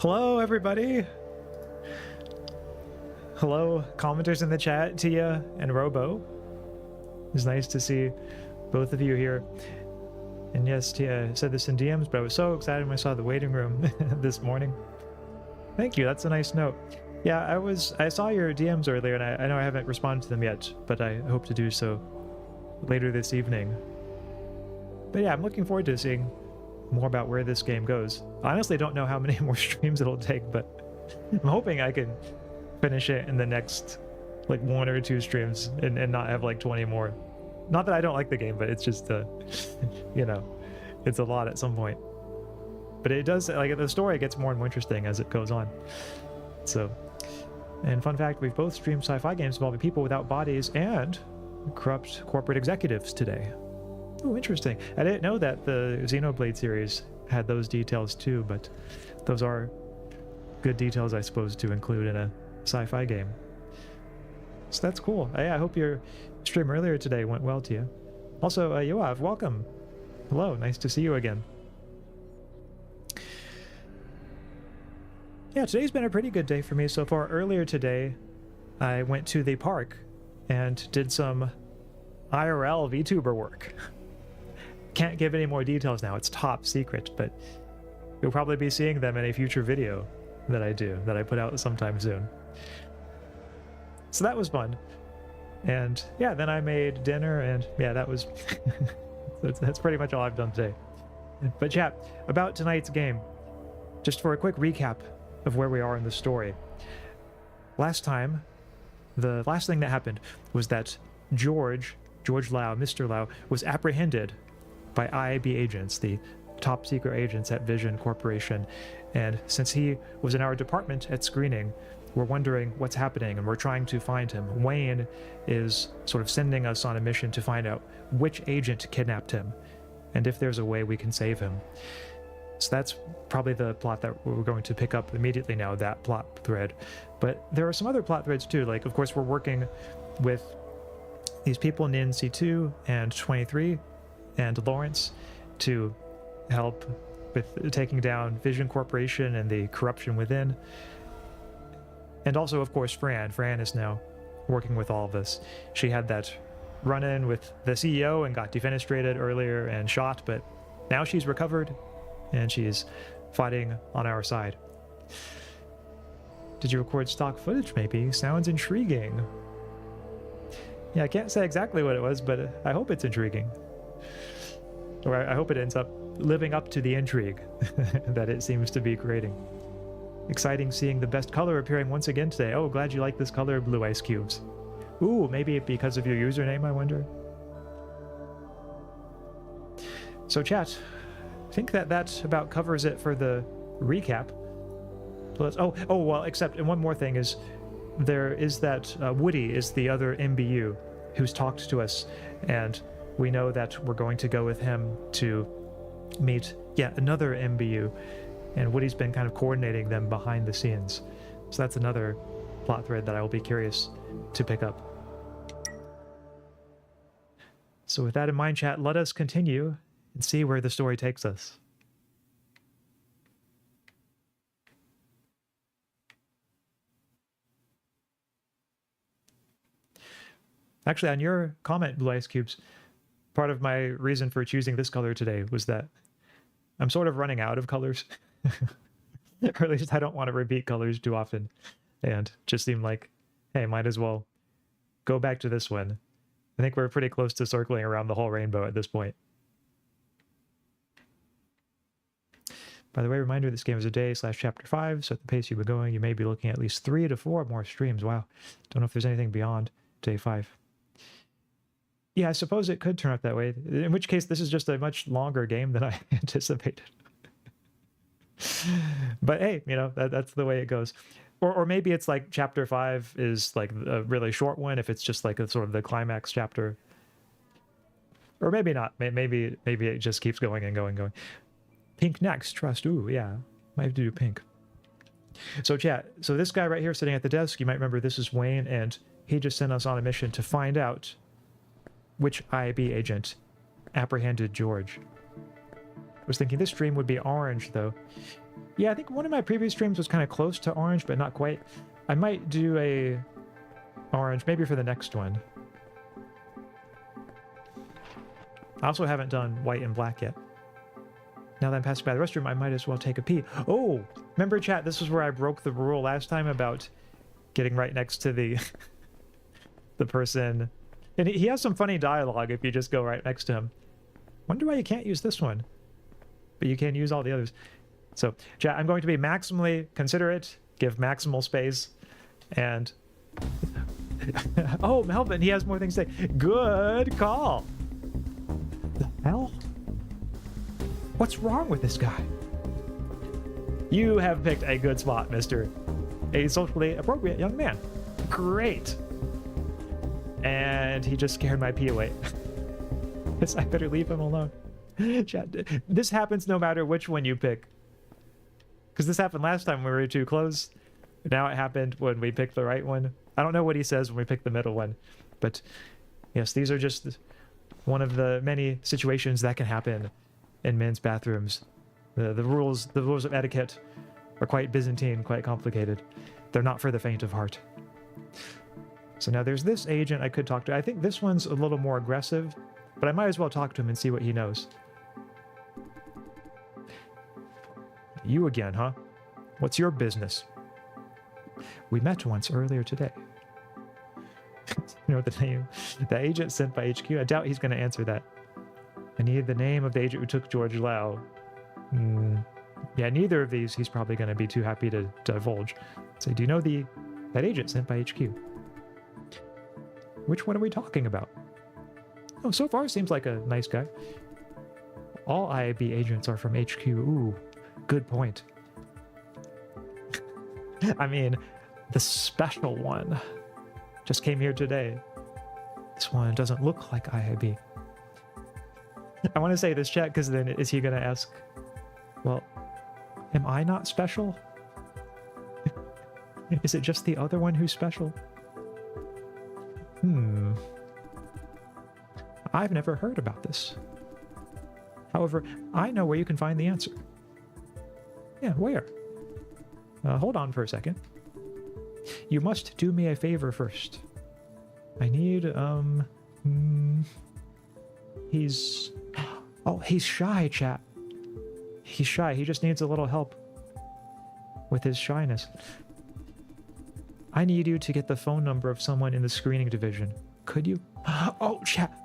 Hello, everybody. Hello, commenters in the chat, Tia and Robo. It's nice to see both of you here. And yes, Tia said this in DMs, but I was so excited when I saw the waiting room this morning. Thank you, that's a nice note. Yeah, I saw your DMs earlier, and I know I haven't responded to them yet, but I hope to do so later this evening. But yeah, I'm looking forward to seeing more about where this game goes. I honestly don't know how many more streams it'll take, but I'm hoping I can finish it in the next like 1 or 2 streams and not have like 20 more. Not that I don't like the game, but it's just you know, it's a lot at some point. But it does, like, the story gets more and more interesting as it goes on. So, and fun fact, we've both streamed sci-fi games involving people without bodies and corrupt corporate executives today. Oh, interesting. I didn't know that the Xenoblade series had those details too, but those are good details, I suppose, to include in a sci-fi game. So that's cool. I hope your stream earlier today went well to you. Also, Yoav, welcome. Hello, nice to see you again. Yeah, today's been a pretty good day for me so far. Earlier today, I went to the park and did some IRL VTuber work. Can't give any more details now, it's top secret, but you'll probably be seeing them in a future video that I put out sometime soon. So that was fun. And yeah, then I made dinner, and yeah, that was that's pretty much all I've done today. But chat, about tonight's game, just for a quick recap of where we are in the story. Last time, the last thing that happened was that George Lau, Mr. Lau, was apprehended by IAB agents, the top secret agents at Vision Corporation. And since he was in our department at screening, we're wondering what's happening, and we're trying to find him. Wayne is sort of sending us on a mission to find out which agent kidnapped him, and if there's a way we can save him. So that's probably the plot that we're going to pick up immediately now, that plot thread. But there are some other plot threads too, like, of course, we're working with these people, Nin C2 and 23 and Lawrence, to help with taking down Vision Corporation and the corruption within. And also, of course, Fran. Fran is now working with all of us. She had that run-in with the CEO and got defenestrated earlier and shot, but now she's recovered and she's fighting on our side. Did you record stock footage, maybe? Sounds intriguing. Yeah, I can't say exactly what it was, but I hope it's intriguing. Or I hope it ends up living up to the intrigue that it seems to be creating. Exciting seeing the best color appearing once again today. Oh, glad you like this color, Blue Ice Cubes. Ooh, maybe because of your username, I wonder. So chat, I think that about covers it for the recap. Oh, well, except, and one more thing is, there is that Woody is the other MBU who's talked to us, and we know that we're going to go with him to meet yet another MBU, and Woody's been kind of coordinating them behind the scenes. So that's another plot thread that I will be curious to pick up. So with that in mind, chat, let us continue and see where the story takes us. Actually, on your comment, Blue Ice Cubes, part of my reason for choosing this color today was that I'm sort of running out of colors. Or at least I don't want to repeat colors too often. And just seemed like, hey, might as well go back to this one. I think we're pretty close to circling around the whole rainbow at this point. By the way, reminder, this game is a day/chapter 5, so at the pace you've been going, you may be looking at least 3 to 4 more streams. Wow. Don't know if there's anything beyond day 5. Yeah, I suppose it could turn out that way, in which case this is just a much longer game than I anticipated. But hey, you know, that's the way it goes. Or maybe it's like chapter 5 is like a really short one, if it's just like a sort of the climax chapter. Or maybe not. Maybe it just keeps going and going. Pink next, trust. Ooh, yeah. Might have to do pink. So chat, so this guy right here sitting at the desk, you might remember this is Wayne, and he just sent us on a mission to find out which IAB agent apprehended George. I was thinking this stream would be orange, though. Yeah, I think one of my previous streams was kind of close to orange, but not quite. I might do a orange, maybe for the next one. I also haven't done white and black yet. Now that I'm passing by the restroom, I might as well take a pee. Oh, remember chat, this is where I broke the rule last time about getting right next to the the person. And he has some funny dialogue if you just go right next to him. Wonder why you can't use this one, but you can use all the others. So chat, I'm going to be maximally considerate, give maximal space, and oh, Melvin, he has more things to say. Good call. The hell? What's wrong with this guy? You have picked a good spot, mister. A socially appropriate young man. Great. And he just scared my pee away. Guess I better leave him alone. Chat, this happens no matter which one you pick. Because this happened last time when we were too close. Now it happened when we picked the right one. I don't know what he says when we pick the middle one. But yes, these are just one of the many situations that can happen in men's bathrooms. The rules of etiquette are quite Byzantine, quite complicated. They're not for the faint of heart. So now there's this agent I could talk to. I think this one's a little more aggressive, but I might as well talk to him and see what he knows. You again, huh? What's your business? We met once earlier today. You know the name? The agent sent by HQ? I doubt he's going to answer that. I need the name of the agent who took George Lau. Yeah, neither of these he's probably going to be too happy to divulge. So do you know that agent sent by HQ? Which one are we talking about? Oh, so far seems like a nice guy. All IAB agents are from HQ. Ooh, good point. I mean, the special one just came here today. This one doesn't look like IAB. I want to say this, chat, because then is he going to ask, well, am I not special? Is it just the other one who's special? I've never heard about this. However, I know where you can find the answer. Yeah, where? Hold on for a second. You must do me a favor first. I need, he's... Oh, he's shy, chat. He's shy. He just needs a little help with his shyness. I need you to get the phone number of someone in the screening division. Could you? Oh, chat.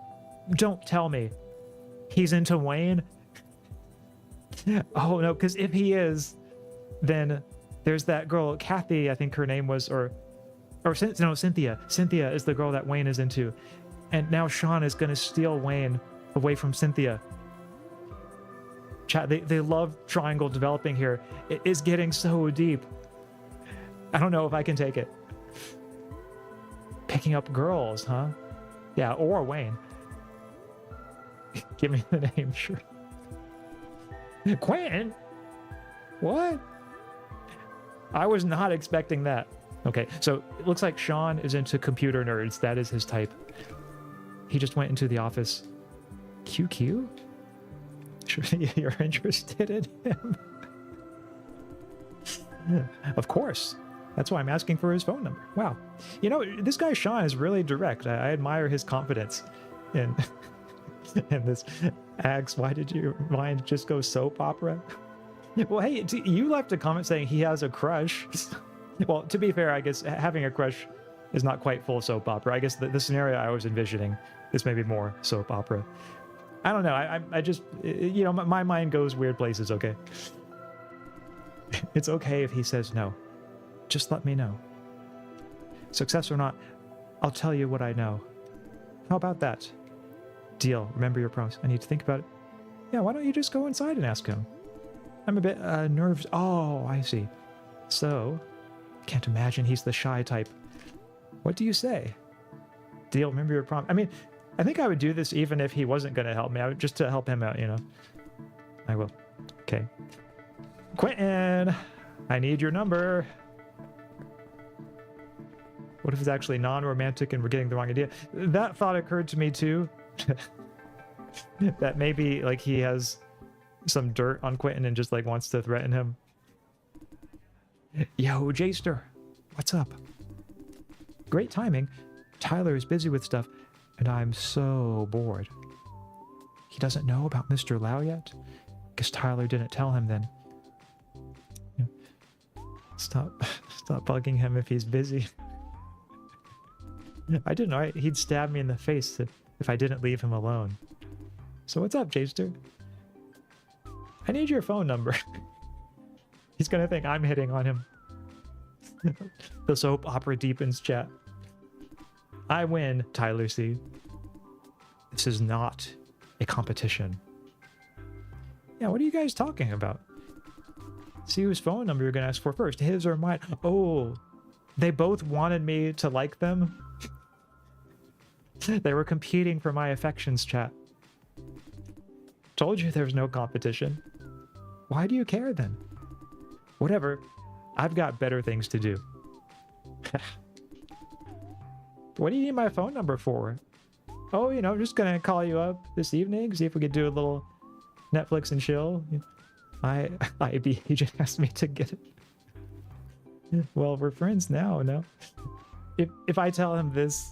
Don't tell me. He's into Wayne? Oh, no, because if he is, then there's that girl, Kathy, I think her name was, or no, Cynthia. Cynthia is the girl that Wayne is into. And now Sean is going to steal Wayne away from Cynthia. Chat, they love triangle developing here. It is getting so deep. I don't know if I can take it. Picking up girls, huh? Yeah, or Wayne. Give me the name, sure. Quentin? What? I was not expecting that. Okay, so it looks like Sean is into computer nerds. That is his type. He just went into the office. QQ? Sure, you're interested in him? Of course. That's why I'm asking for his phone number. Wow. You know, this guy Sean is really direct. I admire his confidence in this. Axe, why did your mind just go soap opera? Well, hey, you left a comment saying he has a crush. Well, to be fair, I guess having a crush is not quite full soap opera. I guess the scenario I was envisioning is maybe more soap opera. I don't know. I just, you know, my mind goes weird places, okay? It's okay if he says no. Just let me know. Success or not, I'll tell you what I know. How about that? Deal. Remember your promise. I need to think about it. Yeah, why don't you just go inside and ask him? I'm a bit nervous. Oh, I see. So, can't imagine he's the shy type. What do you say? Deal. Remember your promise. I mean, I think I would do this even if he wasn't going to help me. I would just to help him out, you know. I will. Okay. Quentin, I need your number. What if it's actually non-romantic and we're getting the wrong idea? That thought occurred to me too. That maybe like he has some dirt on Quentin and just like wants to threaten him. Yo, Jster, what's up? Great timing. Tyler is busy with stuff, and I'm so bored. He doesn't know about Mr. Lau yet? Guess Tyler didn't tell him then. Stop bugging him if he's busy. I didn't know he'd stab me in the face if I didn't leave him alone. So what's up, Jster? I need your phone number. He's gonna think I'm hitting on him. The soap opera deepens chat. I win, Tyler C. This is not a competition. Yeah, what are you guys talking about? See whose phone number you're gonna ask for first, his or mine. Oh, they both wanted me to like them. They were competing for my affections, chat. Told you there was no competition. Why do you care then? Whatever, I've got better things to do. What do you need my phone number for? Oh, you know, I'm just gonna call you up this evening, see if we could do a little Netflix and chill. IB agent asked me to get it. Well, we're friends now, no? If I tell him this,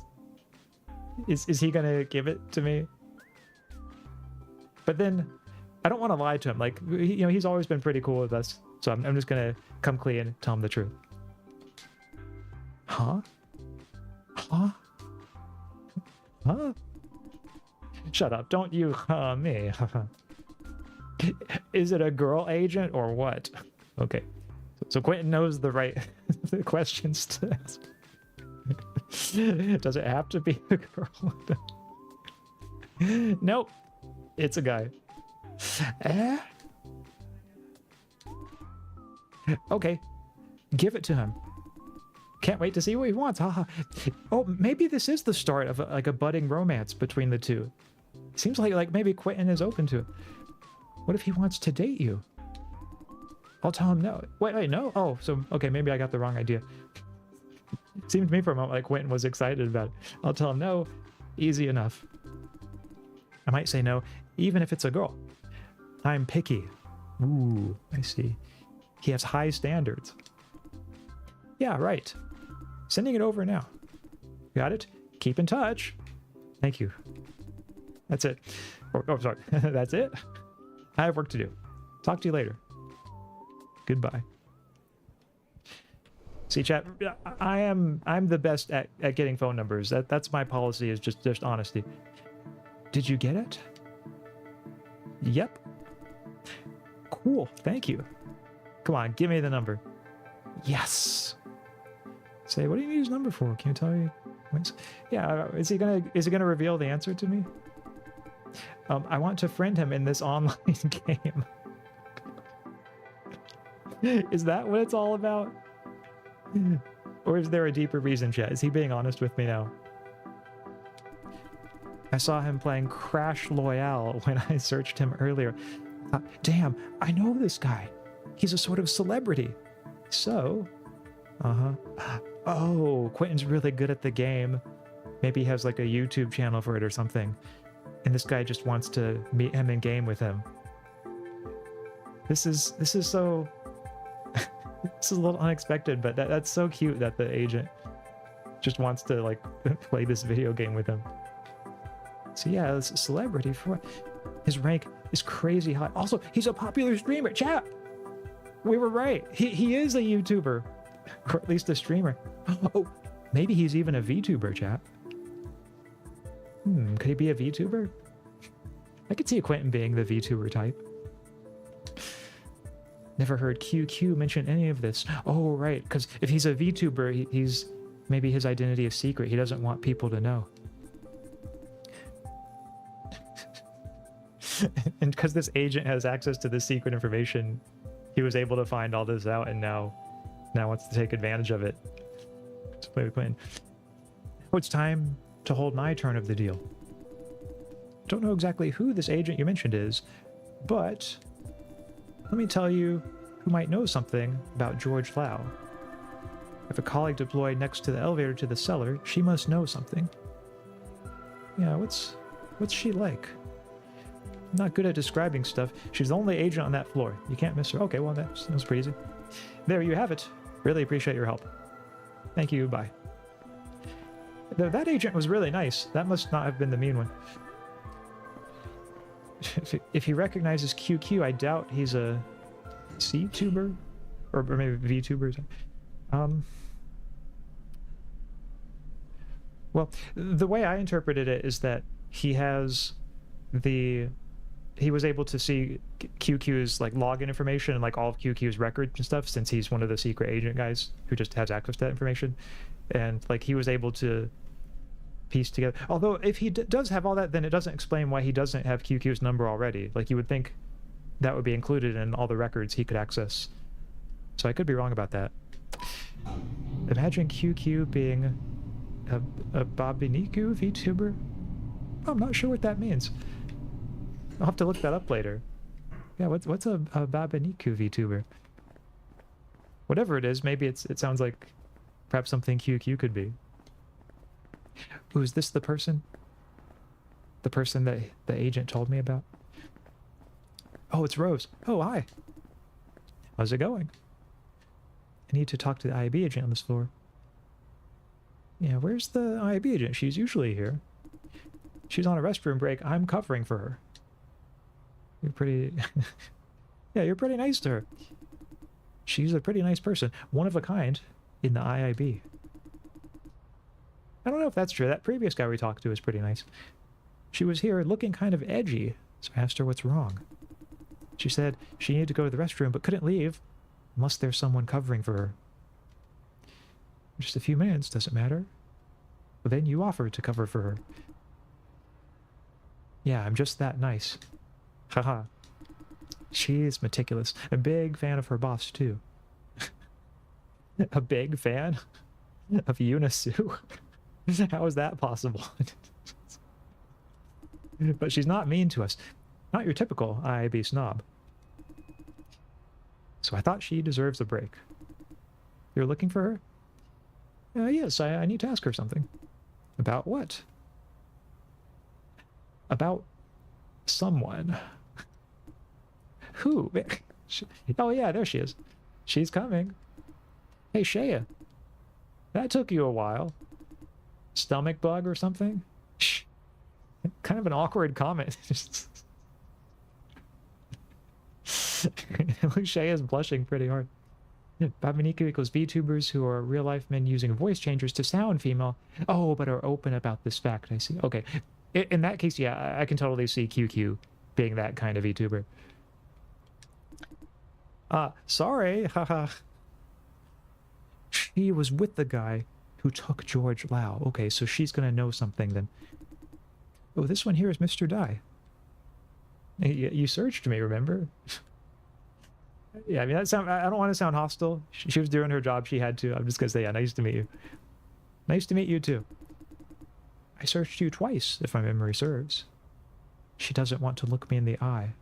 is he gonna give it to me? But then, I don't want to lie to him. Like, you know, he's always been pretty cool with us. So I'm just gonna come clean and tell him the truth. Huh? Huh? Huh? Shut up, don't you me. Is it a girl agent or what? Okay. So Quentin knows the right the questions to ask. Does it have to be a girl? Nope. It's a guy. Okay. Give it to him. Can't wait to see what he wants. Haha. Oh, maybe this is the start of like a budding romance between the two. Seems like maybe Quentin is open to it. What if he wants to date you? I'll tell him no. Wait, no? Oh, so, okay, maybe I got the wrong idea. Seemed to me for a moment like Quentin was excited about it. I'll tell him no. Easy enough. I might say no, even if it's a girl. I'm picky. Ooh, I see. He has high standards. Yeah, right. Sending it over now. Got it? Keep in touch. Thank you. That's it. Oh, sorry. That's it? I have work to do. Talk to you later. Goodbye. See, chat, I'm the best at getting phone numbers. That's my policy, is just honesty. Did you get it? Yep. Cool, thank you. Come on, give me the number. Yes. Say, what do you need his number for? Can you tell me? Yeah, is he gonna reveal the answer to me? I want to friend him in this online game. Is that what it's all about? Or is there a deeper reason, chat? Is he being honest with me now? I saw him playing Crash Royale when I searched him earlier. Damn, I know this guy. He's a sort of celebrity. So, oh, Quentin's really good at the game. Maybe he has like a YouTube channel for it or something. And this guy just wants to meet him in game with him. This is so... This is a little unexpected, but that's so cute that the agent just wants to like play this video game with him. So yeah, this celebrity for his rank is crazy high. Also, he's a popular streamer. Chat, we were right. He is a YouTuber, or at least a streamer. Oh, maybe he's even a VTuber, chat. Could he be a VTuber? I could see Quentin being the VTuber type. Never heard QQ mention any of this. Oh, right, because if he's a VTuber, he's maybe his identity is secret. He doesn't want people to know. And because this agent has access to this secret information, he was able to find all this out and now wants to take advantage of it. Let's play with Quentin. Oh, it's time to hold my turn of the deal. Don't know exactly who this agent you mentioned is, but let me tell you who might know something about George Lau. If a colleague deployed next to the elevator to the cellar, she must know something. Yeah, what's she like? I'm not good at describing stuff. She's the only agent on that floor. You can't miss her. Okay, well, that was pretty easy. There you have it. Really appreciate your help. Thank you, bye. That agent was really nice. That must not have been the mean one. If he recognizes QQ, I doubt he's a C-tuber? Or maybe VTuber. Well, the way I interpreted it is that he was able to see QQ's like login information and like all of QQ's records and stuff, since he's one of the secret agent guys who just has access to that information. And like he was able to piece together. Although if he does have all that, then it doesn't explain why he doesn't have QQ's number already. Like you would think that would be included in all the records he could access. So I could be wrong about that. Imagine QQ being a Babiniku VTuber? I'm not sure what that means. I'll have to look that up later. Yeah, what's a Babiniku VTuber? Whatever it is, maybe it sounds like perhaps something QQ could be. Ooh, is this the person? The person that the agent told me about? Oh, it's Rose. Oh, hi. How's it going? I need to talk to the IAB agent on this floor. Yeah, where's the IAB agent? She's usually here. She's on a restroom break. I'm covering for her. You're pretty... yeah, you're pretty nice to her. She's a pretty nice person. One of a kind in the IIB. I don't know if that's true. That previous guy we talked to was pretty nice. She was here looking kind of edgy, so I asked her what's wrong. She said she needed to go to the restroom but couldn't leave unless there's someone covering for her. Just a few minutes, doesn't matter. But then you offered to cover for her. Yeah, I'm just that nice. Haha. She's meticulous. A big fan of her boss, too. A big fan of Unisu? How is that possible? But she's not mean to us. Not your typical IIB snob. So I thought she deserves a break. You're looking for her? Yes, I need to ask her something. About what? About someone. Who? Oh yeah, there she is. She's coming. Hey, Shea. That took you a while. Stomach bug or something? Kind of an awkward comment. Shea is blushing pretty hard. Babiniku equals VTubers who are real-life men using voice changers to sound female. Oh, but are open about this fact, I see. Okay. In that case, yeah, I can totally see QQ being that kind of VTuber. Sorry, haha. She was with the guy who took George Lau. Okay, so she's gonna know something then. Oh, this one here is Mr. Dai. You searched me, remember? Yeah, I mean, I don't want to sound hostile. She was doing her job. She had to. I'm just going to say, yeah, nice to meet you. Nice to meet you, too. I searched you twice, if my memory serves. She doesn't want to look me in the eye.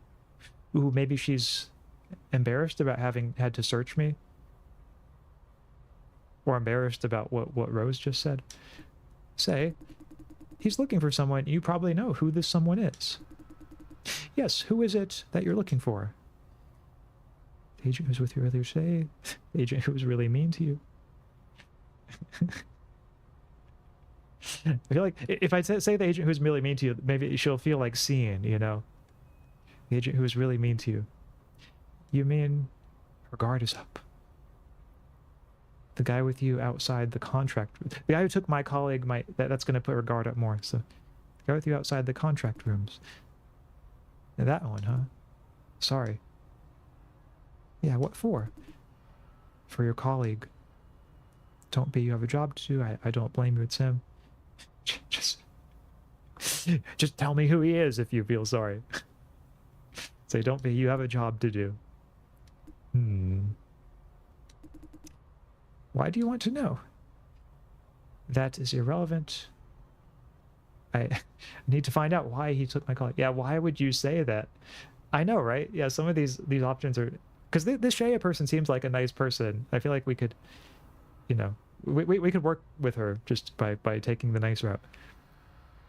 Ooh, maybe she's embarrassed about having had to search me? Or embarrassed about what Rose just said? Say, he's looking for someone. You probably know who this someone is. Yes, who is it that you're looking for? The agent who was with you earlier today? The agent who was really mean to you? I feel like if I say the agent who's really mean to you, maybe she'll feel like seen, you know? The agent who was really mean to you. You mean her guard is up? The guy with you outside the contract... The guy who took my colleague might... That's going to put her guard up more, so... The guy with you outside the contract rooms. Yeah, that one, huh? Sorry. Yeah, what for? For your colleague. Don't be, you have a job to do. I don't blame you, it's him. Just tell me who he is if you feel sorry. Say, don't be, you have a job to do. Why do you want to know? That is irrelevant. I need to find out why he took my colleague. Yeah, why would you say that? I know, right? Yeah, some of these options are... Because this Shea person seems like a nice person. I feel like we could, you know, we could work with her just by taking the nice route.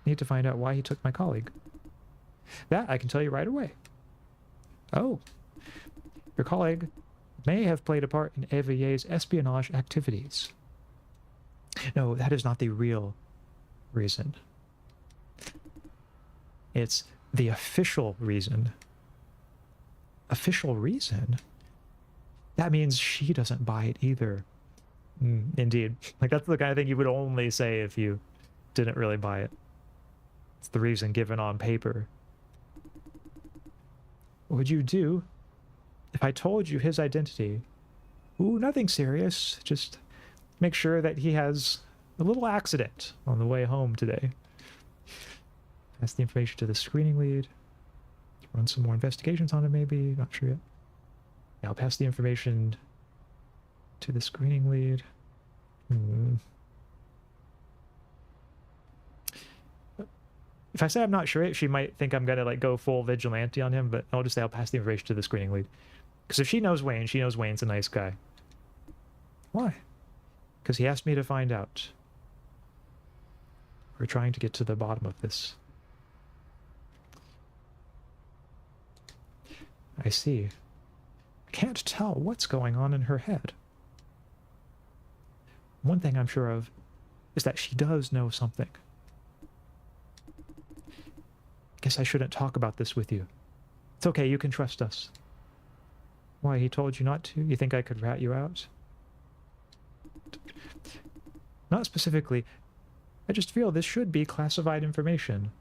Need to find out why he took my colleague. That I can tell you right away. Oh, your colleague may have played a part in Eveille's espionage activities. No, that is not the real reason. It's the official reason. Official reason? That means she doesn't buy it either. Indeed. Like, that's the kind of thing you would only say if you didn't really buy it. It's the reason given on paper. What would you do if I told you his identity? Ooh, nothing serious. Just make sure that he has a little accident on the way home today. Pass the information to the screening lead. Run some more investigations on him, maybe. Not sure yet. Yeah, I'll pass the information to the screening lead. If I say I'm not sure, she might think I'm gonna like go full vigilante on him, but I'll just say I'll pass the information to the screening lead. Because if she knows Wayne, she knows Wayne's a nice guy. Why? Because he asked me to find out. We're trying to get to the bottom of this. I see. I can't tell what's going on in her head. One thing I'm sure of is that she does know something. Guess I shouldn't talk about this with you. It's okay, you can trust us. Why, he told you not to? You think I could rat you out? Not specifically. I just feel this should be classified information.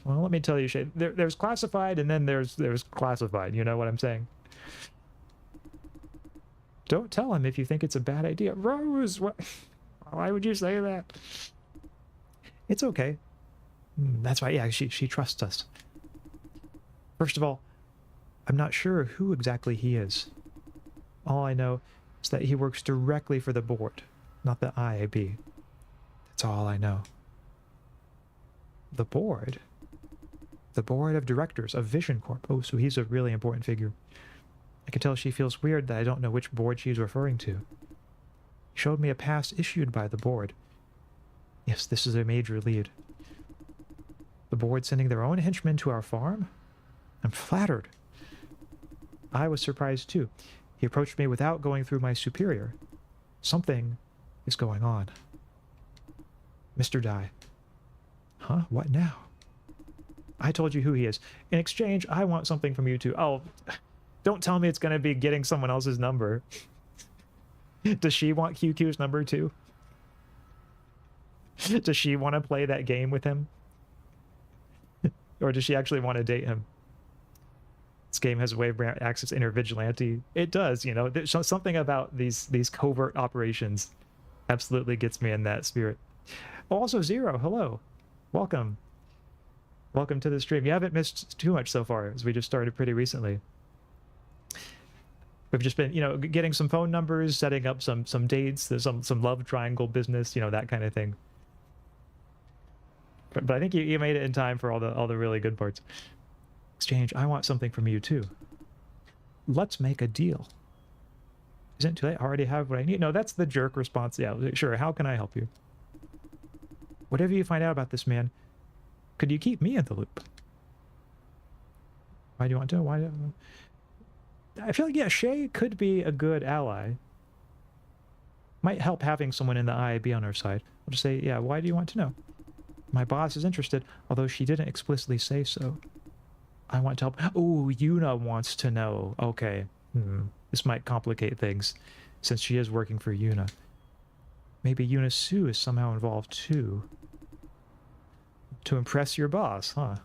Well, let me tell you, Shay, there's classified and then there's classified. You know what I'm saying? Don't tell him if you think it's a bad idea. Rose, what? Why would you say that? It's okay. That's why, yeah, she trusts us. First of all, I'm not sure who exactly he is. All I know is that he works directly for the board, not the IAB. That's all I know. The board? The board of directors of Vision Corp. Oh, so he's a really important figure. I can tell she feels weird that I don't know which board she's referring to. He showed me a pass issued by the board. Yes, this is a major lead. The board sending their own henchmen to our farm? I'm flattered. I was surprised too. He approached me without going through my superior. Something is going on. Mr. Dai. Huh? What now? I told you who he is. In exchange, I want something from you too. Oh, don't tell me it's going to be getting someone else's number. Does she want QQ's number too? Does she want to play that game with him? Or does she actually want to date him? This game has a way of access inner vigilante. It does, you know. There's something about these covert operations absolutely gets me in that spirit. Oh, also Zero, hello. Welcome. Welcome to the stream. You haven't missed too much so far, as we just started pretty recently. We've just been, you know, getting some phone numbers, setting up some dates, there's some love triangle business, you know, that kind of thing. But I think you made it in time for all the really good parts. Exchange, I want something from you too. Let's make a deal. Isn't it too late? I already have what I need. No, that's the jerk response. Yeah, sure. How can I help you? Whatever you find out about this man, could you keep me in the loop? Why do you want to? Why? I feel like, yeah, Shay could be a good ally. Might help having someone in the IAB on our side. I'll just say, yeah, why do you want to know? My boss is interested, although she didn't explicitly say so. I want to help. Oh, Yuna wants to know. Okay. This might complicate things, since she is working for Yuna. Maybe Yuna Sue is somehow involved too. To impress your boss, huh?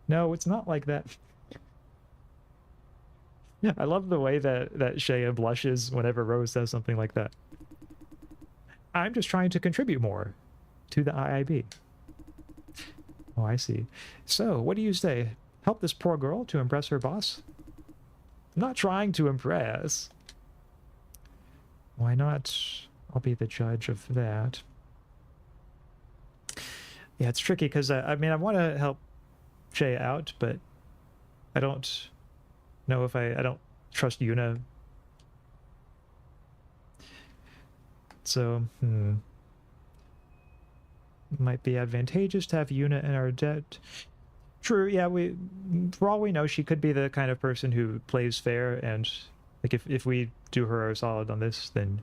No, it's not like that. Yeah, I love the way that Shaya blushes whenever Rose says something like that. I'm just trying to contribute more to the IIB. Oh, I see. So, what do you say? Help this poor girl to impress her boss? I'm not trying to impress. Why not? I'll be the judge of that. Yeah, it's tricky because, I mean, I want to help Shay out, but I don't know if I don't trust Yuna. So, might be advantageous to have Yuna in our debt. True, yeah, for all we know, she could be the kind of person who plays fair and Like, if we do her a solid on this, then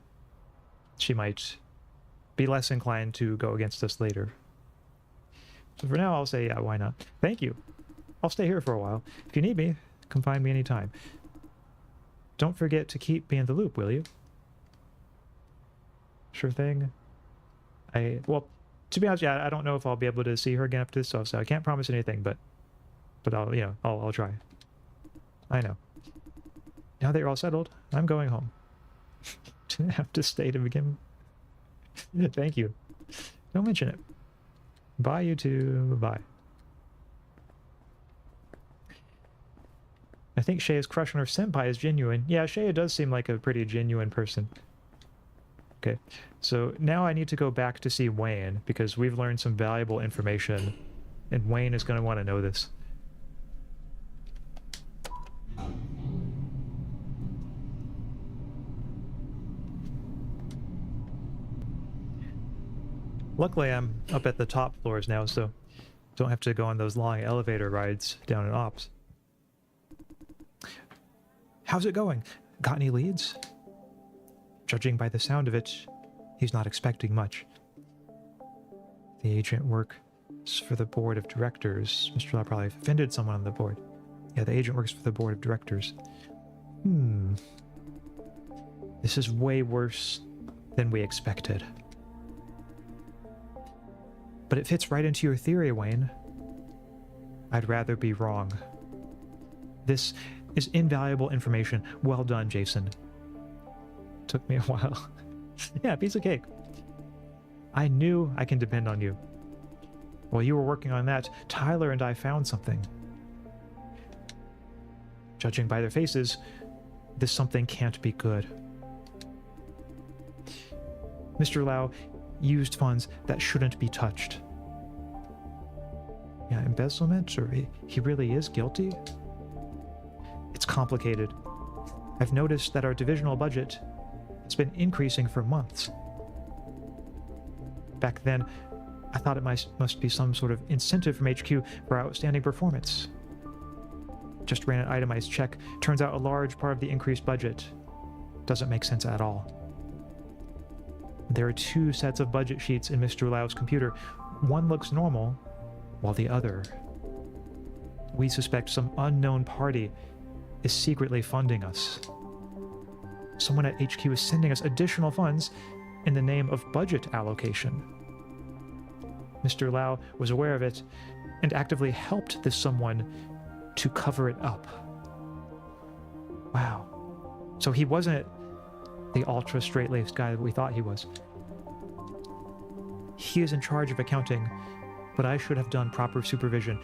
she might be less inclined to go against us later. So for now, I'll say, yeah, why not? Thank you. I'll stay here for a while. If you need me, come find me anytime. Don't forget to keep me in the loop, will you? Sure thing. Well, to be honest, yeah, I don't know if I'll be able to see her again after this, so I can't promise anything, but I'll, I'll try. I know. Now that you're all settled, I'm going home. Didn't have to stay to begin. Thank you. Don't mention it. Bye, you two. Bye. I think Sheia's crush on her senpai is genuine. Yeah, Sheia does seem like a pretty genuine person. Okay, so now I need to go back to see Wayne, because we've learned some valuable information, and Wayne is going to want to know this. Luckily, I'm up at the top floors now, so don't have to go on those long elevator rides down in Ops. How's it going? Got any leads? Judging by the sound of it, he's not expecting much. The agent works for the board of directors. Mr. Lau probably offended someone on the board. Yeah, the agent works for the board of directors. This is way worse than we expected. But it fits right into your theory, Wayne. I'd rather be wrong. This is invaluable information. Well done, Jason. Took me a while. Yeah, piece of cake. I knew I can depend on you. While you were working on that, Tyler and I found something. Judging by their faces, this something can't be good. Mr. Lau used funds that shouldn't be touched. Yeah, embezzlement? Or he really is guilty? It's complicated. I've noticed that our divisional budget has been increasing for months. Back then, I thought it must be some sort of incentive from HQ for outstanding performance. Just ran an itemized check. Turns out a large part of the increased budget doesn't make sense at all. There are two sets of budget sheets in Mr. Lau's computer. One looks normal, while the other... We suspect some unknown party is secretly funding us. Someone at HQ is sending us additional funds in the name of budget allocation. Mr. Lau was aware of it and actively helped this someone to cover it up. Wow. So he wasn't the ultra straight-laced guy that we thought he was. He is in charge of accounting, but I should have done proper supervision.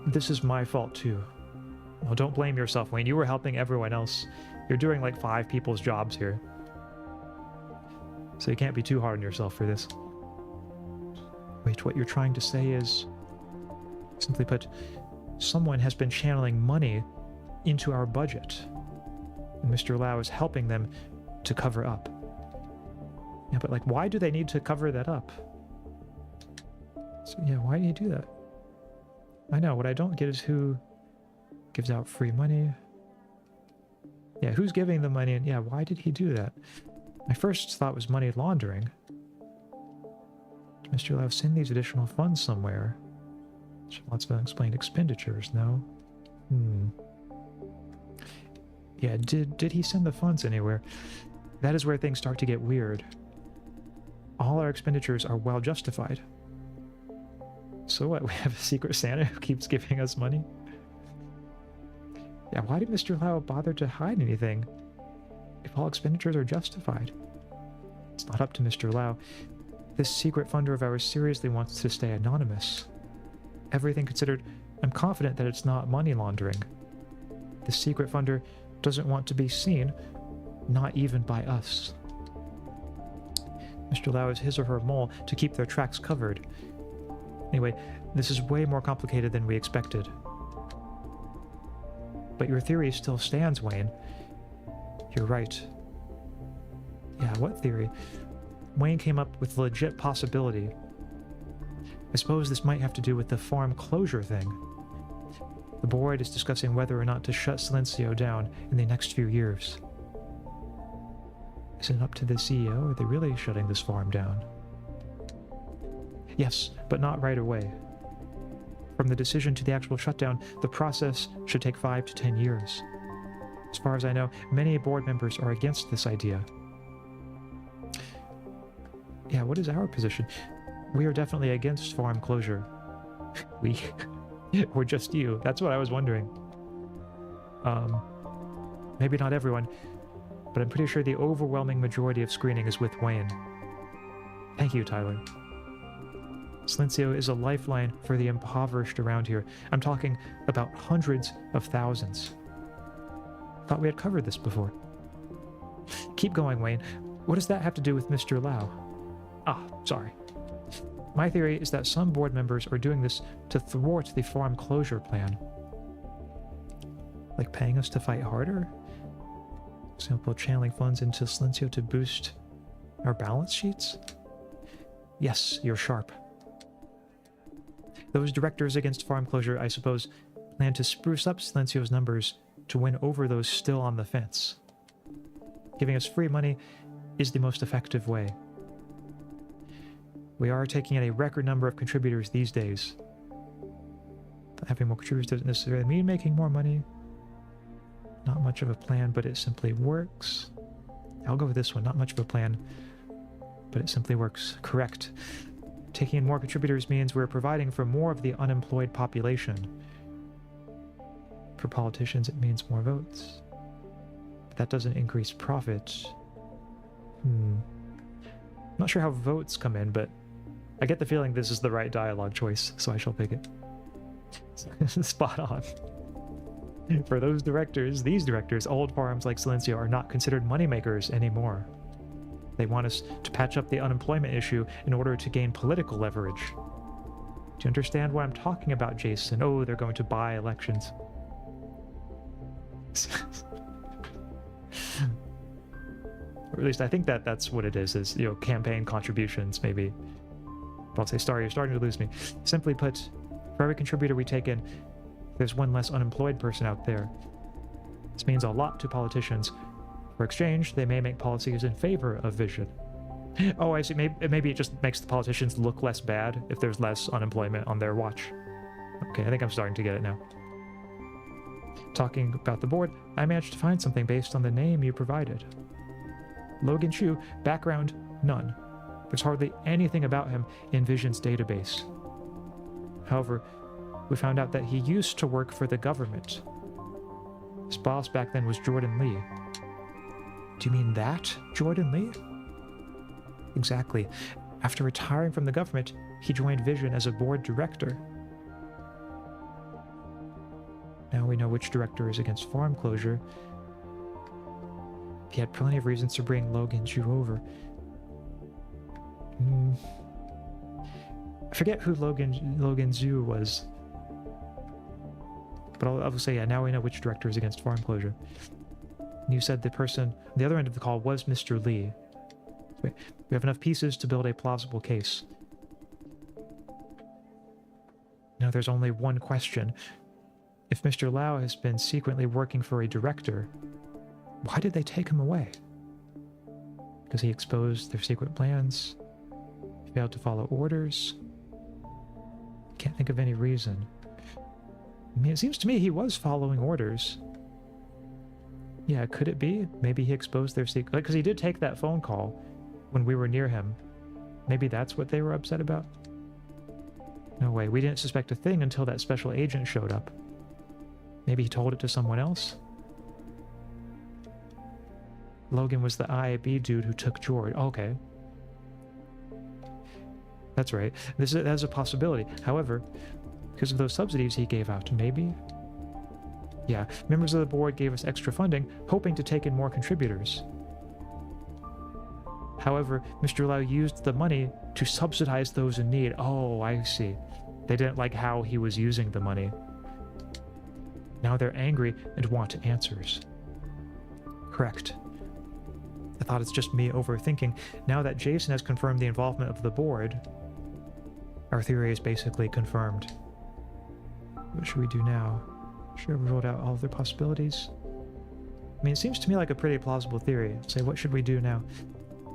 This is my fault too. Well, don't blame yourself, Wayne. You were helping everyone else. You're doing like 5 people's jobs here. So you can't be too hard on yourself for this. Wait, what you're trying to say is... Simply put, someone has been channeling money into our budget. And Mr. Lau is helping them to cover up. Yeah, but like, why do they need to cover that up? So yeah, why do you do that? I know, what I don't get is who gives out free money. Yeah, who's giving the money, and yeah, why did he do that? My first thought was money laundering. Did Mr. Lau send these additional funds somewhere? Lots of unexplained expenditures, no? Yeah, did he send the funds anywhere? That is where things start to get weird. All our expenditures are well justified. So what, we have a secret Santa who keeps giving us money? Yeah, why did Mr. Lau bother to hide anything if all expenditures are justified? It's not up to Mr. Lau. This secret funder of ours seriously wants to stay anonymous. Everything considered, I'm confident that it's not money laundering. The secret funder doesn't want to be seen, not even by us. Mr. Lau is his or her mole to keep their tracks covered. Anyway, this is way more complicated than we expected. But your theory still stands, Wayne. You're right. Yeah, what theory? Wayne came up with a legit possibility. I suppose this might have to do with the farm closure thing. The board is discussing whether or not to shut Silencio down in the next few years. Is it up to the CEO? Are they really shutting this farm down? Yes, but not right away. From the decision to the actual shutdown, the process should take 5 to 10 years. As far as I know, many board members are against this idea. Yeah, what is our position? We are definitely against farm closure. We? Or just you? That's what I was wondering. Maybe not everyone, but I'm pretty sure the overwhelming majority of screening is with Wayne. Thank you, Tyler. Silencio is a lifeline for the impoverished around here. I'm talking about hundreds of thousands. Thought we had covered this before. Keep going, Wayne. What does that have to do with Mr. Lau? Ah, sorry. My theory is that some board members are doing this to thwart the farm closure plan. Like paying us to fight harder? For example, channeling funds into Silencio to boost our balance sheets? Yes, you're sharp. Those directors against farm closure, I suppose, plan to spruce up Silencio's numbers to win over those still on the fence. Giving us free money is the most effective way. We are taking in a record number of contributors these days. Having more contributors doesn't necessarily mean making more money. Not much of a plan, but it simply works. I'll go with this one. Not much of a plan, but it simply works. Correct. Taking in more contributors means we're providing for more of the unemployed population. For politicians, it means more votes. But that doesn't increase profit. I'm not sure how votes come in, but I get the feeling this is the right dialogue choice, so I shall pick it. Spot on. For those directors, these directors, old farms like Silencio are not considered moneymakers anymore. They want us to patch up the unemployment issue in order to gain political leverage. Do you understand what I'm talking about, Jason? Oh, they're going to buy elections. Or at least I think that's what it is, campaign contributions, maybe. But I'll say, sorry, you're starting to lose me. Simply put, for every contributor we take in, there's one less unemployed person out there. This means a lot to politicians. For exchange, they may make policies in favor of vision. Oh, I see. Maybe it just makes the politicians look less bad if there's less unemployment on their watch. Okay, I think I'm starting to get it now. Talking about the board, I managed to find something based on the name you provided. Logan Chu, background, none. There's hardly anything about him in Vision's database. However, we found out that he used to work for the government. His boss back then was Jordan Lee. Do you mean that, Jordan Lee? Exactly. After retiring from the government, he joined Vision as a board director. Now we know which director is against farm closure. He had plenty of reasons to bring Logan Chu over. I forget who Logan Zhu was. But I'll say, yeah, now we know which director is against farm closure. You said the person on the other end of the call was Mr. Lee. Wait, we have enough pieces to build a plausible case. Now there's only one question. If Mr. Lau has been secretly working for a director, why did they take him away? Because he exposed their secret plans? He failed to follow orders? Can't think of any reason. I mean, it seems to me he was following orders. Yeah, could it be? Maybe he exposed their secret... Because he did take that phone call when we were near him. Maybe that's what they were upset about? No way, we didn't suspect a thing until that special agent showed up. Maybe he told it to someone else? Logan was the IAB dude who took George. Okay. That's right. That's a possibility. However, because of those subsidies he gave out, maybe? Yeah, members of the board gave us extra funding, hoping to take in more contributors. However, Mr. Lau used the money to subsidize those in need. Oh, I see. They didn't like how he was using the money. Now they're angry and want answers. Correct. I thought it's just me overthinking. Now that Jason has confirmed the involvement of the board, our theory is basically confirmed. What should we do now? Should we have ruled out all of their possibilities? I mean, it seems to me like a pretty plausible theory. Say, what should we do now?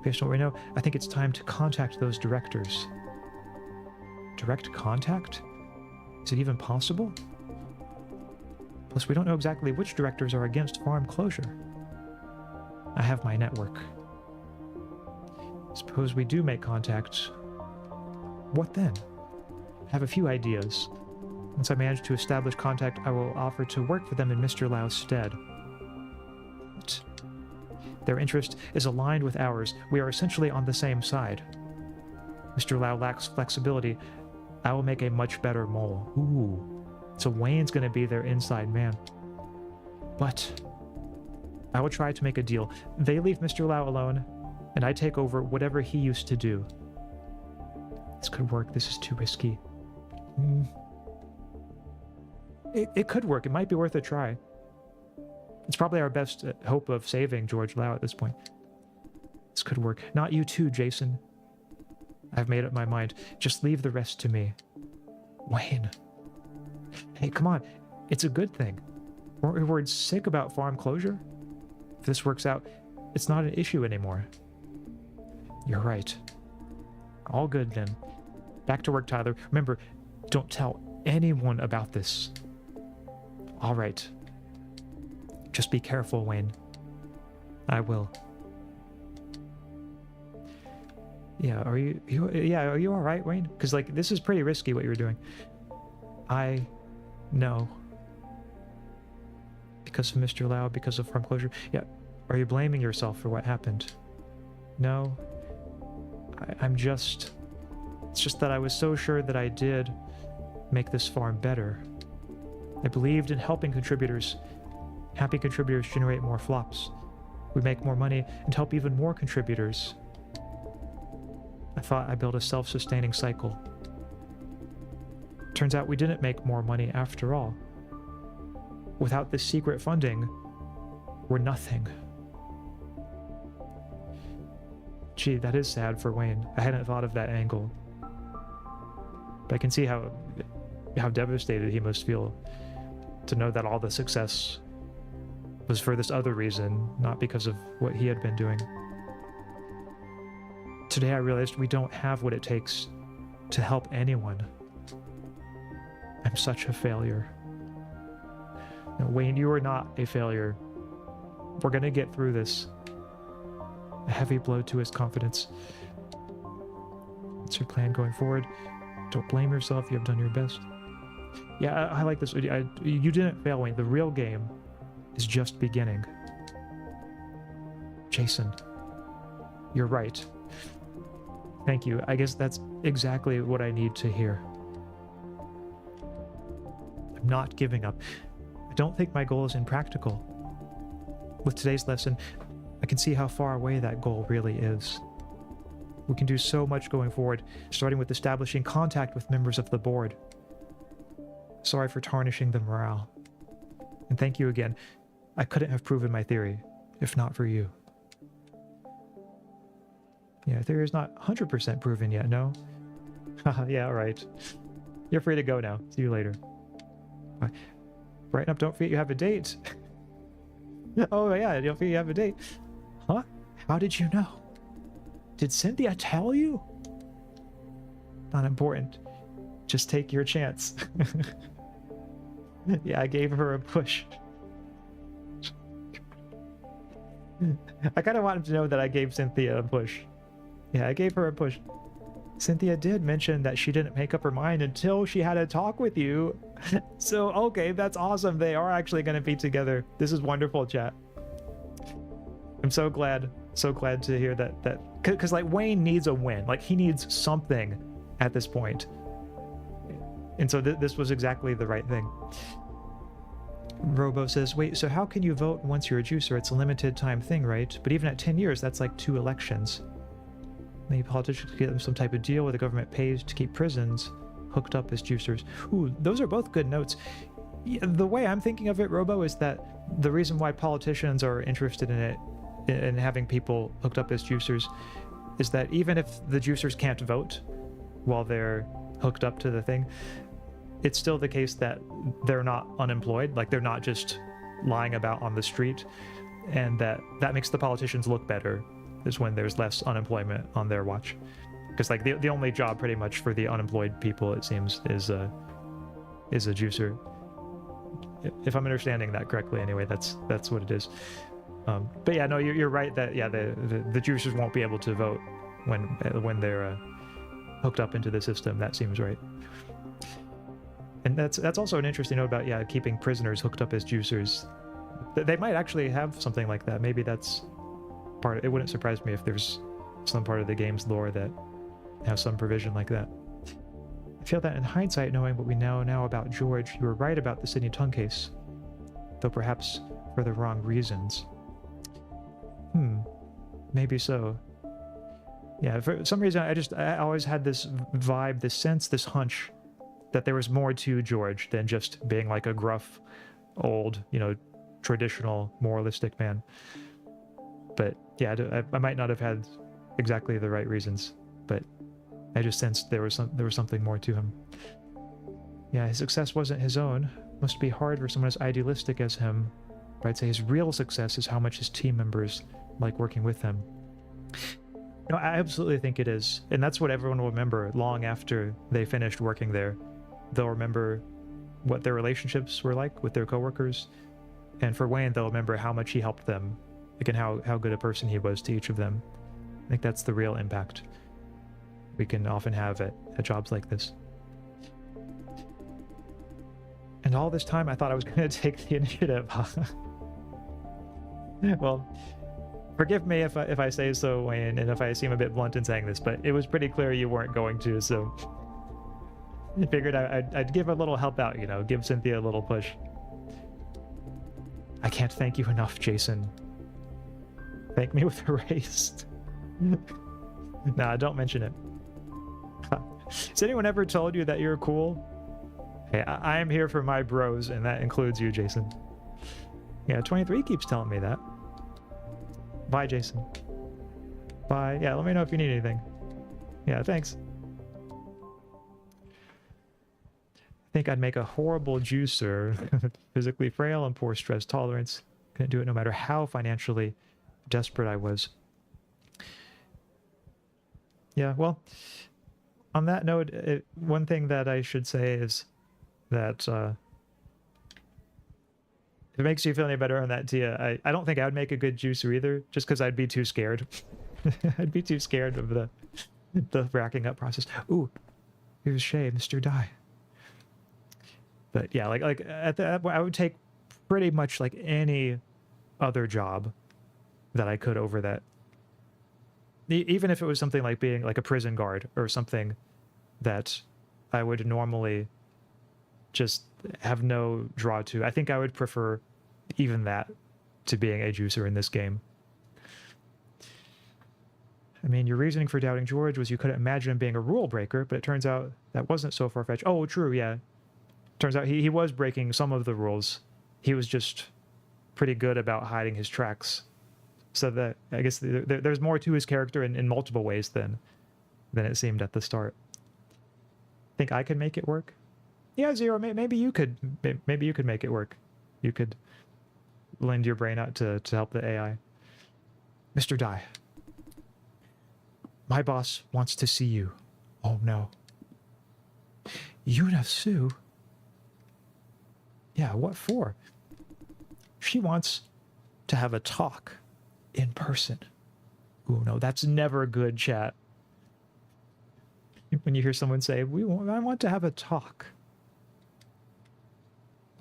Based on what we know, I think it's time to contact those directors. Direct contact? Is it even possible? Plus, we don't know exactly which directors are against farm closure. I have my network. Suppose we do make contact. What then? I have a few ideas. Once I manage to establish contact, I will offer to work for them in Mr. Lau's stead. But their interest is aligned with ours. We are essentially on the same side. Mr. Lau lacks flexibility. I will make a much better mole. Ooh. So Wayne's going to be their inside man. But I will try to make a deal. They leave Mr. Lau alone, and I take over whatever he used to do. This could work. This is too risky. It could work. It might be worth a try. It's probably our best hope of saving George Lau at this point. This could work. Not you too, Jason. I've made up my mind. Just leave the rest to me. Wayne. Hey, come on. It's a good thing. We're sick about farm closure. If this works out, it's not an issue anymore. You're right. All good then. Back to work, Tyler. Remember, don't tell anyone about this. All right. Just be careful, Wayne. I will. Yeah, are you all right, Wayne? Because, like, this is pretty risky what you're doing. I know. Because of Mr. Lau, because of farm closure. Yeah, are you blaming yourself for what happened? No. I'm just... It's just that I was so sure that I did make this farm better. I believed in helping contributors. Happy contributors generate more flops. We make more money and help even more contributors. I thought I built a self-sustaining cycle. Turns out we didn't make more money after all. Without this secret funding, we're nothing. Gee, that is sad for Wayne. I hadn't thought of that angle. But I can see how devastated he must feel to know that all the success was for this other reason, not because of what he had been doing. Today I realized we don't have what it takes to help anyone. I'm such a failure. No, Wayne, you are not a failure. We're gonna get through this. A heavy blow to his confidence. What's your plan going forward? Don't blame yourself, you have done your best. Yeah, I like this. You didn't fail, Wayne. The real game is just beginning. Jason, you're right. Thank you. I guess that's exactly what I need to hear. I'm not giving up. I don't think my goal is impractical. With today's lesson, I can see how far away that goal really is. We can do so much going forward, starting with establishing contact with members of the board. Sorry for tarnishing the morale. And thank you again. I couldn't have proven my theory, if not for you. Yeah, theory is not 100% proven yet, no? Haha, yeah, alright. You're free to go now. See you later. Brighten up, don't forget you have a date. Oh yeah, don't forget you have a date. Huh? How did you know? Did Cynthia tell you? Not important. Just take your chance. Yeah, I gave her a push. I kind of want him to know that I gave Cynthia a push. Yeah, I gave her a push. Cynthia did mention that she didn't make up her mind until she had a talk with you. So, okay, that's awesome. They are actually going to be together. This is wonderful, chat. I'm so glad to hear that, because like Wayne needs a win. Like he needs something at this point. And so this was exactly the right thing. Robo says, wait, so how can you vote once you're a juicer? It's a limited time thing, right? But even at 10 years, that's like 2 elections. Maybe politicians could get them some type of deal where the government pays to keep prisons hooked up as juicers. Ooh, those are both good notes. Yeah, the way I'm thinking of it, Robo, is that the reason why politicians are interested in it, in having people hooked up as juicers, is that even if the juicers can't vote while they're hooked up to the thing, it's still the case that they're not unemployed. Like they're not just lying about on the street. and that makes the politicians look better, is when there's less unemployment on their watch. Because like the only job pretty much for the unemployed people, it seems, is a juicer. If I'm understanding that correctly, anyway, that's what it is. But yeah, no, you're right that yeah, the juicers won't be able to vote when they're hooked up into the system. That seems right. And that's also an interesting note about, yeah, keeping prisoners hooked up as juicers. They might actually have something like that. Maybe that's part. It wouldn't surprise me if there's some part of the game's lore that has some provision like that. I feel that in hindsight, knowing what we know now about George, you were right about the Sydney Tongue case, though perhaps for the wrong reasons. Maybe so. Yeah, for some reason, I always had this vibe, this sense, this hunch that there was more to George than just being like a gruff, old, you know, traditional, moralistic man. But yeah, I might not have had exactly the right reasons, but I just sensed there was something more to him. Yeah, his success wasn't his own. Must be hard for someone as idealistic as him. But I'd say his real success is how much his team members like working with him. No, I absolutely think it is. And that's what everyone will remember long after they finished working there. They'll remember what their relationships were like with their coworkers. And for Wayne, they'll remember how much he helped them, like, and how good a person he was to each of them. I think that's the real impact we can often have at jobs like this. And all this time, I thought I was going to take the initiative. Well, forgive me if I say so, Wayne, and if I seem a bit blunt in saying this, but it was pretty clear you weren't going to, so I figured I'd give a little help out, you know, give Cynthia a little push. I can't thank you enough, Jason. Thank me with a raise. Nah, don't mention it. Has anyone ever told you that you're cool? Hey, I am here for my bros, and that includes you, Jason. Yeah, 23 keeps telling me that. Bye, Jason. Bye. Yeah, let me know if you need anything. Yeah, thanks. I think I'd make a horrible juicer. Physically frail and poor stress tolerance. Couldn't do it no matter how financially desperate I was. Yeah, well, on that note, one thing that I should say is that if it makes you feel any better on that, Tia, I don't think I would make a good juicer either, just because I'd be too scared. I'd be too scared of the racking up process. Ooh, here's Shay, Mr. Dye. But yeah, like I would take pretty much like any other job that I could over that. Even if it was something like being like a prison guard or something that I would normally just have no draw to. I think I would prefer even that to being a juicer in this game. I mean, your reasoning for doubting George was you couldn't imagine him being a rule breaker, but it turns out that wasn't so far-fetched. Oh, true, yeah. Turns out he was breaking some of the rules. He was just pretty good about hiding his tracks. So that, I guess there's more to his character in multiple ways than it seemed at the start. Think I could make it work? Yeah, Zero, maybe you could make it work. You could lend your brain out to help the AI. Mr. Dye. My boss wants to see you. Oh no. Yuna Sue? Yeah, what for? She wants to have a talk in person. Ooh, no, that's never good, chat. When you hear someone say, I want to have a talk.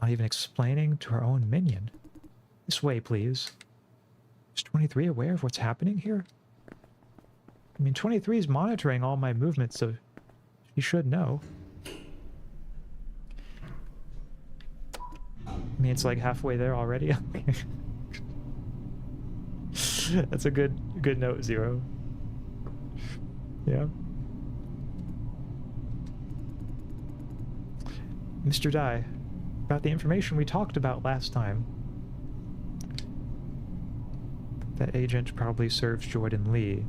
Not even explaining to her own minion. This way, please. Is 23 aware of what's happening here? I mean, 23 is monitoring all my movements, so he should know. I mean, it's like halfway there already. That's a good note, Zero. Yeah. Mr. Dye, about the information we talked about last time. That agent probably serves Jordan Lee.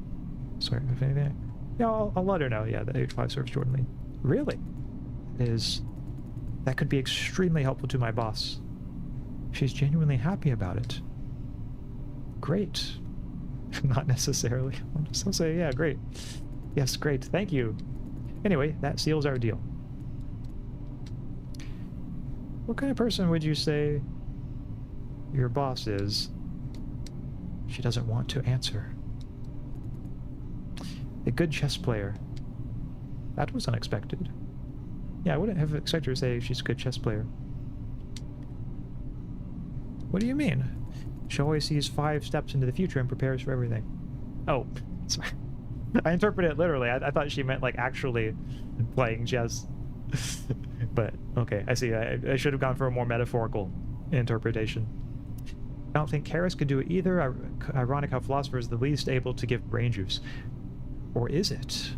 Sorry, if anything. Yeah, I'll let her know. Yeah, that agent probably serves Jordan Lee. Really? That could be extremely helpful to my boss. She's genuinely happy about it. Great. Not necessarily. I'll just say, yeah, great. Yes, great. Thank you. Anyway, that seals our deal. What kind of person would you say your boss is? She doesn't want to answer. A good chess player. That was unexpected. Yeah, I wouldn't have expected her to say she's a good chess player. What do you mean? She always sees 5 steps into the future and prepares for everything. Oh, sorry. I interpreted it literally. I thought she meant like actually playing chess. But okay, I see. I should have gone for a more metaphorical interpretation. I don't think Karis could do it either. Ironic how Philosopher is the least able to give brain juice. Or is it?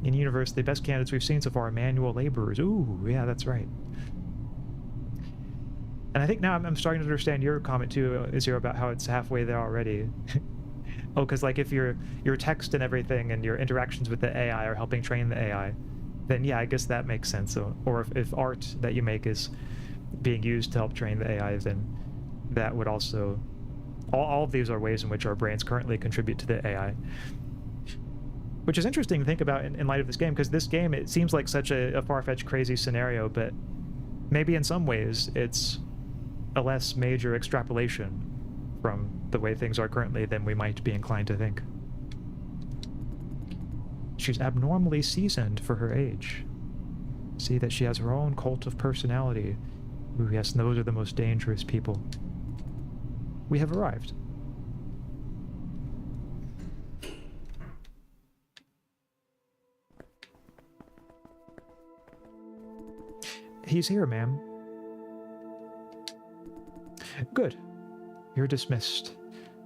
In universe, the best candidates we've seen so far are manual laborers. Ooh, yeah, that's right. And I think now I'm starting to understand your comment too, Izzy, about how it's halfway there already. Oh, because like if your text and everything and your interactions with the AI are helping train the AI, then yeah, I guess that makes sense. So, or if art that you make is being used to help train the AI, then that would also... All of these are ways in which our brains currently contribute to the AI. Which is interesting to think about in light of this game, because this game, it seems like such a far-fetched, crazy scenario, but maybe in some ways it's a less major extrapolation from the way things are currently than we might be inclined to think. She's abnormally seasoned for her age. See that she has her own cult of personality. Ooh, yes, those are the most dangerous people. We have arrived. He's here, ma'am. Good. You're dismissed.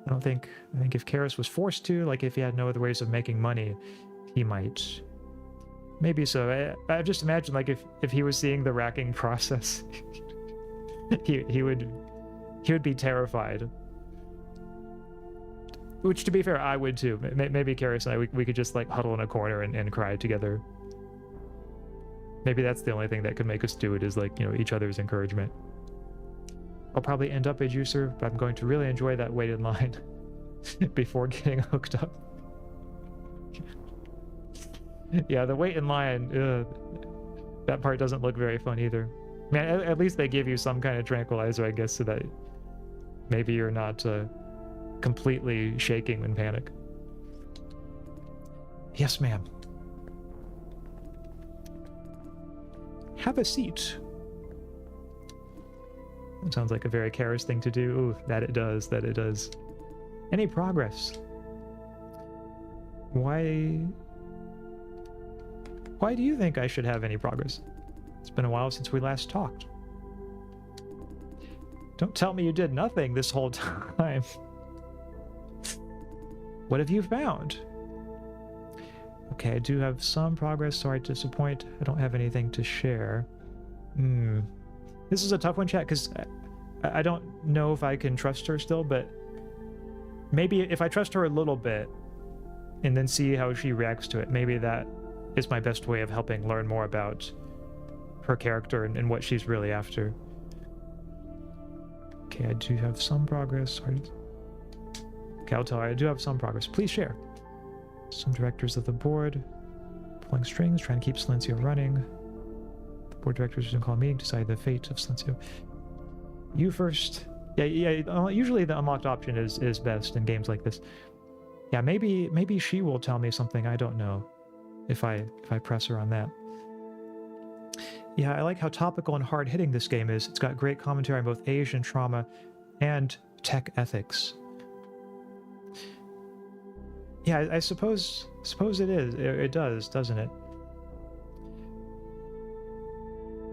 I think if Karis was forced to, like if he had no other ways of making money, he might. Maybe so. I just imagine like if he was seeing the racking process, he would be terrified. Which, to be fair, I would too. Maybe Karis and I, we could just like huddle in a corner and cry together. Maybe that's the only thing that could make us do it, is like, you know, each other's encouragement. I'll probably end up a juicer, but I'm going to really enjoy that wait in line before getting hooked up. Yeah, the wait in line, that part doesn't look very fun either. Man, at least they give you some kind of tranquilizer, I guess, so that maybe you're not completely shaking in panic. Yes, ma'am. Have a seat. That sounds like a very Karis thing to do. Ooh, that it does, that it does. Any progress? Why do you think I should have any progress? It's been a while since we last talked. Don't tell me you did nothing this whole time. What have you found? Okay, I do have some progress. Sorry to disappoint. I don't have anything to share. This is a tough one, chat, because I don't know if I can trust her still, but maybe if I trust her a little bit and then see how she reacts to it, maybe that is my best way of helping learn more about her character and what she's really after. Okay, I do have some progress. Sorry. Okay, I'll tell her I do have some progress. Please share. Some directors of the board pulling strings, trying to keep Silencio running. The board directors are going to call a meeting to decide the fate of Silencio. You first. Yeah. Usually the unlocked option is best in games like this. Yeah, maybe she will tell me something I don't know if I press her on that. Yeah, I like how topical and hard-hitting this game is. It's got great commentary on both Asian trauma and tech ethics. Yeah, I suppose it is. It does, doesn't it?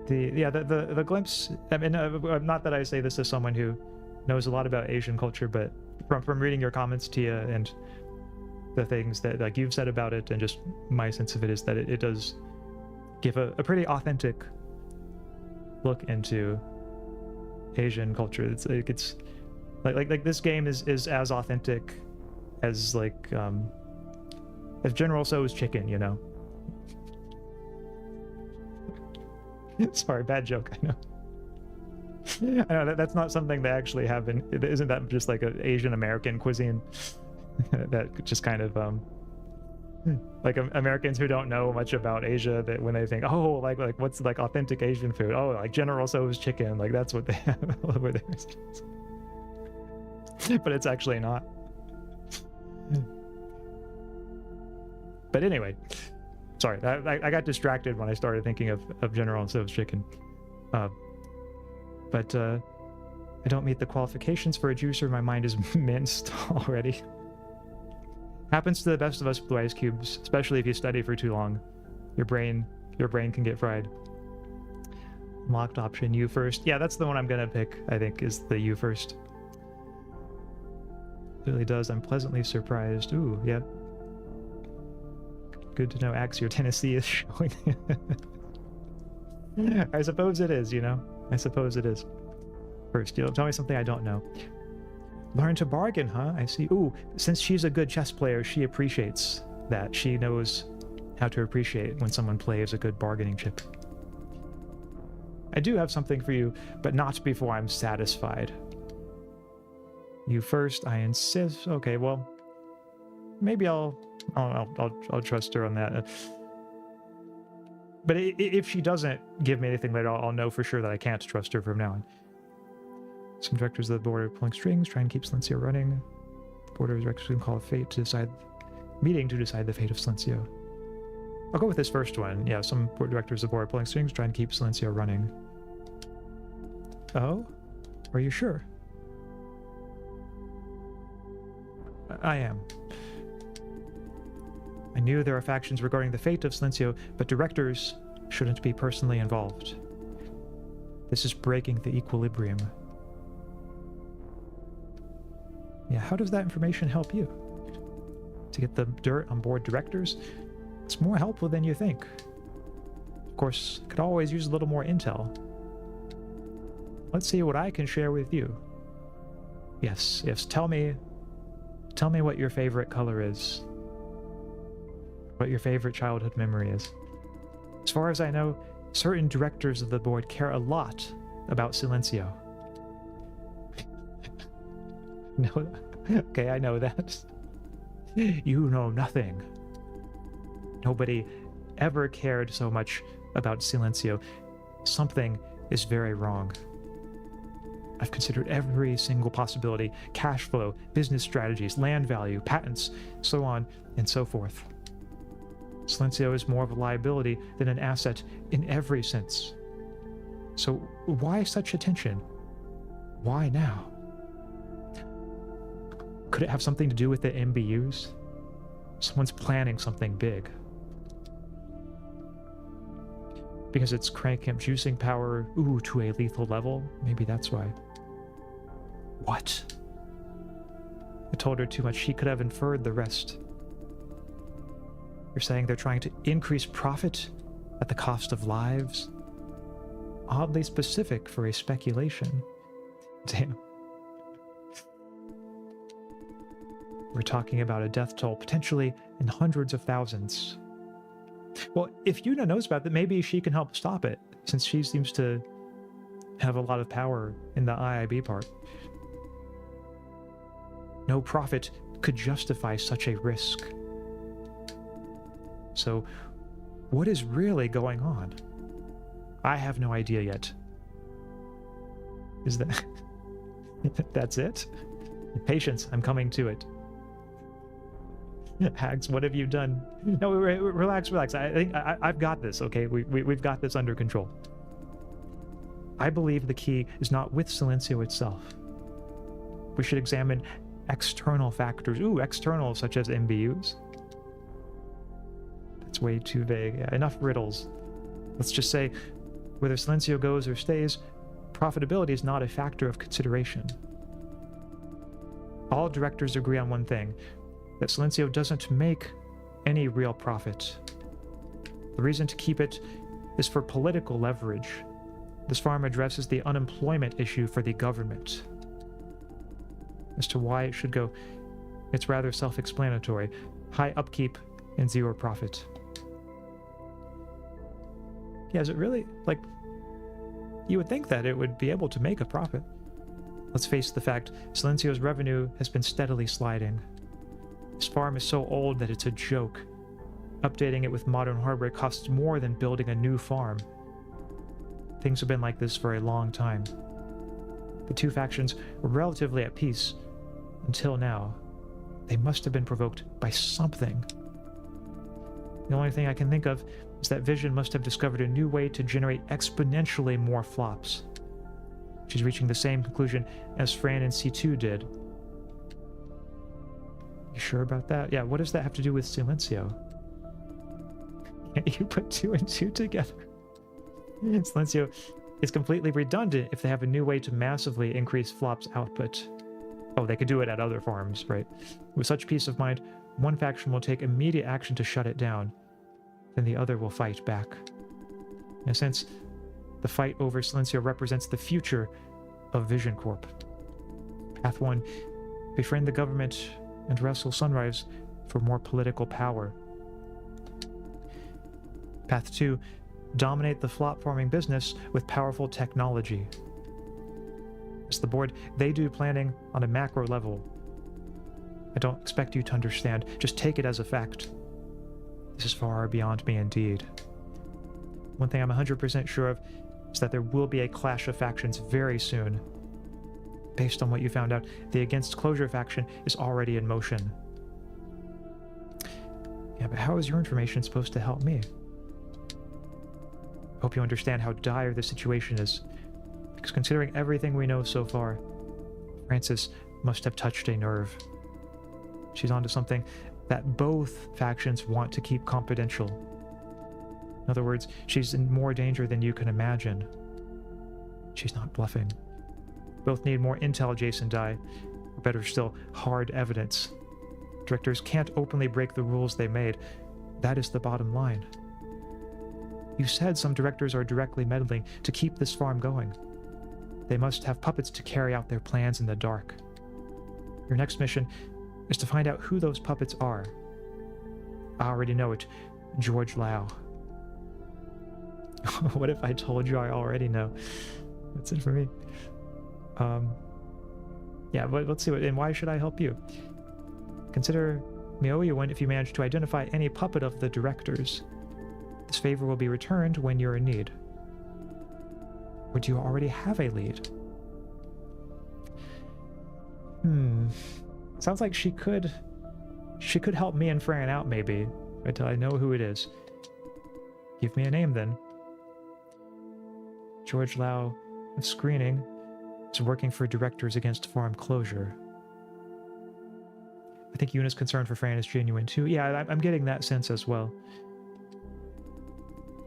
The glimpse. I mean, not that I say this as someone who knows a lot about Asian culture, but from reading your comments, Tia, and the things that like you've said about it, and just my sense of it is that it does give a pretty authentic look into Asian culture. It's like this game is as authentic as like as General Tso's chicken, you know. Sorry, bad joke, I know. I know that's not something they actually have in. Isn't that just like an Asian American cuisine? That just kind of like Americans who don't know much about Asia, that when they think, oh, like what's like authentic Asian food? Oh, like General Tso's chicken, like that's what they have all over there. But it's actually not. But anyway, sorry, I got distracted when I started thinking of General Tso's chicken. But I don't meet the qualifications for a juicer. My mind is minced already. Happens to the best of us blue ice cubes, especially if you study for too long. Your brain can get fried. Locked option, you first. Yeah, that's the one I'm gonna pick, I think, is the you first. It really does. I'm pleasantly surprised. Ooh, yeah. Good to know Axaeon, Tennessee is showing. I suppose it is, you know? I suppose it is. First, you'll tell me something I don't know. Learn to bargain, huh? I see. Ooh, since she's a good chess player, she appreciates that. She knows how to appreciate when someone plays a good bargaining chip. I do have something for you, but not before I'm satisfied. You first, I insist. Okay, well, maybe I'll trust her on that. But if she doesn't give me anything later, I'll know for sure that I can't trust her from now on. Some directors of the board are pulling strings, trying to keep Silencio running. The board of directors can call a fate to decide, meeting to decide the fate of Silencio. I'll go with this first one. Yeah, some board directors of the board are pulling strings, trying to keep Silencio running. Oh? Are you sure? I am. I knew there are factions regarding the fate of Silencio, but directors shouldn't be personally involved. This is breaking the equilibrium. Yeah, how does that information help you? To get the dirt on board directors? It's more helpful than you think. Of course, could always use a little more intel. Let's see what I can share with you. Yes, tell me what your favorite color is. What your favorite childhood memory is. As far as I know, certain directors of the board care a lot about Silencio. No, okay, I know that. You know nothing. Nobody ever cared so much about Silencio. Something is very wrong. I've considered every single possibility: cash flow, business strategies, land value, patents, so on and so forth. Silencio is more of a liability than an asset in every sense. So why such attention? Why now? Could it have something to do with the MBUs? Someone's planning something big. Because it's cranking up juicing power, to a lethal level? Maybe that's why. What? I told her too much. She could have inferred the rest. You're saying they're trying to increase profit at the cost of lives? Oddly specific for a speculation. Damn. We're talking about a death toll potentially in hundreds of thousands. Well, if Yuna knows about that, maybe she can help stop it, since she seems to have a lot of power in the IIB part. No profit could justify such a risk. So, what is really going on? I have no idea yet. Is that... That's it? Patience, I'm coming to it. Hags, what have you done? No, relax. I think I've got this, okay? We've got this under control. I believe the key is not with Silencio itself. We should examine external factors. External, such as MBUs. That's way too vague. Yeah, enough riddles. Let's just say, whether Silencio goes or stays, profitability is not a factor of consideration. All directors agree on one thing: that Silencio doesn't make any real profit. The reason to keep it is for political leverage. This farm addresses the unemployment issue for the government. As to why it should go, it's rather self-explanatory. High upkeep and zero profit. Yeah, is it really, like... You would think that it would be able to make a profit. Let's face the fact, Silencio's revenue has been steadily sliding. This farm is so old that it's a joke. Updating it with modern hardware costs more than building a new farm. Things have been like this for a long time. The two factions were relatively at peace until now. They must have been provoked by something. The only thing I can think of is that Vision must have discovered a new way to generate exponentially more flops. She's reaching the same conclusion as Fran and C2 did. You sure about that? Yeah, what does that have to do with Silencio? Can't you put 2 and 2 together? Silencio is completely redundant if they have a new way to massively increase flops output. Oh, they could do it at other farms, right? With such peace of mind, one faction will take immediate action to shut it down, then the other will fight back. In a sense, the fight over Silencio represents the future of Vision Corp. Path 1, befriend the government and wrestle Sunrise for more political power. Path 2, dominate the flop farming business with powerful technology. As the board, they do planning on a macro level. I don't expect you to understand, just take it as a fact. This is far beyond me indeed. One thing I'm 100% sure of is that there will be a clash of factions very soon. Based on what you found out, the Against Closure faction is already in motion. Yeah, but how is your information supposed to help me? Hope you understand how dire the situation is, because considering everything we know so far, Francis must have touched a nerve. She's onto something that both factions want to keep confidential. In other words, she's in more danger than you can imagine. She's not bluffing. Both need more intel, Jason Dye, or better still, hard evidence. Directors can't openly break the rules they made. That is the bottom line. You said some directors are directly meddling to keep this farm going. They must have puppets to carry out their plans in the dark. Your next mission is to find out who those puppets are. I already know it. George Lau. What if I told you I already know? That's it for me. Yeah, but let's see. And why should I help you? Consider me owe you one if you manage to identify any puppet of the directors. This favor will be returned when you're in need. Or do you already have a lead? Sounds like she could help me and Fran out, maybe, until I know who it is. Give me a name, then. George Lau of Screening is working for Directors Against Farm Closure. I think Yuna's concern for Fran is genuine, too. Yeah, I'm getting that sense as well.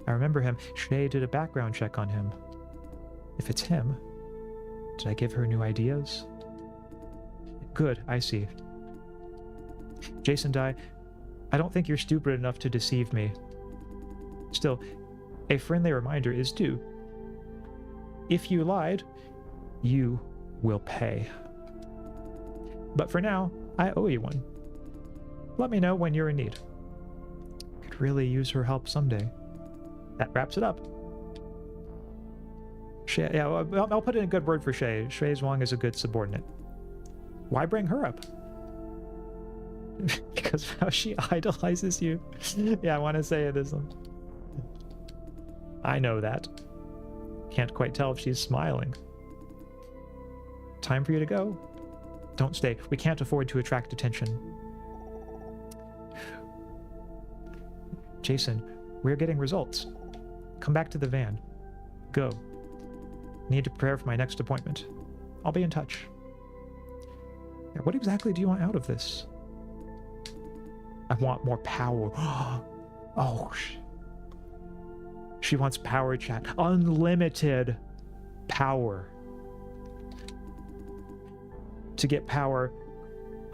I remember him. Shay did a background check on him. If it's him, did I give her new ideas? Good, I see. Jason Dye, I don't think you're stupid enough to deceive me. Still, a friendly reminder is due. If you lied, you will pay. But for now, I owe you one. Let me know when you're in need. Could really use her help someday. That wraps it up. Shay, yeah, I'll put in a good word for Shay. Shui Zhuang is a good subordinate. Why bring her up? Because of how she idolizes you. Yeah, I want to say it is. I know that. Can't quite tell if she's smiling. Time for you to go. Don't stay. We can't afford to attract attention. Jason, we're getting results. Come back to the van. Go. Need to prepare for my next appointment. I'll be in touch. Yeah, what exactly do you want out of this? I want more power. Oh, she wants power chat. Unlimited power. To get power,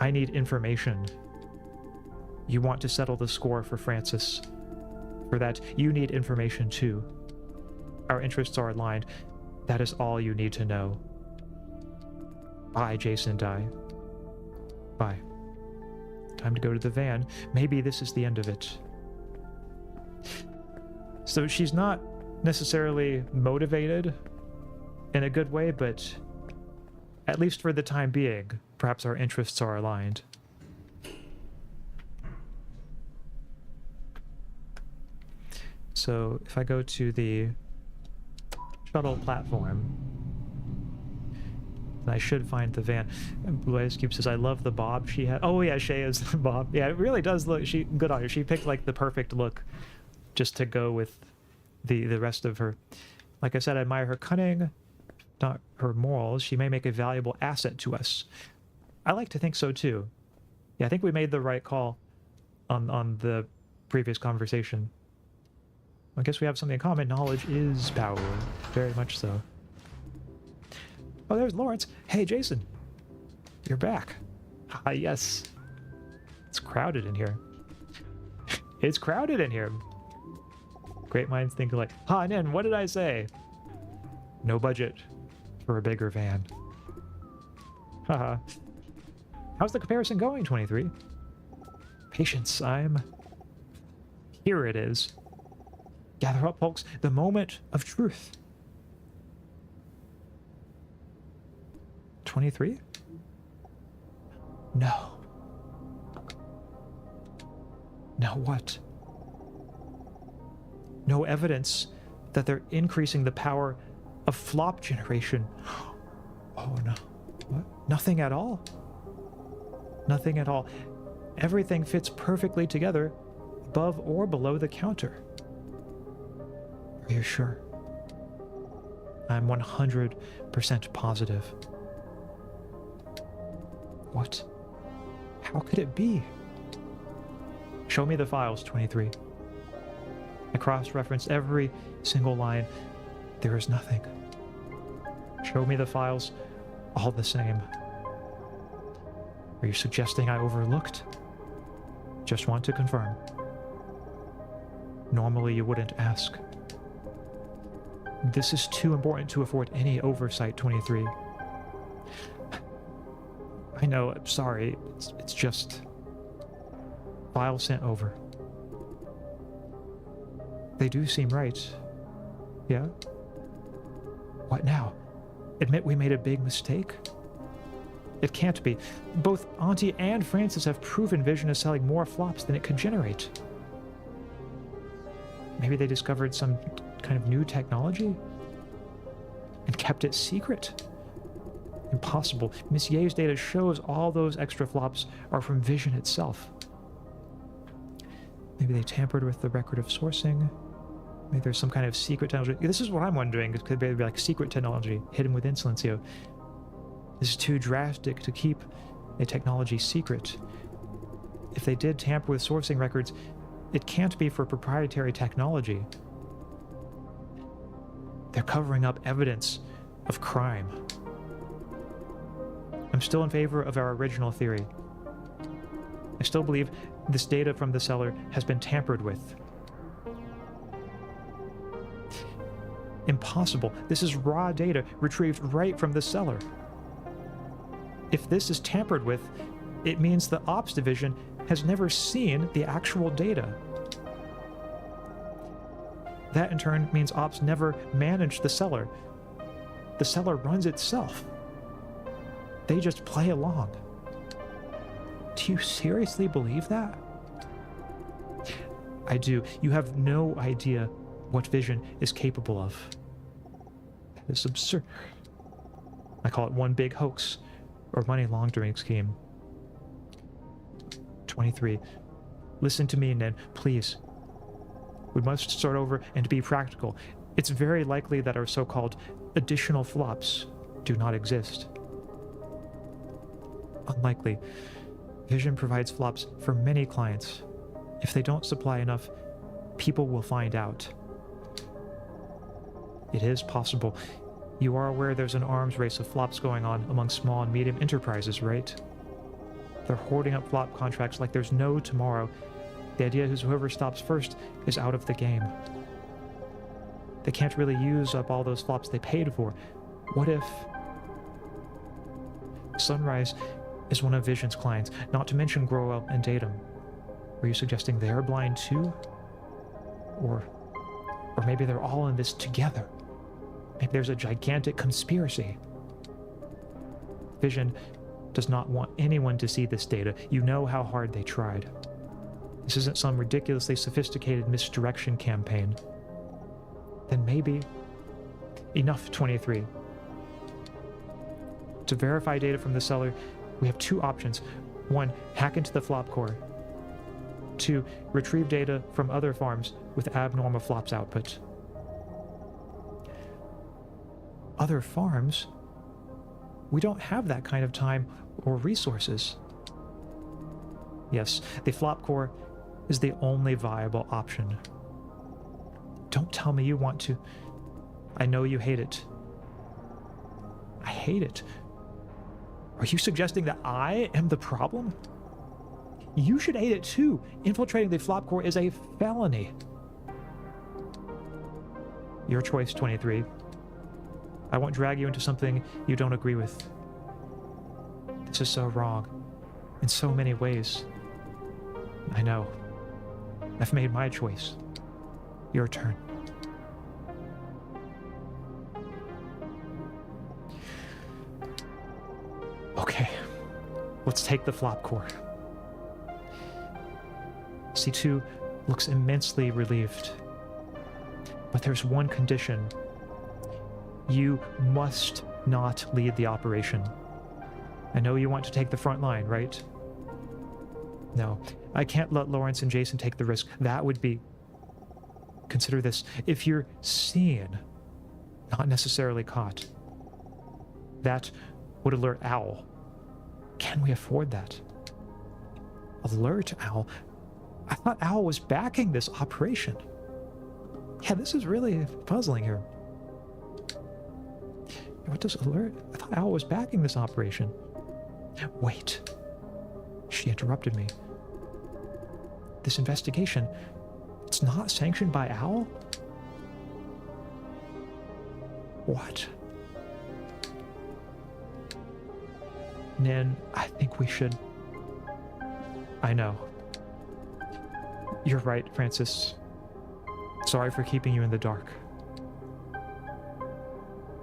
I need information. You want to settle the score for Francis. For that, you need information too. Our interests are aligned. That is all you need to know. Bye, Jason Dye. Bye. Time to go to the van. Maybe this is the end of it. So she's not necessarily motivated in a good way, but at least for the time being, perhaps our interests are aligned. So if I go to the shuttle platform, I should find the van. Blue Ice Cube says, I love the bob she had. Oh yeah, Shay is the bob. Yeah, it really does look, good on her. She picked like the perfect look just to go with the rest of her. Like I said, I admire her cunning, not her morals. She may make a valuable asset to us. I like to think so too. Yeah, I think we made the right call on the previous conversation. I guess we have something in common. Knowledge is power. Very much so. Oh, there's Lawrence. Hey, Jason. You're back. Ah, yes. It's crowded in here. It's crowded in here. Great minds think alike. Ha, Anim, what did I say? No budget for a bigger van. Haha. How's the comparison going, 23? Patience, Here it is. Gather up, folks. The moment of truth. 23? No. Now what? No evidence that they're increasing the power of flop generation. Oh no. What? Nothing at all? Nothing at all. Everything fits perfectly together, above or below the counter. Are you sure? I'm 100% positive. What? How could it be? Show me the files, 23. I cross-referenced every single line. There is nothing. Show me the files, all the same. Are you suggesting I overlooked? Just want to confirm. Normally you wouldn't ask. This is too important to afford any oversight, 23. I know, I'm sorry. It's just... File sent over. They do seem right. Yeah? What now? Admit we made a big mistake? It can't be. Both Auntie and Francis have proven Vision is selling more flops than it could generate. Maybe they discovered some kind of new technology and kept it secret? Impossible. Miss Ye's data shows all those extra flops are from Vision itself. Maybe they tampered with the record of sourcing. Maybe there's some kind of secret technology. This is what I'm wondering. It could be like secret technology hidden within Silencio. This is too drastic to keep a technology secret. If they did tamper with sourcing records, it can't be for proprietary technology. They're covering up evidence of crime. I'm still in favor of our original theory. I still believe this data from the seller has been tampered with. Impossible. This is raw data retrieved right from the seller. If this is tampered with, it means the Ops division has never seen the actual data. That in turn means Ops never managed the seller. The seller runs itself. They just play along. Do you seriously believe that? I do. You have no idea what Vision is capable of. That is absurd. I call it one big hoax or money laundering scheme. 23. Listen to me, Nen, please. We must start over and be practical. It's very likely that our so-called additional flops do not exist. Unlikely. Vision provides flops for many clients. If they don't supply enough, people will find out. It is possible. You are aware there's an arms race of flops going on among small and medium enterprises, right? They're hoarding up flop contracts like there's no tomorrow. The idea is whoever stops first is out of the game. They can't really use up all those flops they paid for. What if... Sunrise is one of Vision's clients, not to mention Growell and Datum. Are you suggesting they're blind too? Or maybe they're all in this together. Like there's a gigantic conspiracy. Vision does not want anyone to see this data. You know how hard they tried. This isn't some ridiculously sophisticated misdirection campaign. Then maybe... Enough, 23. To verify data from the seller, we have two options. One, hack into the flop core. Two, retrieve data from other farms with abnormal flops output. Other farms? We don't have that kind of time or resources. Yes, the flop core is the only viable option. Don't tell me you want to. I know you hate it. I hate it. Are you suggesting that I am the problem? You should hate it too. Infiltrating the flop core is a felony. Your choice, 23. I won't drag you into something you don't agree with. This is so wrong. In so many ways. I know. I've made my choice. Your turn. Okay. Let's take the flop core. C2 looks immensely relieved. But there's one condition. You must not lead the operation. I know you want to take the front line, right? No, I can't let Lawrence and Jason take the risk. That would be... Consider this. If you're seen, not necessarily caught, that would alert Owl. Can we afford that? Alert Owl? I thought Owl was backing this operation. Yeah, this is really puzzling here. What does alert? I thought Owl was backing this operation. Wait. She interrupted me. This investigation, it's not sanctioned by Owl? What? Nin, I think we should... I know. You're right, Francis. Sorry for keeping you in the dark.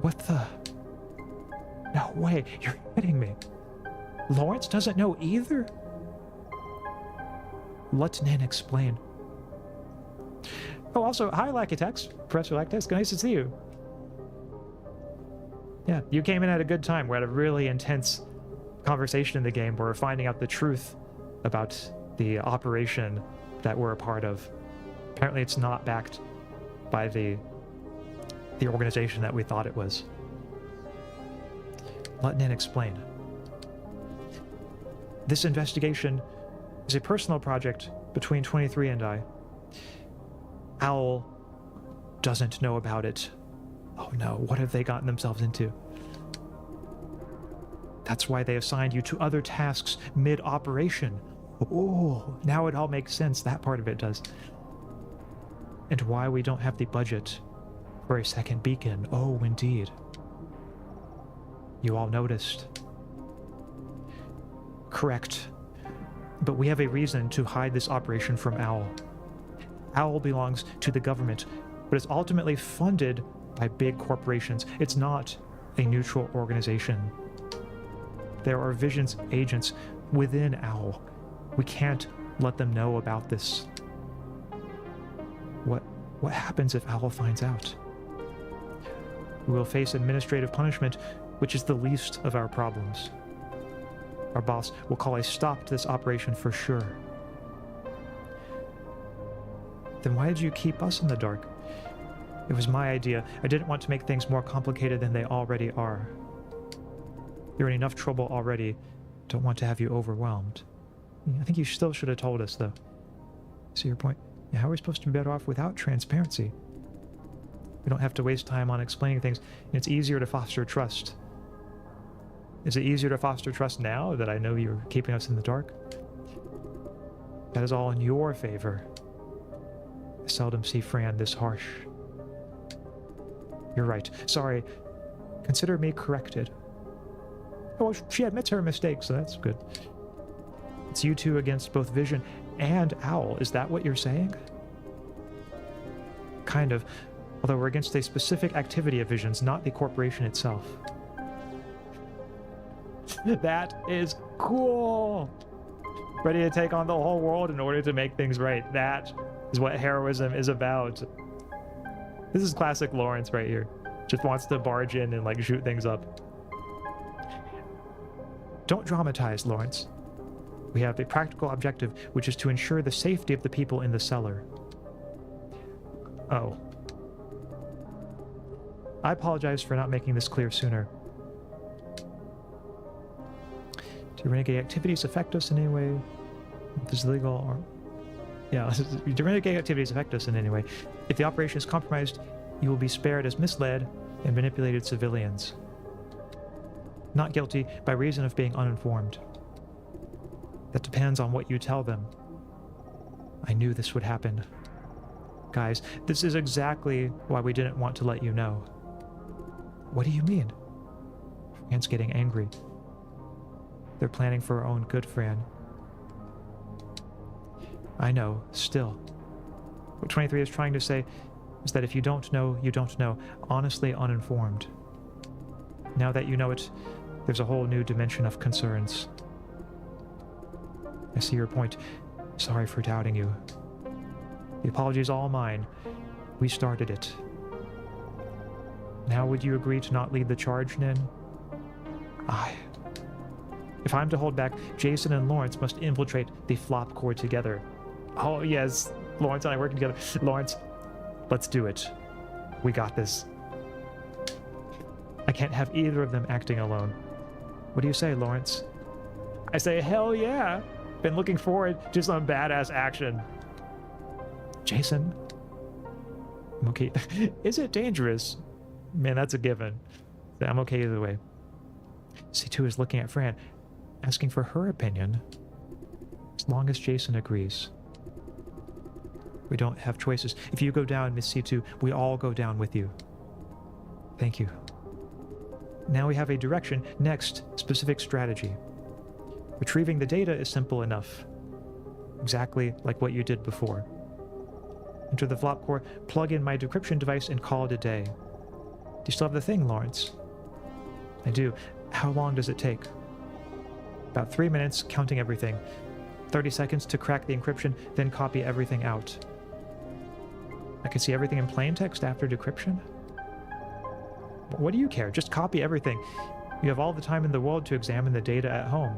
What the... No way, you're kidding me. Lawrence doesn't know either? Let Nin explain. Oh, also, hi, Lactex. Professor Lactex, nice to see you. Yeah, you came in at a good time. We're at a really intense conversation in the game where we're finding out the truth about the operation that we're a part of. Apparently it's not backed by the organization that we thought it was. Let Nin explain. This investigation is a personal project between 23 and I. Owl doesn't know about it. Oh no, what have they gotten themselves into? That's why they assigned you to other tasks mid-operation. Oh, now it all makes sense. That part of it does. And why we don't have the budget for a second beacon. Oh, indeed. You all noticed. Correct. But we have a reason to hide this operation from Owl. Owl belongs to the government, but is ultimately funded by big corporations. It's not a neutral organization. There are Vision's agents within Owl. We can't let them know about this. What happens if Owl finds out? We will face administrative punishment, which is the least of our problems. Our boss will call a stop to this operation for sure. Then why did you keep us in the dark? It was my idea. I didn't want to make things more complicated than they already are. You're in enough trouble already. Don't want to have you overwhelmed. I think you still should have told us, though. See your point? Yeah, how are we supposed to be better off without transparency? We don't have to waste time on explaining things, and it's easier to foster trust. Is it easier to foster trust now that I know you're keeping us in the dark? That is all in your favor. I seldom see Fran this harsh. You're right. Sorry. Consider me corrected. Oh, well, she admits her mistake, so that's good. It's you two against both Vision and Owl. Is that what you're saying? Kind of. Although we're against a specific activity of Visions, not the corporation itself. That is cool! Ready to take on the whole world in order to make things right. That is what heroism is about. This is classic Lawrence right here. Just wants to barge in and like shoot things up. Don't dramatize, Lawrence. We have a practical objective, which is to ensure the safety of the people in the cellar. Oh. I apologize for not making this clear sooner. Do renegade activities affect us in any way? If this is legal or... Yeah, do renegade activities affect us in any way? If the operation is compromised, you will be spared as misled and manipulated civilians. Not guilty by reason of being uninformed. That depends on what you tell them. I knew this would happen. Guys, this is exactly why we didn't want to let you know. What do you mean? Fran's getting angry. They're planning for our own good, Fran. I know, still. What 23 is trying to say is that if you don't know, you don't know. Honestly uninformed. Now that you know it, there's a whole new dimension of concerns. I see your point. Sorry for doubting you. The apology is all mine. We started it. Now would you agree to not lead the charge, Nin? Aye. If I'm to hold back, Jason and Lawrence must infiltrate the flop core together. Oh yes, Lawrence and I working together. Lawrence, let's do it. We got this. I can't have either of them acting alone. What do you say, Lawrence? I say, hell yeah! Been looking forward to some badass action. Jason? I'm okay. Is it dangerous? Man, that's a given. I'm okay either way. C2 is looking at Fran, asking for her opinion. As long as Jason agrees. We don't have choices. If you go down, Miss C2, we all go down with you. Thank you. Now we have a direction. Next, specific strategy. Retrieving the data is simple enough. Exactly like what you did before. Enter the flop core, plug in my decryption device, and call it a day. Do you still have the thing, Lawrence? I do. How long does it take? About 3 minutes, counting everything. 30 seconds to crack the encryption, then copy everything out. I can see everything in plain text after decryption? What do you care? Just copy everything. You have all the time in the world to examine the data at home.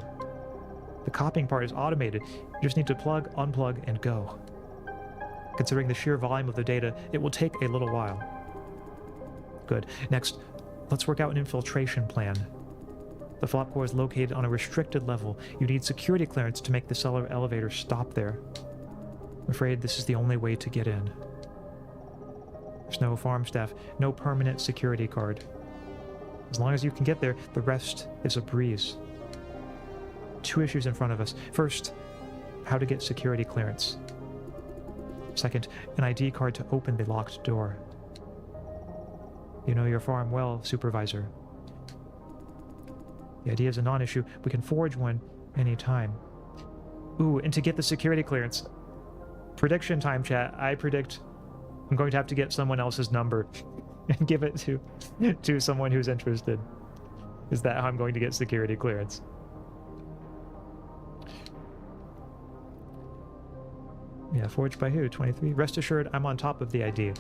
The copying part is automated. You just need to plug, unplug, and go. Considering the sheer volume of the data, it will take a little while. Good. Next, let's work out an infiltration plan. The flop core is located on a restricted level. You need security clearance to make the cellar elevator stop there. I'm afraid this is the only way to get in. There's no farm staff, no permanent security card. As long as you can get there, the rest is a breeze. 2 issues in front of us. First, how to get security clearance. Second, an ID card to open the locked door. You know your farm well, Supervisor. The idea is a non-issue. We can forge one anytime. Ooh, and to get the security clearance. Prediction time, chat. I predict I'm going to have to get someone else's number and give it to someone who's interested. Is that how I'm going to get security clearance? Yeah, forged by who? 23? Rest assured, I'm on top of the ID.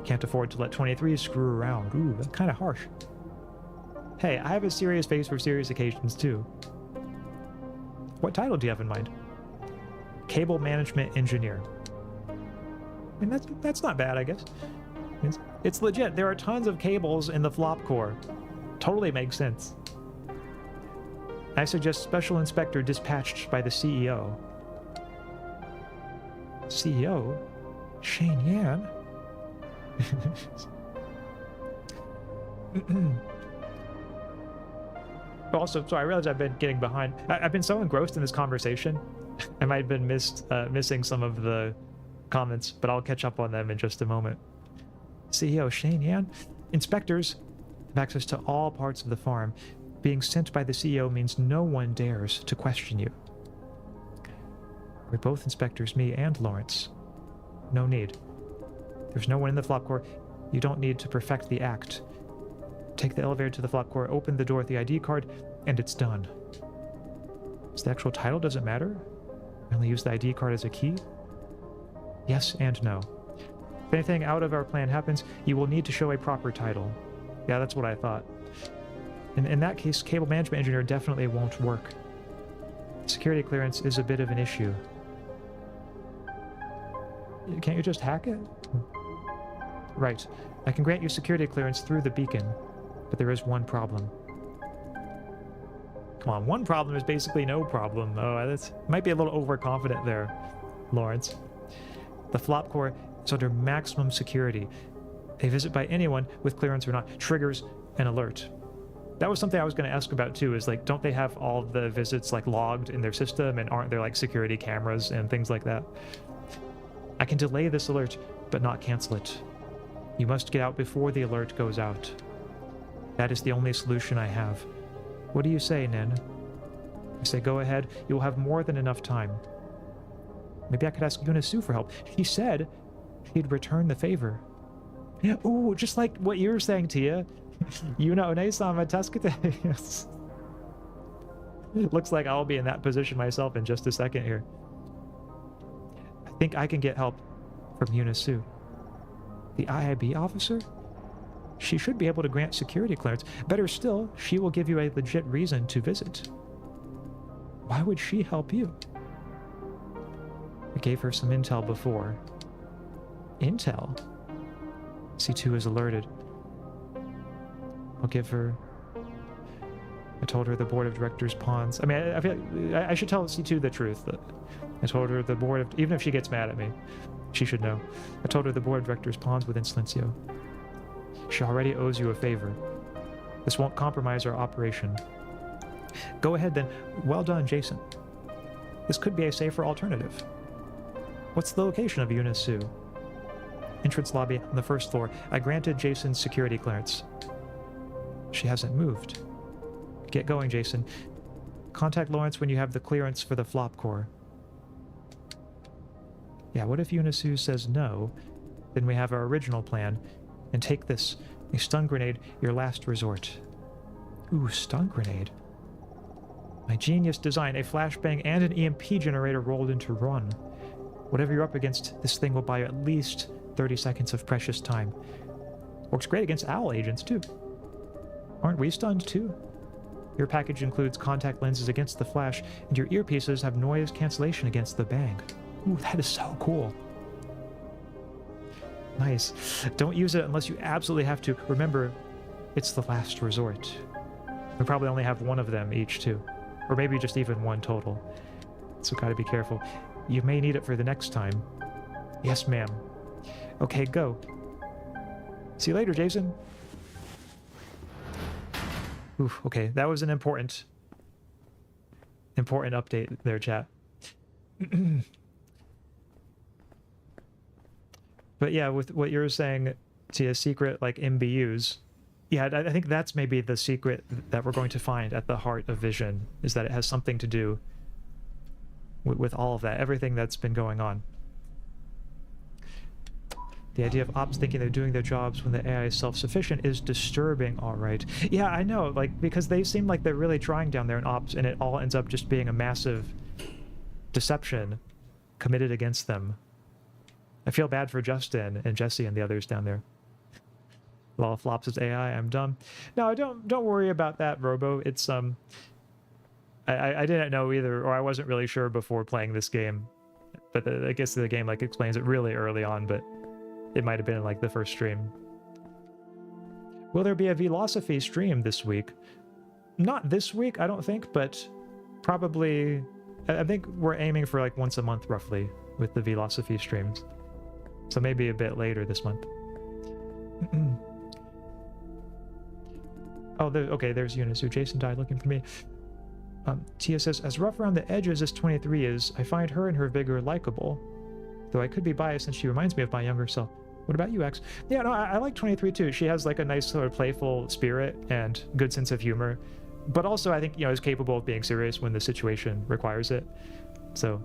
Can't afford to let 23 screw around. Ooh, that's kind of harsh. Hey, I have a serious face for serious occasions, too. What title do you have in mind? Cable Management Engineer. I mean, that's not bad, I guess. It's legit. There are tons of cables in the flop core. Totally makes sense. I suggest Special Inspector dispatched by the CEO. CEO? Shane Yan? Also, so I realize I've been getting behind. I've been so engrossed in this conversation. I might have been missing some of the comments, but I'll catch up on them in just a moment. CEO Shane Yan? Inspectors have access to all parts of the farm. Being sent by the CEO means no one dares to question you. We're both inspectors, me and Lawrence. No need. There's no one in the flop core. You don't need to perfect the act. Take the elevator to the flop core, open the door with the ID card, and it's done. So the actual title doesn't matter? I only use the ID card as a key? Yes and no. If anything out of our plan happens, you will need to show a proper title. Yeah, that's what I thought. In that case, cable management engineer definitely won't work. Security clearance is a bit of an issue. Can't you just hack it? Right. I can grant you security clearance through the beacon, but there is one problem. Come on, one problem is basically no problem. Oh, that might be a little overconfident there, Lawrence. The flop core is under maximum security. A visit by anyone with clearance or not triggers an alert. That was something I was going to ask about too, is like, don't they have all of the visits like logged in their system, and aren't there like security cameras and things like that? I can delay this alert, but not cancel it. You must get out before the alert goes out. That is the only solution I have. What do you say, Nin? I say go ahead, you will have more than enough time. Maybe I could ask Yunasu for help. She said she'd return the favor. Ooh, just like what you were saying, Tia. Yuna One-sama Tasukete. Yes. Looks like I'll be in that position myself in just a second here. I think I can get help from Yunasu. The IIB officer? She should be able to grant security clearance. Better still, she will give you a legit reason to visit. Why would she help you? I gave her some intel before. Intel? C2 is alerted. I'll give her... I told her the board of directors pawns... I mean, I feel like I should tell C2 the truth. I told her the board of... Even if she gets mad at me, she should know. I told her the board of directors pawns within Silencio. She already owes you a favor. This won't compromise our operation. Go ahead then. Well done, Jason. This could be a safer alternative. What's the location of Yunasu? Entrance lobby on the first floor. I granted Jason's security clearance. She hasn't moved. Get going, Jason. Contact Lawrence when you have the clearance for the flop core. Yeah, what if Yunasu says no? Then we have our original plan. And take this. A stun grenade, your last resort. Ooh, stun grenade. My genius design, a flashbang and an EMP generator rolled into one. Whatever you're up against, this thing will buy you at least 30 seconds of precious time. Works great against owl agents, too. Aren't we stunned, too? Your package includes contact lenses against the flash, and your earpieces have noise cancellation against the bang. Ooh, that is so cool. Nice. Don't use it unless you absolutely have to. Remember, it's the last resort. We probably only have one of them each, too. Or maybe just even one total. So gotta be careful. You may need it for the next time. Yes, ma'am. Okay, go. See you later, Jason. Oof, okay, that was an important update there, chat. But yeah, with what you're saying, see a secret like MBUs, yeah, I think that's maybe the secret that we're going to find at the heart of Vision, is that it has something to do with all of that, everything that's been going on. The idea of ops thinking they're doing their jobs when the AI is self-sufficient is disturbing, all right. Yeah, I know, like, because they seem like they're really trying down there in ops, and it all ends up just being a massive deception committed against them. I feel bad for Justin and Jesse and the others down there. Lol flops is AI, I'm dumb. No, don't worry about that, Robo. It's I didn't know either, or I wasn't really sure before playing this game. But I guess the game like explains it really early on, but it might have been like the first stream. Will there be a Philosophy stream this week? Not this week, I don't think, but probably... I think we're aiming for like once a month roughly with the Philosophy streams. So maybe a bit later this month. Oh, okay, there's Yunasu. Jason died looking for me. Tia says, as rough around the edges as 23 is, I find her and her vigor likable. Though I could be biased since she reminds me of my younger self. What about you, X? Yeah, no, I like 23 too. She has like a nice sort of playful spirit and good sense of humor. But also I think, you know, is capable of being serious when the situation requires it. So,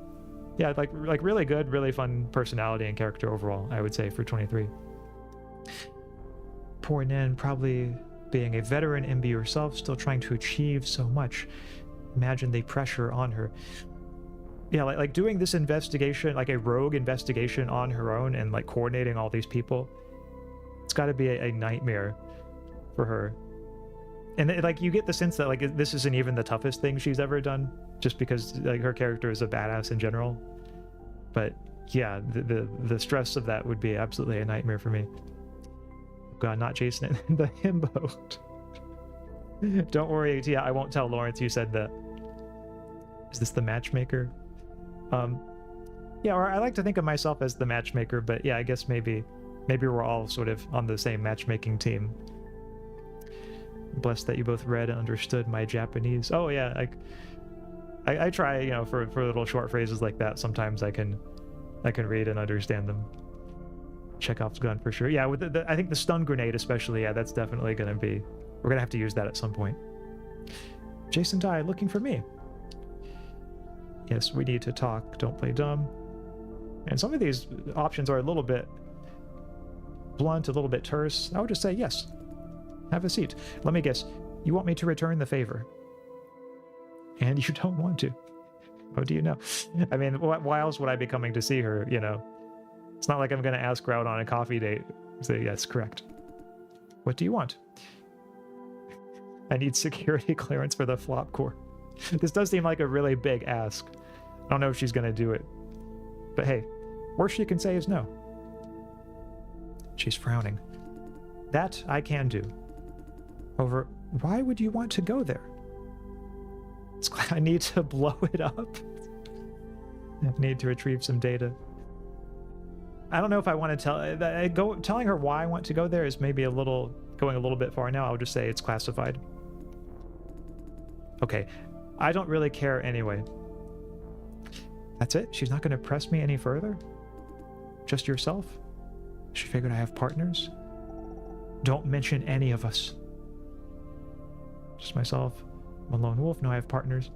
yeah, like really good, really fun personality and character overall, I would say, for 23. Poor Nin, probably being a veteran MB herself, still trying to achieve so much. Imagine the pressure on her. Yeah, like doing this investigation, like a rogue investigation on her own and like coordinating all these people. It's got to be a nightmare for her. And like you get the sense that like this isn't even the toughest thing she's ever done, just because like her character is a badass in general. But yeah, the stress of that would be absolutely a nightmare for me. God, not Jason in the himbo. Don't worry, Tia, I won't tell Lawrence you said that. Is this the matchmaker? Yeah, or I like to think of myself as the matchmaker, but yeah, I guess maybe we're all sort of on the same matchmaking team. Blessed that you both read and understood my Japanese. Oh yeah, I try, you know, for little short phrases like that. Sometimes I can read and understand them. Chekhov's gun for sure. Yeah, with I think the stun grenade especially. Yeah, that's definitely gonna be. We're gonna have to use that at some point. Jason died looking for me. Yes, we need to talk. Don't play dumb. And some of these options are a little bit blunt, a little bit terse. I would just say yes. Have a seat. Let me guess. You want me to return the favor? And you don't want to. Oh, do you know? I mean, why else would I be coming to see her, you know? It's not like I'm going to ask her out on a coffee date. Say, yes, correct. What do you want? I need security clearance for the flop core. This does seem like a really big ask. I don't know if she's going to do it. But hey, worst she can say is no. She's frowning. That I can do. Over, why would you want to go there? I need to blow it up. I need to retrieve some data. I don't know if I want to telling her why I want to go there is maybe going a little bit far now. I'll just say it's classified. Okay, I don't really care anyway. That's it? She's not going to press me any further? Just yourself? She figured I have partners? Don't mention any of us. Just myself. I'm a lone wolf. No, I have partners.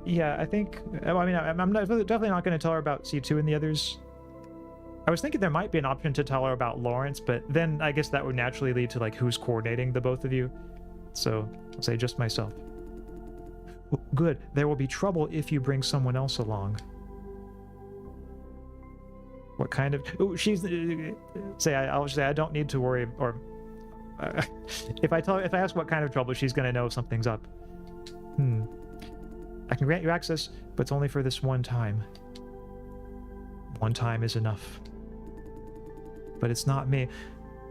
Yeah, I think... I mean, I'm definitely not going to tell her about C2 and the others. I was thinking there might be an option to tell her about Lawrence, but then I guess that would naturally lead to, like, who's coordinating the both of you. So, I'll say just myself. Good. There will be trouble if you bring someone else along. What kind of... Ooh, she's... I'll say I don't need to worry, or... if I ask what kind of trouble, she's going to know something's up. I can grant you access, but it's only for this one time. One time is enough. But it's not me.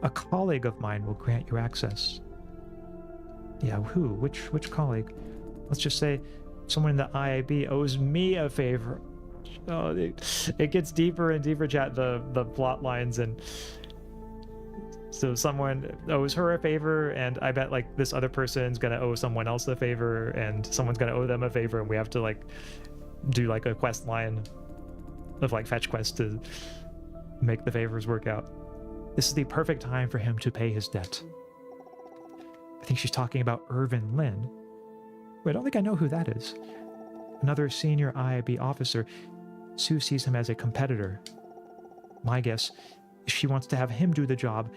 A colleague of mine will grant you access. Yeah, who? Which colleague? Let's just say someone in the IAB owes me a favor. Oh, it gets deeper and deeper, chat, the plot lines, and so someone owes her a favor, and I bet like this other person's gonna owe someone else a favor, and someone's gonna owe them a favor, and we have to like do like a quest line of like fetch quests to make the favors work out. This is the perfect time for him to pay his debt. I think she's talking about Irvin Lin. Wait, I don't think I know who that is. Another senior IAB officer. Sue sees him as a competitor. My guess is she wants to have him do the job,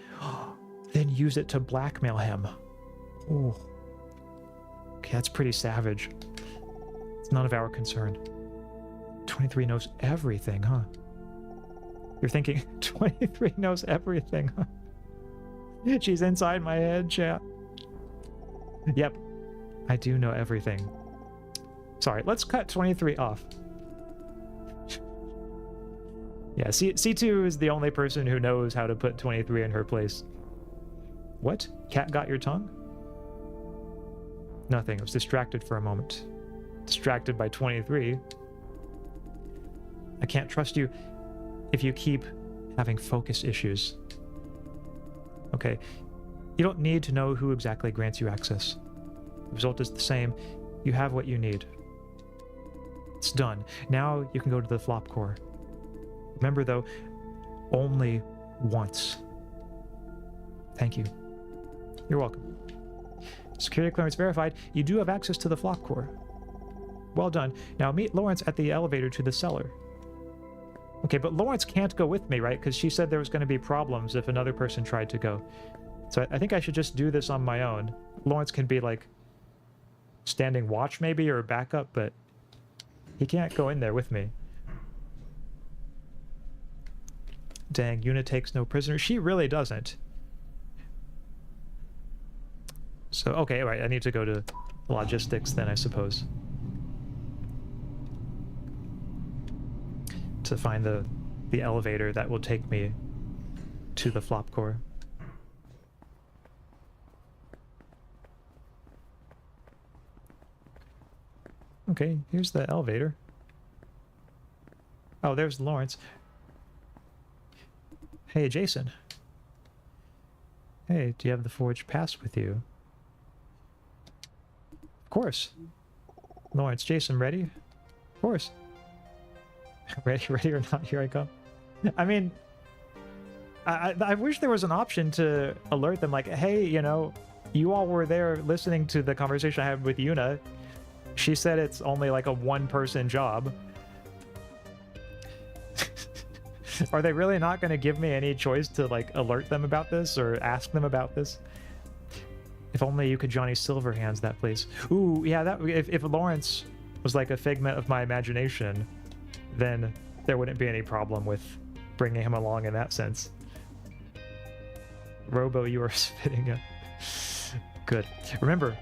then use it to blackmail him. Oh. Okay, that's pretty savage. It's none of our concern. 23 knows everything, huh? You're thinking, 23 knows everything, huh? She's inside my head, chat. Yep, I do know everything. Sorry, let's cut 23 off. Yeah, C2 is the only person who knows how to put 23 in her place. What? Cat got your tongue? Nothing, I was distracted for a moment. Distracted by 23. I can't trust you if you keep having focus issues. Okay, you don't need to know who exactly grants you access. The result is the same. You have what you need. It's done. Now you can go to the flop core. Remember though, only once. Thank you. You're welcome. Security clearance verified. You do have access to the flop core. Well done. Now meet Lawrence at the elevator to the cellar. Okay, but Lawrence can't go with me, right? Because she said there was going to be problems if another person tried to go. So I think I should just do this on my own. Lawrence can be like standing watch maybe or backup, but he can't go in there with me. Dang, Yuna takes no prisoners. She really doesn't. So, okay, right, I need to go to logistics then, I suppose. To find the elevator that will take me to the flop core. Okay, here's the elevator. Oh, there's Lawrence. Hey, Jason. Hey, do you have the forged pass with you? Of course. Lawrence, Jason, ready? Of course. Ready or not, here I come. I mean, I wish there was an option to alert them, like, hey, you know, you all were there listening to the conversation I had with Yuna. She said it's only like a one-person job. Are they really not going to give me any choice to, like, alert them about this or ask them about this? If only you could Johnny Silverhands that place. Ooh, yeah, that if Lawrence was like a figment of my imagination, then there wouldn't be any problem with bringing him along in that sense. Robo, you are spitting it. Good. Remember,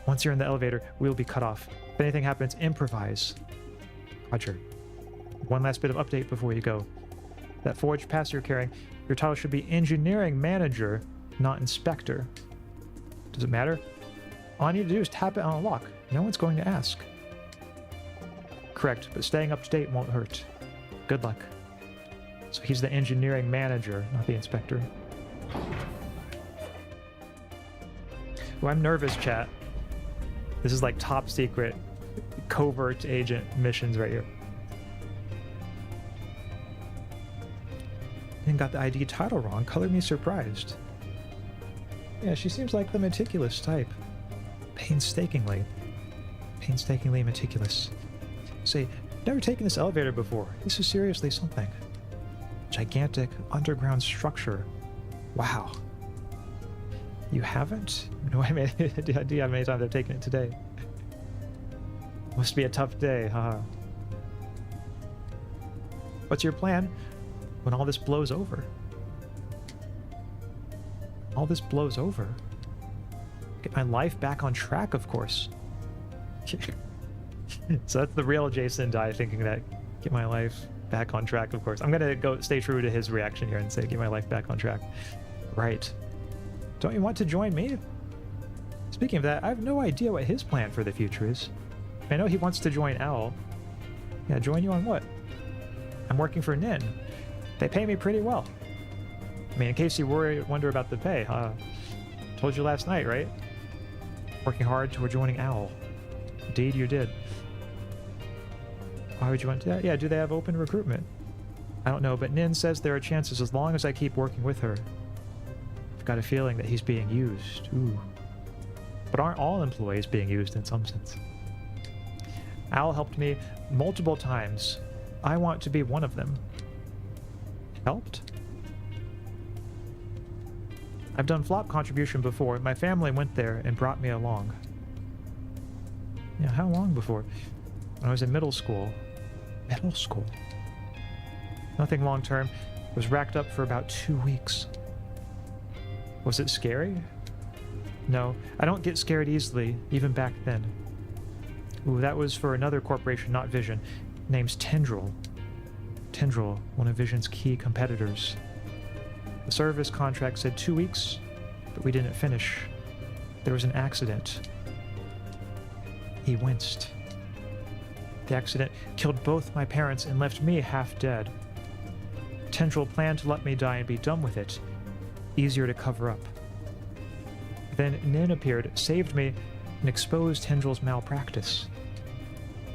once you're in the elevator, we'll be cut off. If anything happens, improvise. Roger. One last bit of update before you go. That forged pass you're carrying, your title should be Engineering Manager, not Inspector. Does it matter? All I need to do is tap it on a lock. No one's going to ask. Correct, but staying up to date won't hurt. Good luck. So he's the Engineering Manager, not the Inspector. Well, I'm nervous, chat. This is like top secret, covert agent missions right here. And got the ID title wrong. Color me surprised. Yeah, she seems like the meticulous type. Painstakingly meticulous. Say, never taken this elevator before. This is seriously something. Gigantic underground structure. Wow. You haven't? No idea how many times I've taken it today. Must be a tough day, haha. What's your plan when all this blows over? All this blows over? Get my life back on track, of course. So that's the real Jason die thinking that. Get my life back on track, of course. I'm gonna go stay true to his reaction here and say, get my life back on track. Right. Don't you want to join me? Speaking of that, I have no idea what his plan for the future is. I know he wants to join Owl. Yeah, join you on what? I'm working for Nin. They pay me pretty well. I mean, in case you wonder about the pay, told you last night, right? Working hard toward joining Owl. Indeed, you did. Why would you want to do that? Yeah, do they have open recruitment? I don't know, but Nin says there are chances as long as I keep working with her. I've got a feeling that he's being used. Ooh. But aren't all employees being used in some sense? Owl helped me multiple times. I want to be one of them. Helped? I've done flop contribution before. My family went there and brought me along. Yeah, how long before? When I was in middle school. Middle school? Nothing long term. Was racked up for about 2 weeks. Was it scary? No, I don't get scared easily, even back then. Ooh, that was for another corporation, not Vision. Name's Tendril. Tendril, one of Vision's key competitors. The service contract said 2 weeks, but we didn't finish. There was an accident. He winced. The accident killed both my parents and left me half dead. Tendril planned to let me die and be done with it. Easier to cover up. Then Nin appeared, saved me, and exposed Tendril's malpractice.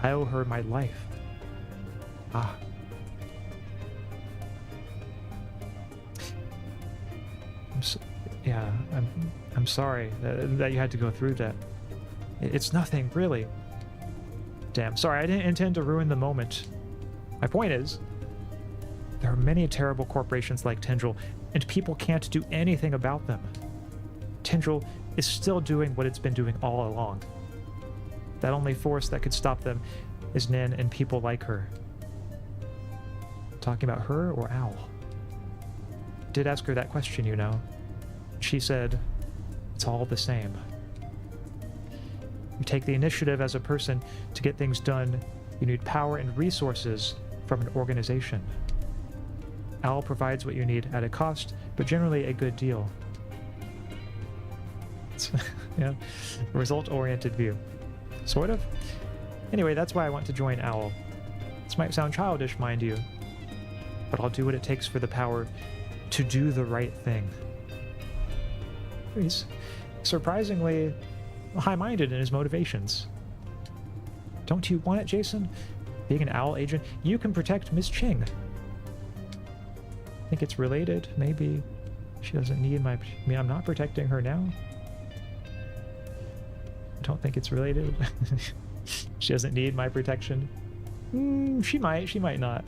I owe her my life. Ah. I'm sorry that you had to go through that. It's nothing, really. Damn, sorry, I didn't intend to ruin the moment. My point is, There are many terrible corporations like Tendril, and people can't do anything about them. Tendril is still doing what it's been doing all along. That only force that could stop them is Nin and people like her. Talking about her or Owl? Did ask her that question, you know. She said, it's all the same. You take the initiative as a person to get things done. You need power and resources from an organization. Owl provides what you need at a cost, but generally a good deal. It's, yeah, result-oriented view. Sort of. Anyway, that's why I want to join Owl. This might sound childish, mind you, but I'll do what it takes for the power to do the right thing. He's surprisingly high-minded in his motivations. Don't you want it, Jason? Being an Owl agent, you can protect Miss Ching. I think it's related, maybe. She doesn't need my... I mean, I'm not protecting her now. I don't think it's related. She doesn't need my protection. She might not.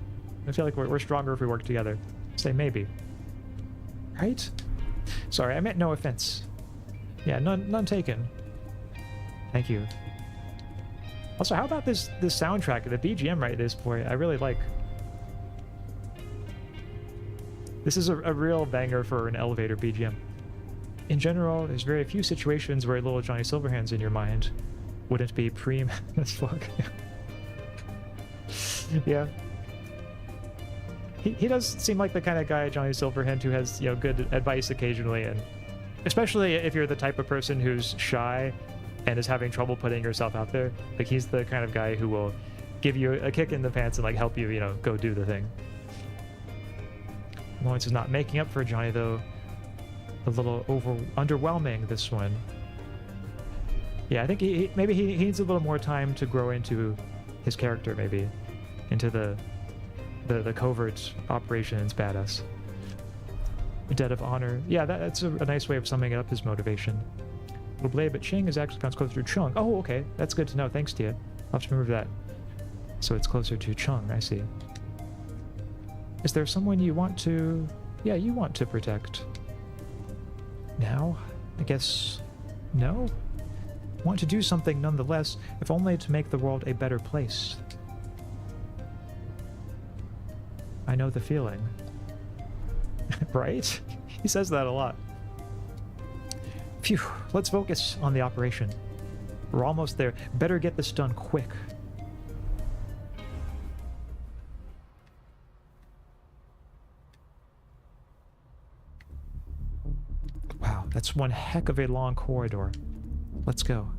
I feel like we're stronger if we work together. Say maybe. Right? Sorry, I meant no offense. Yeah, none taken. Thank you. Also, how about this soundtrack? The BGM right this point, I really like. This is a real banger for an elevator BGM. In general, there's very few situations where little Johnny Silverhand's in your mind wouldn't be preem as fuck. Yeah. He does seem like the kind of guy, Johnny Silverhand, who has, you know, good advice occasionally, and especially if you're the type of person who's shy and is having trouble putting yourself out there. Like, he's the kind of guy who will give you a kick in the pants and, like, help you, you know, go do the thing. Lawrence is not making up for Johnny, though. A little underwhelming, this one. Yeah, I think maybe he needs a little more time to grow into his character, maybe. Into the covert operations badass. Debt of honor. Yeah, that's a nice way of summing up his motivation. Little blade, but Ching is actually closer to Chung. Oh, okay. That's good to know. Thanks, Tia. I'll have to remember that. So it's closer to Chung, I see. Is there someone you want to... Yeah, you want to protect. Now? I guess... No? Want to do something nonetheless, if only to make the world a better place. I know the feeling. Right? He says that a lot. Phew, let's focus on the operation. We're almost there. Better get this done quick. Wow, that's one heck of a long corridor. Let's go.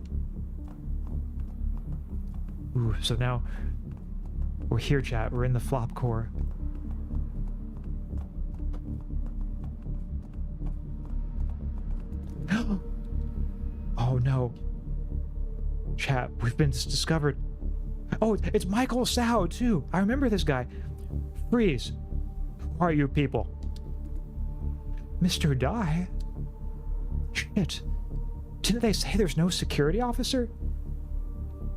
Ooh, so now we're here, chat. We're in the flop core. Oh no. Chat, we've been discovered. Oh, it's Michael Sao too. I remember this guy. Freeze. Who are you people? Mr. Dai? Shit. Didn't they say there's no security officer?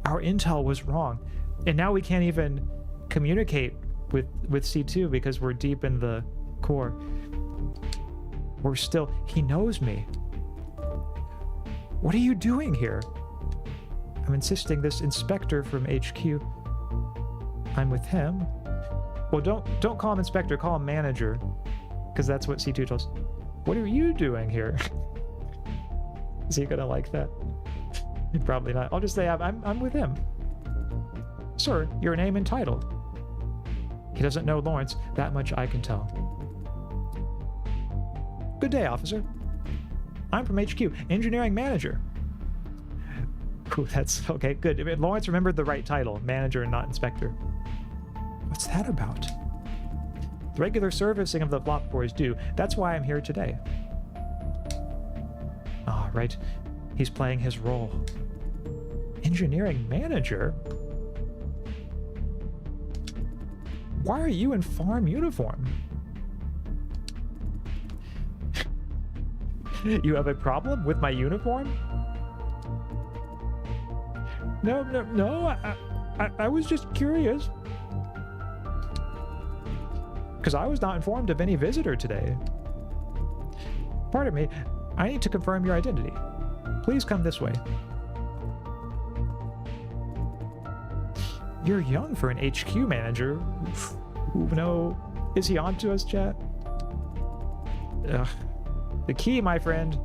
Our intel was wrong. And now we can't even communicate with C2 because we're deep in the core. We're still... He knows me. What are you doing here? I'm insisting this inspector from HQ. I'm with him. Well, don't call him inspector, call him manager. Because that's what C2 tells. What are you doing here? Is he gonna like that? Probably not. I'll just say I'm with him. Sir, your name and title. He doesn't know Lawrence, that much I can tell. Good day, officer. I'm from HQ, engineering manager. Ooh, that's okay, good. I mean, Lawrence remembered the right title, manager and not inspector. What's that about? The regular servicing of the flop core is due. That's why I'm here today. Ah, right. He's playing his role. Engineering manager? Why are you in farm uniform? You have a problem with my uniform? No, I was just curious. because I was not informed of any visitor today. Pardon me, I need to confirm your identity. Please come this way. You're young for an HQ manager. Ooh, no. Is he on to us, chat? Ugh. The key, my friend,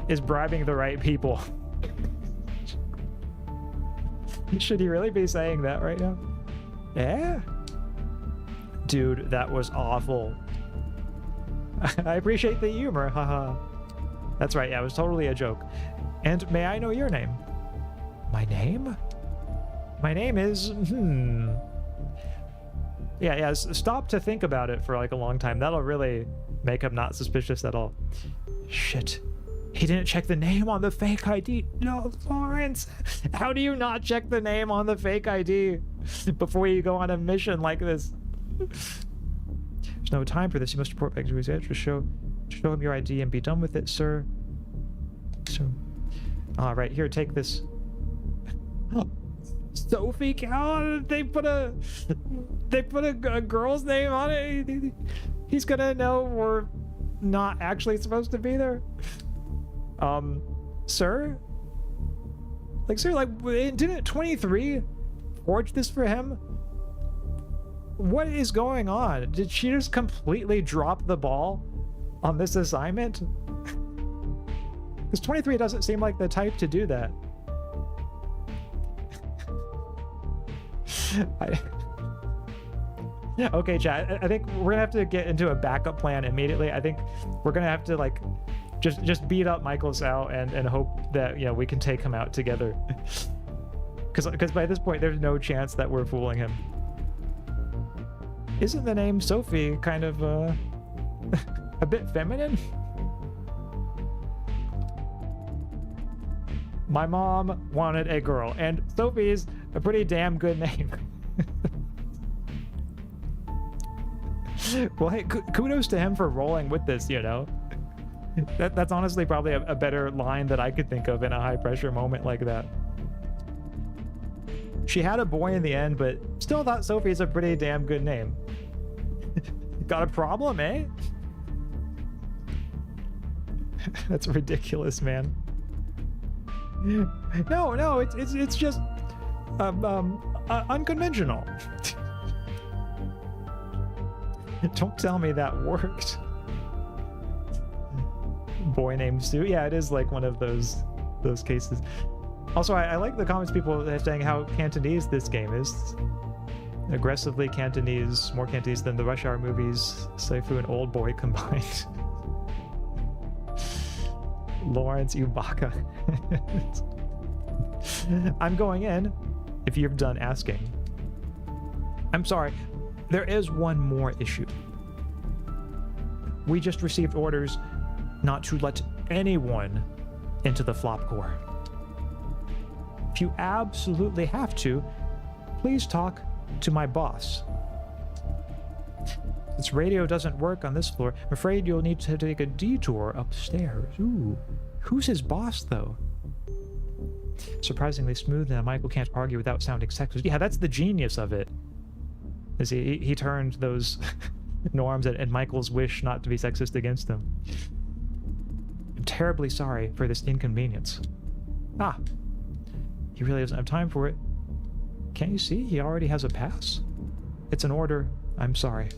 is bribing the right people. Should he really be saying that right now? Yeah? Dude, that was awful. I appreciate the humor, haha. That's right, yeah, it was totally a joke. And may I know your name? My name? My name is... Yeah, stop to think about it for like a long time. That'll really make him not suspicious at all. Shit. He didn't check the name on the fake ID. No, Lawrence. How do you not check the name on the fake ID before you go on a mission like this? There's no time for this. You must report back to his edge to show him your ID and be done with it, sir. So, all right, here, take this. Sophie Cal. They put a girl's name on it. He's gonna know we're not actually supposed to be there. Sir? Like, sir, like, didn't 23 forge this for him? What is going on? Did she just completely drop the ball on this assignment? Because 23 doesn't seem like the type to do that. Okay, chat, I think we're gonna have to get into a backup plan immediately. I think we're gonna have to, like, just beat up Michael Sao and hope that, you know, we can take him out together. Because by this point, there's no chance that we're fooling him. Isn't the name Sophie kind of, a bit feminine? My mom wanted a girl, and Sophie's a pretty damn good name. Well, hey, kudos to him for rolling with this, you know? That's honestly probably a better line that I could think of in a high-pressure moment like that. She had a boy in the end, but still thought Sophie's a pretty damn good name. Got a problem, eh? That's ridiculous, man. No, it's just unconventional. Don't tell me that worked. Boy named Sue. Yeah, it is like one of those cases. Also, I like the comments people saying how Cantonese this game is. Aggressively Cantonese, more Cantonese than the Rush Hour movies, Seifu and Old Boy combined. Lawrence, you baka. I'm going in, if you've done asking. I'm sorry, there is one more issue. We just received orders not to let anyone into the flop core. If you absolutely have to, please talk to my boss. Since radio doesn't work on this floor, I'm afraid you'll need to take a detour upstairs. Ooh, who's his boss, though? Surprisingly smooth, and Michael can't argue without sounding sexist. Yeah, that's the genius of it. Is he turned those norms and Michael's wish not to be sexist against him. I'm terribly sorry for this inconvenience. Ah, he really doesn't have time for it. Can't you see? He already has a pass. It's an order. I'm sorry.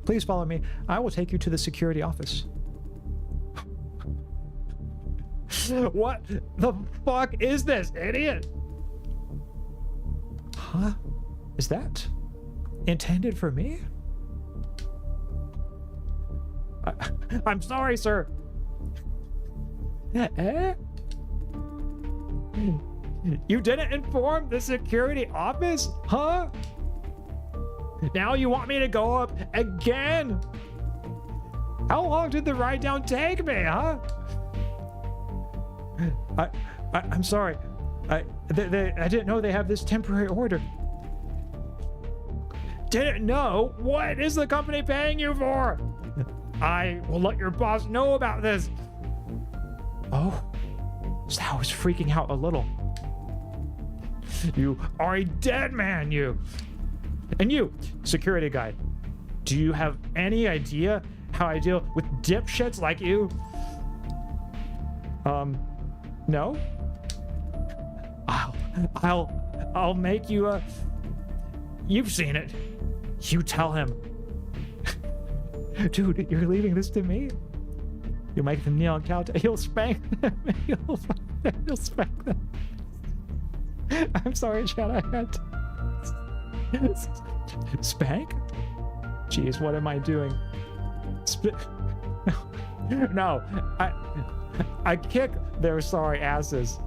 Please follow me. I will take you to the security office. What the fuck is this, idiot? Huh? Is that intended for me? I'm sorry, sir. Eh? You didn't inform the security office? Huh? Now you want me to go up again? How long did the ride down take me, huh? I'm sorry. I didn't know they have this temporary order. Didn't know? What is the company paying you for? I will let your boss know about this. Oh, Sal was freaking out a little. You are a dead man, you. And you, security guy, Do you have any idea how I deal with dipshits like you? No? I'll make you, you've seen it. You tell him. Dude, you're leaving this to me? You'll make them kneel and count. You'll spank them. You'll spank them. I'm sorry, Chad, I had to. Spank? Jeez, what am I doing? No, I kick their sorry asses.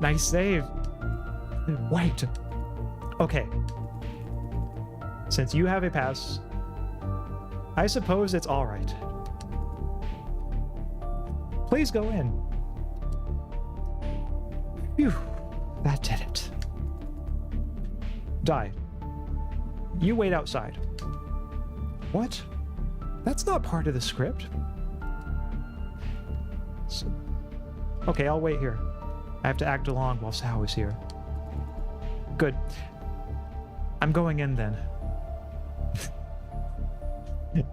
Nice save. Wait. Okay. Since you have a pass, I suppose it's all right. Please go in. Phew, that did it. Die. You wait outside. What? That's not part of the script. So, okay, I'll wait here. I have to act along while Sao is here. Good. I'm going in then.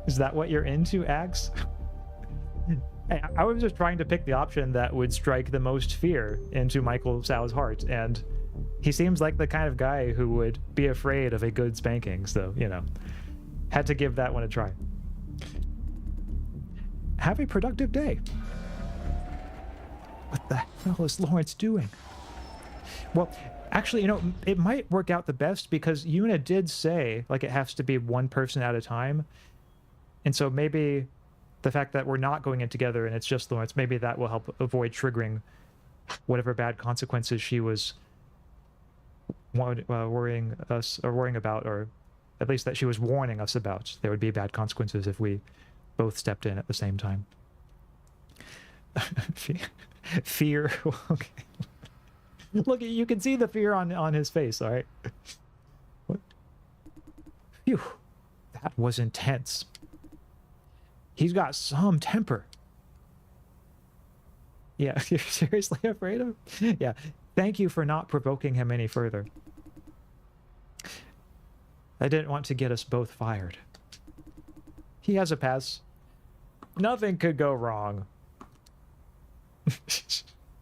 Is that what you're into, Axe? I was just trying to pick the option that would strike the most fear into Michael Sao's heart, and he seems like the kind of guy who would be afraid of a good spanking, so, you know, had to give that one a try. Have a productive day. What the hell is Lawrence doing? Well, actually, you know, it might work out the best because Yuna did say, like, it has to be one person at a time. And so maybe the fact that we're not going in together and it's just Lawrence, maybe that will help avoid triggering whatever bad consequences she was worrying about, or at least that she was warning us about. There would be bad consequences if we both stepped in at the same time. Fear. Okay. Look, you can see the fear on his face, all right? What? Phew. That was intense. He's got some temper. Yeah, you're seriously afraid of him? Yeah, thank you for not provoking him any further. I didn't want to get us both fired. He has a pass. Nothing could go wrong.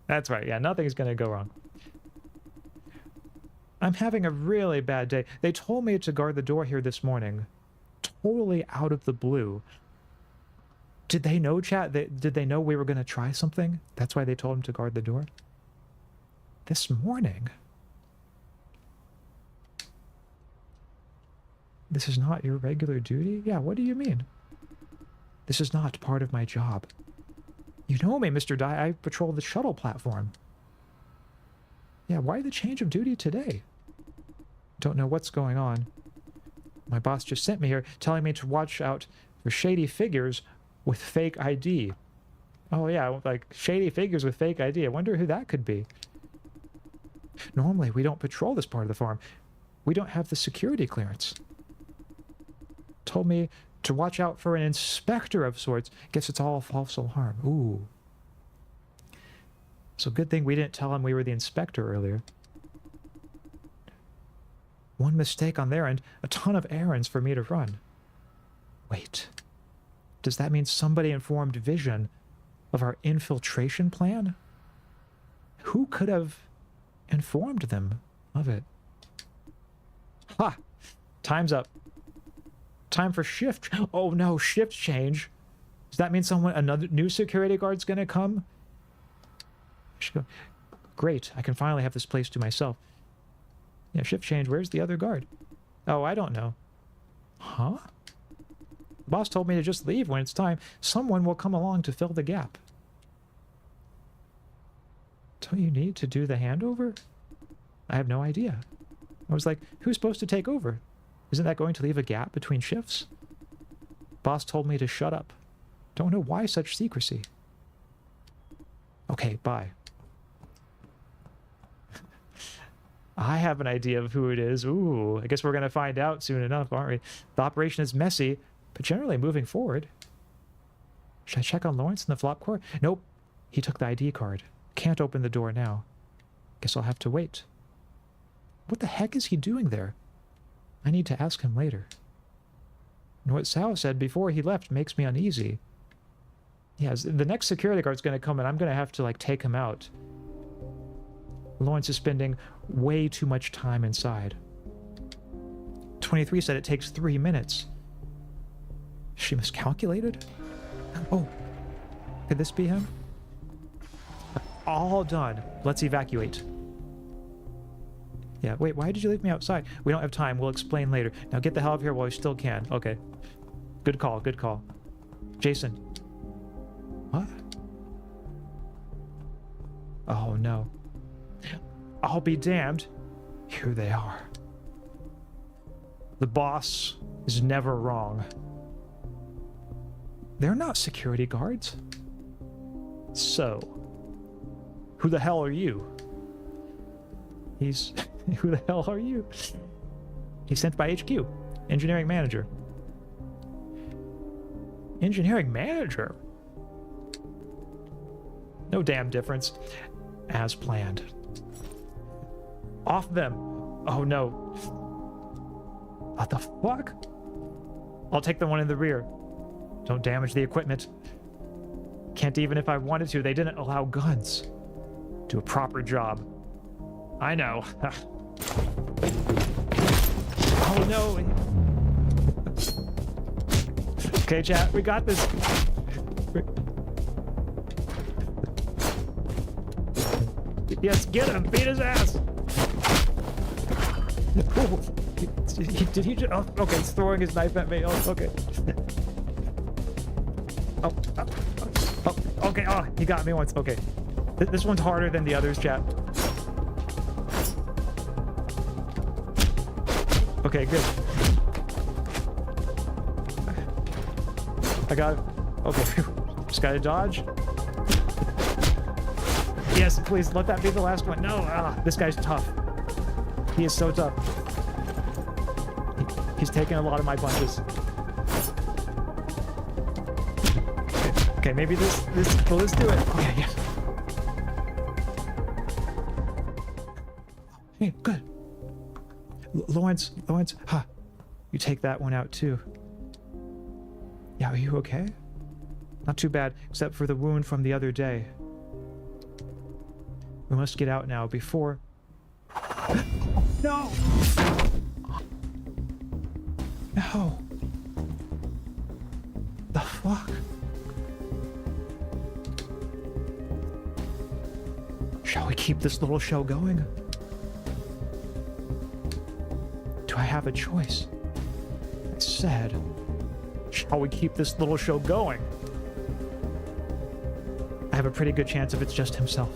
That's right, yeah, nothing's gonna go wrong. I'm having a really bad day. They told me to guard the door here this morning. Totally out of the blue. Did they know, chat? Did they know we were going to try something? That's why they told him to guard the door? This morning? This is not your regular duty? Yeah, what do you mean? This is not part of my job. You know me, Mr. Dai. I patrol the shuttle platform. Yeah, why the change of duty today? Don't know what's going on. My boss just sent me here telling me to watch out for shady figures with fake ID. Oh yeah, like shady figures with fake ID. I wonder who that could be. Normally we don't patrol this part of the farm. We don't have the security clearance. Told me to watch out for an inspector of sorts. Guess it's all false alarm. Ooh. So good thing we didn't tell him we were the inspector earlier. One mistake on their end, a ton of errands for me to run. Wait. Does that mean somebody informed Vision of our infiltration plan? Who could have informed them of it? Ha! Time's up. Time for shift. Oh no, shift change. Does that mean another new security guard's gonna come? Great, I can finally have this place to myself. Yeah, shift change. Where's the other guard? Oh, I don't know. Huh? The boss told me to just leave when it's time. Someone will come along to fill the gap. Don't you need to do the handover? I have no idea. I was like, who's supposed to take over? Isn't that going to leave a gap between shifts? Boss told me to shut up. Don't know why such secrecy. Okay, bye. I have an idea of who it is. Ooh, I guess we're going to find out soon enough, aren't we? The operation is messy, but generally moving forward. Should I check on Lawrence in the flop core? Nope. He took the ID card. Can't open the door now. Guess I'll have to wait. What the heck is he doing there? I need to ask him later. And what Sao said before he left makes me uneasy. Yeah, the next security guard's going to come and I'm going to have to, like, take him out. Lawrence is spending way too much time inside. 23 said it takes 3 minutes. She miscalculated? Oh, could this be him? All done. Let's evacuate. Yeah, wait, why did you leave me outside? We don't have time. We'll explain later. Now get the hell out of here while you still can. Okay. Good call, good call. Jason. What? Oh, no. I'll be damned. Here they are. The boss is never wrong. They're not security guards. So, who the hell are you? He's... Who the hell are you? He's sent by HQ. Engineering manager. Engineering manager? No damn difference. As planned. Off them. Oh no. What the fuck? I'll take the one in the rear. Don't damage the equipment. Can't even if I wanted to. They didn't allow guns. Do a proper job. I know. Oh no. Okay, chat, we got this. Yes, get him! Beat his ass! Oh, did he just... Oh, okay, he's throwing his knife at me. Oh, okay. Oh, okay. Oh, he got me once. Okay. This one's harder than the others, chat. Okay, good. I got it. Okay, just gotta dodge. Yes, please, let that be the last one. No, this guy's tough. He is so tough. He's taking a lot of my punches. Okay, maybe this, well, let's do it. Okay, yeah. Hey, good. Lawrence, huh, you take that one out too. Yeah, are you okay? Not too bad, except for the wound from the other day. We must get out now before... No! No! The fuck? Shall we keep this little show going? Do I have a choice? I said, shall we keep this little show going? I have a pretty good chance if it's just himself.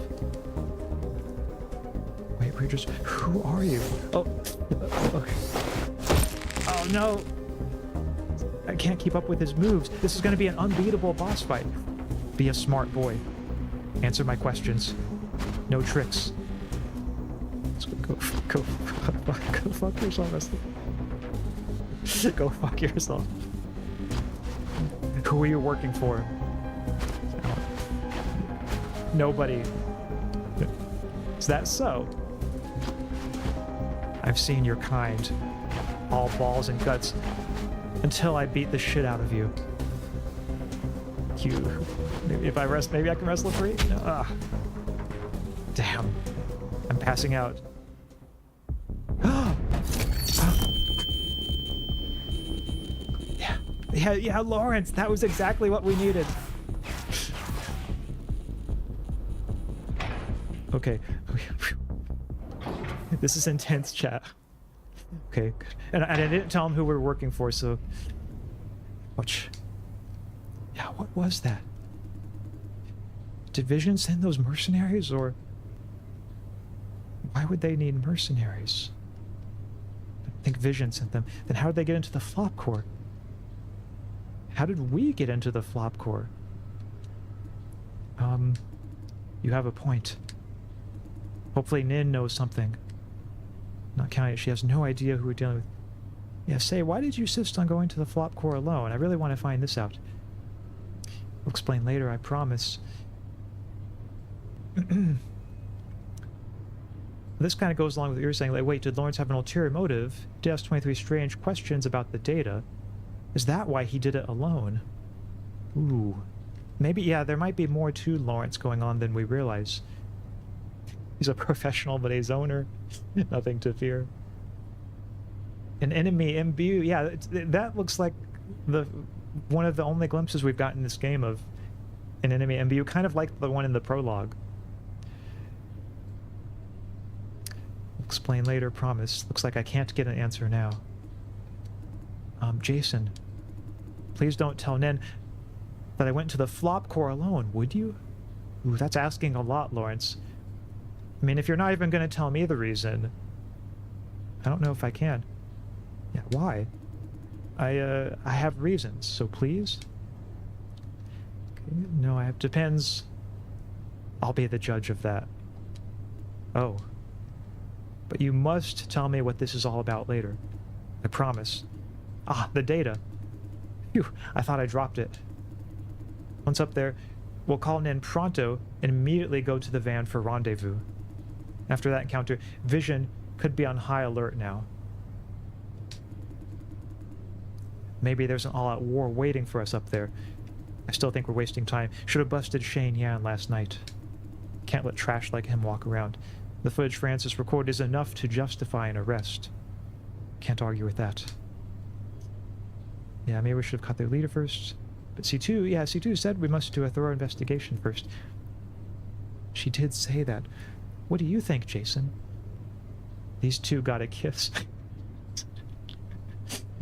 Wait, who are you? Oh, okay. Oh no! I can't keep up with his moves. This is gonna be an unbeatable boss fight. Be a smart boy. Answer my questions. No tricks. Let's go fuck yourself, Wesley. Go fuck yourself. Who are you working for? Nobody. Is that so? I've seen your kind. All balls and guts. Until I beat the shit out of you. If I rest, maybe I can wrestle free? No. Damn. I'm passing out. Yeah, Lawrence, that was exactly what we needed. Okay. This is intense, chat. Okay, good. And I didn't tell him who we're working for, so... Ouch. Yeah, what was that? Did Vision send those mercenaries, or... Why would they need mercenaries? I think Vision sent them. Then how did they get into the flop core? How did we get into the flop core? You have a point. Hopefully Nin knows something. Not counting it, she has no idea who we're dealing with. Yeah, say, why did you insist on going to the flop core alone? I really want to find this out. We'll explain later, I promise. This kind of goes along with what you're saying. Like, wait, did Lawrence have an ulterior motive? Did ask 23 strange questions about the data? Is that why he did it alone? Ooh. Maybe, yeah, there might be more to Lawrence going on than we realize. He's a professional, but a zoner. Nothing to fear. An enemy imbue. Yeah, that looks like one of the only glimpses we've gotten in this game of an enemy imbue, kind of like the one in the prologue. Explain later, promise. Looks like I can't get an answer now. Jason, please don't tell Nen that I went to the flop core alone, would you? Ooh, that's asking a lot, Lawrence. I mean, if you're not even going to tell me the reason, I don't know if I can. Yeah, why? I have reasons, so please? Okay, no, I have... Depends. I'll be the judge of that. Oh. But you must tell me what this is all about later. I promise. Ah, the data. Phew, I thought I dropped it. Once up there, we'll call Nen pronto and immediately go to the van for rendezvous. After that encounter, Vision could be on high alert now. Maybe there's an all-out war waiting for us up there. I still think we're wasting time. Should have busted Shane Yan last night. Can't let trash like him walk around. The footage Francis recorded is enough to justify an arrest. Can't argue with that. Yeah, maybe we should have caught their leader first. But C2, yeah, C2 said we must do a thorough investigation first. She did say that. What do you think, Jason? These two got a kiss.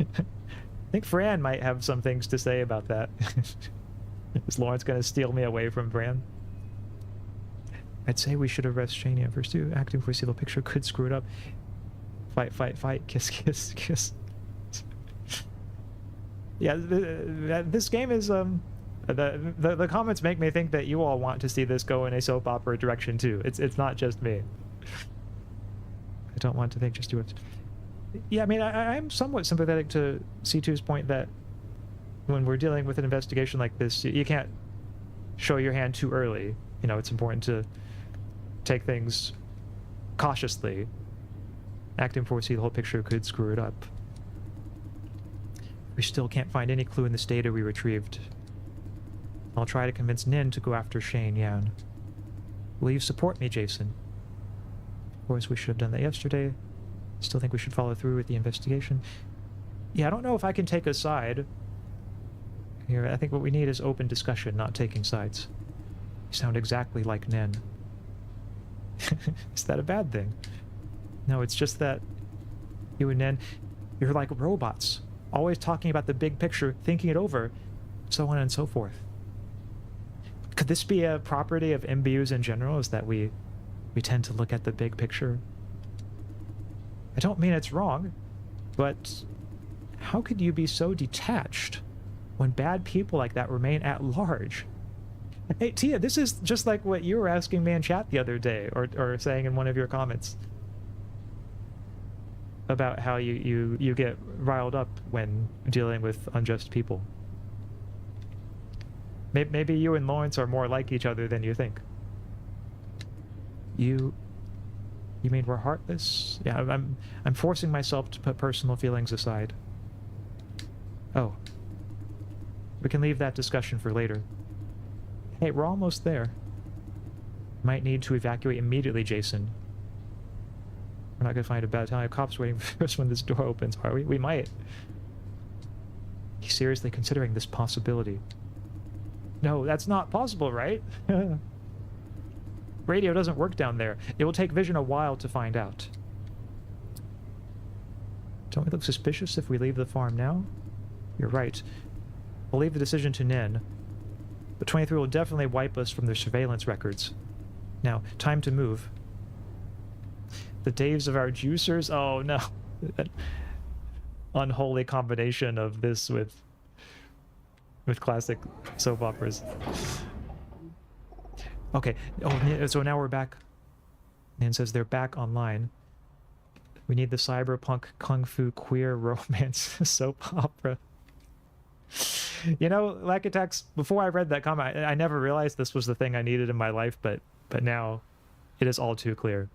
I think Fran might have some things to say about that. Is Lawrence going to steal me away from Fran? I'd say we should arrest Shania first too. Acting for a single picture could screw it up. Fight, fight, fight. Kiss, kiss, kiss. Yeah, this game is the comments make me think that you all want to see this go in a soap opera direction too. It's not just me. I don't want to think just do it. Yeah, I mean, I'm somewhat sympathetic to C2's point that when we're dealing with an investigation like this, you can't show your hand too early. You know, it's important to take things cautiously. Acting for see the whole picture could screw it up. We still can't find any clue in this data we retrieved. I'll try to convince Nin to go after Shane Yan. Will you support me, Jason? Of course, we should have done that yesterday. Still think we should follow through with the investigation. Yeah, I don't know if I can take a side. Here, I think what we need is open discussion, not taking sides. You sound exactly like Nin. Is that a bad thing? No, it's just that you and Nin, you're like robots. Always talking about the big picture, thinking it over, so on and so forth. Could this be a property of MBUs in general, is that we tend to look at the big picture? I don't mean it's wrong, but how could you be so detached when bad people like that remain at large? Hey, Tia, this is just like what you were asking me in chat the other day, or saying in one of your comments. About how you get riled up when dealing with unjust people. Maybe you and Lawrence are more like each other than you think. You mean we're heartless? Yeah, I'm forcing myself to put personal feelings aside. Oh. We can leave that discussion for later. Hey, we're almost there. Might need to evacuate immediately, Jason. We're not going to find a battalion of cops waiting for us when this door opens, are we? We might. He's seriously considering this possibility. No, that's not possible, right? Radio doesn't work down there. It will take Vision a while to find out. Don't we look suspicious if we leave the farm now? You're right. We'll leave the decision to Nin. But 23 will definitely wipe us from their surveillance records. Now, time to move. The days of our juicers? Oh no. That unholy combination of this with classic soap operas. Okay, oh, so now we're back. Nan says they're back online. We need the cyberpunk kung fu queer romance soap opera. You know, Lackatax, before I read that comment, I never realized this was the thing I needed in my life, but now it is all too clear.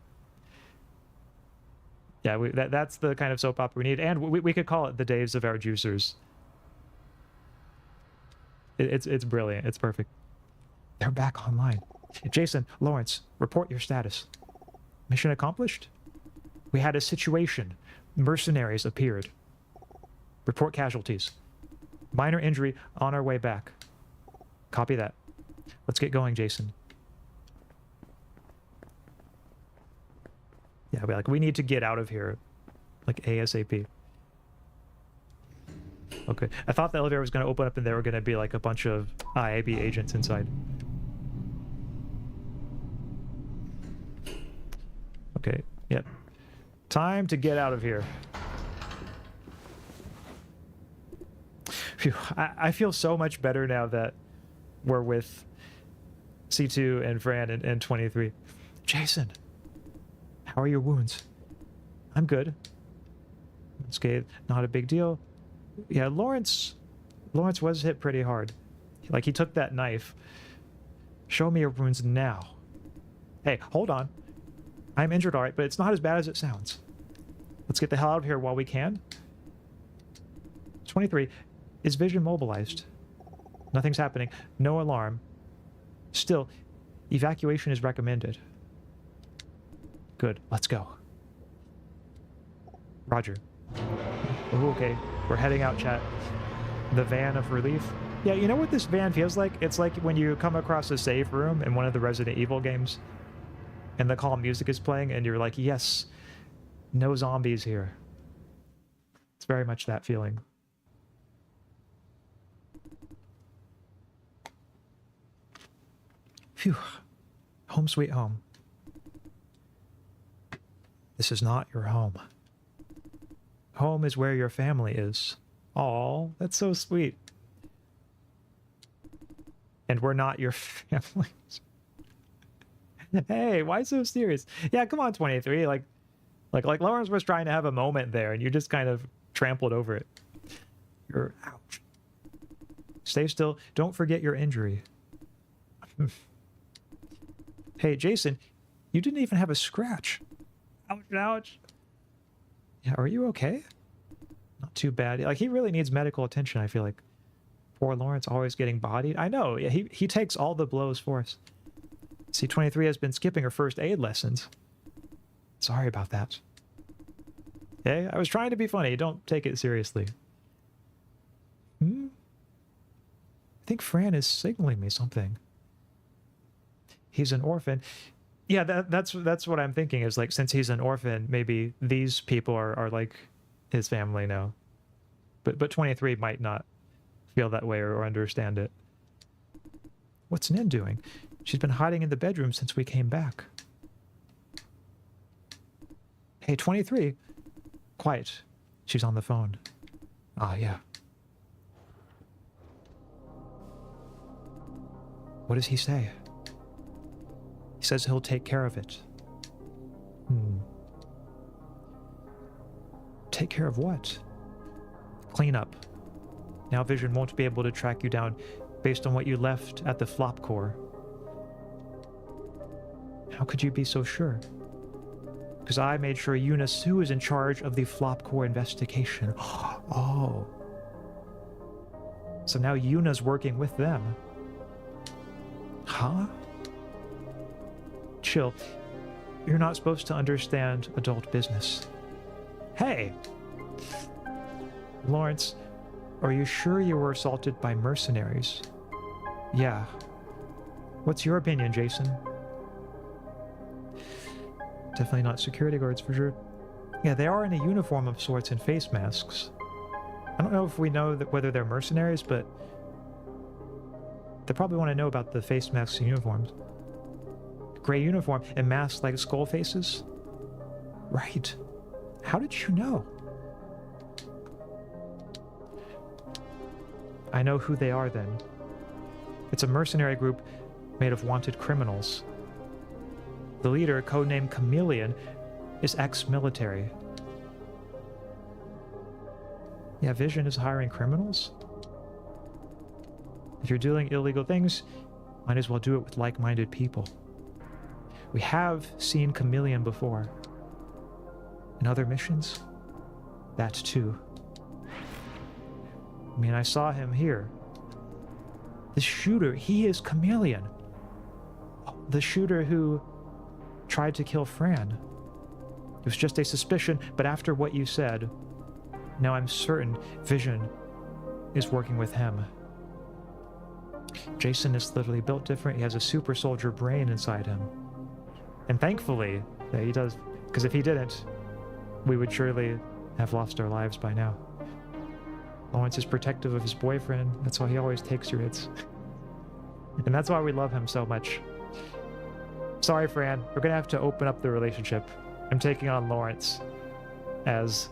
Yeah, that's the kind of soap opera we need, and we could call it the days of our juicers. It's brilliant. It's perfect. They're back online. Jason, Lawrence, report your status. Mission accomplished? We had a situation. Mercenaries appeared. Report casualties. Minor injury on our way back. Copy that. Let's get going, Jason. Yeah, we need to get out of here. Like, ASAP. Okay. I thought the elevator was going to open up and there were going to be, like, a bunch of IAB agents inside. Okay. Yep. Time to get out of here. Phew. I feel so much better now that we're with C2 and Fran and 23. Jason, how are your wounds? I'm good. Unscathed, not a big deal. Yeah, Lawrence was hit pretty hard. Like, he took that knife. Show me your wounds now. Hey, hold on. I'm injured, alright, but it's not as bad as it sounds. Let's get the hell out of here while we can. 23. Is Vision mobilized? Nothing's happening. No alarm. Still, evacuation is recommended. Good. Let's go. Roger. Ooh, okay. We're heading out, chat. The van of relief. Yeah, you know what this van feels like? It's like when you come across a safe room in one of the Resident Evil games, and the calm music is playing, and you're like, yes, no zombies here. It's very much that feeling. Phew. Home sweet home. This is not your home. Home is where your family is. Aw, that's so sweet. And we're not your families. Hey, why so serious? Yeah, come on, 23. Like Lawrence was trying to have a moment there, and you just kind of trampled over it. You're ouch. Stay still. Don't forget your injury. Hey, Jason, you didn't even have a scratch. Ouch, ouch. Yeah, are you okay? Not too bad. Like, he really needs medical attention, I feel like. Poor Lawrence, always getting bodied. I know, yeah, he takes all the blows for us. See, 23 has been skipping her first aid lessons. Sorry about that. Hey, I was trying to be funny. Don't take it seriously. I think Fran is signaling me something. He's an orphan. Yeah, that's what I'm thinking, is like, since he's an orphan, maybe these people are like his family now. But 23 might not feel that way or understand it. What's Nin doing? She's been hiding in the bedroom since we came back. Hey, 23. Quiet. She's on the phone. Ah, yeah. What does he say? He says he'll take care of it. Take care of what? Clean up. Now Vision won't be able to track you down based on what you left at the flop core. How could you be so sure? Because I made sure Eunice, who is in charge of the flop core investigation. Oh. So now Yuna's working with them. Huh? Chill. You're not supposed to understand adult business. Hey! Lawrence, are you sure you were assaulted by mercenaries? Yeah. What's your opinion, Jason? Definitely not security guards for sure. Yeah, they are in a uniform of sorts and face masks. I don't know if we know that whether they're mercenaries, but they probably want to know about the face masks and uniforms. Gray uniform and masks like skull faces? Right. How did you know? I know who they are then. It's a mercenary group made of wanted criminals. The leader, codenamed Chameleon, is ex-military. Yeah, Vision is hiring criminals? If you're doing illegal things, might as well do it with like-minded people. We have seen Chameleon before. And other missions? That too. I mean, I saw him here. The shooter, he is Chameleon. The shooter who tried to kill Fran. It was just a suspicion, but after what you said, now I'm certain Vision is working with him. Jason is literally built different. He has a super soldier brain inside him. And thankfully that he does, because if he didn't, we would surely have lost our lives by now. Lawrence is protective of his boyfriend. That's why he always takes your hits. And that's why we love him so much. Sorry, Fran. We're gonna have to open up the relationship. I'm taking on Lawrence as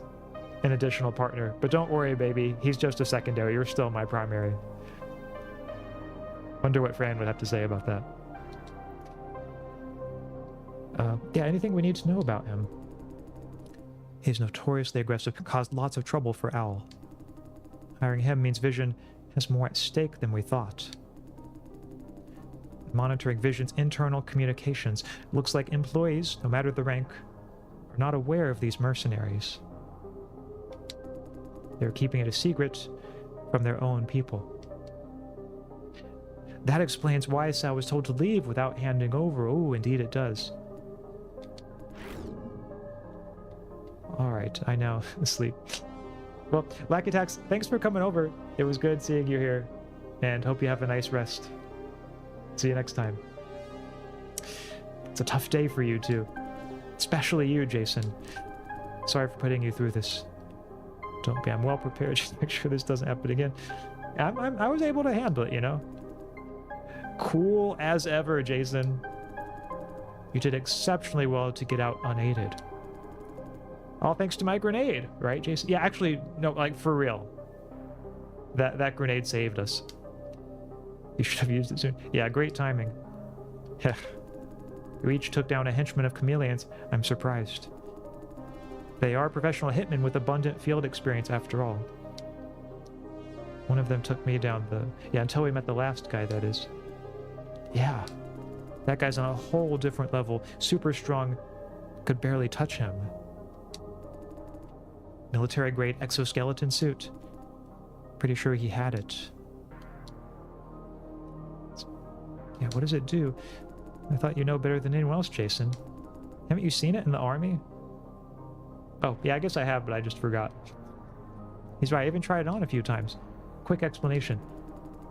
an additional partner. But don't worry, baby. He's just a secondary. You're still my primary. Wonder what Fran would have to say about that. Yeah, anything we need to know about him? He's notoriously aggressive and caused lots of trouble for Owl. Hiring him means Vision has more at stake than we thought. Monitoring Vision's internal communications. Looks like employees, no matter the rank, are not aware of these mercenaries. They're keeping it a secret from their own people. That explains why Sal was told to leave without handing over. Oh, indeed it does. Alright, I now sleep. Well, Lackatax, thanks for coming over. It was good seeing you here, and hope you have a nice rest. See you next time. It's a tough day for you, too. Especially you, Jason. Sorry for putting you through this. Don't be, I'm well prepared. Just make sure this doesn't happen again. I was able to handle it, you know? Cool as ever, Jason. You did exceptionally well to get out unaided. All thanks to my grenade, right, Jason? Yeah, actually, no, like, for real. That grenade saved us. You should have used it soon. Yeah, great timing. You each took down a henchman of chameleons. I'm surprised. They are professional hitmen with abundant field experience after all. One of them took me down yeah, until we met the last guy, that is. Yeah. That guy's on a whole different level. Super strong. Could barely touch him. Military-grade exoskeleton suit. Pretty sure he had it. Yeah, what does it do? I thought you know better than anyone else, Jason. Haven't you seen it in the army? Oh, yeah, I guess I have, but I just forgot. He's right, I even tried it on a few times. Quick explanation.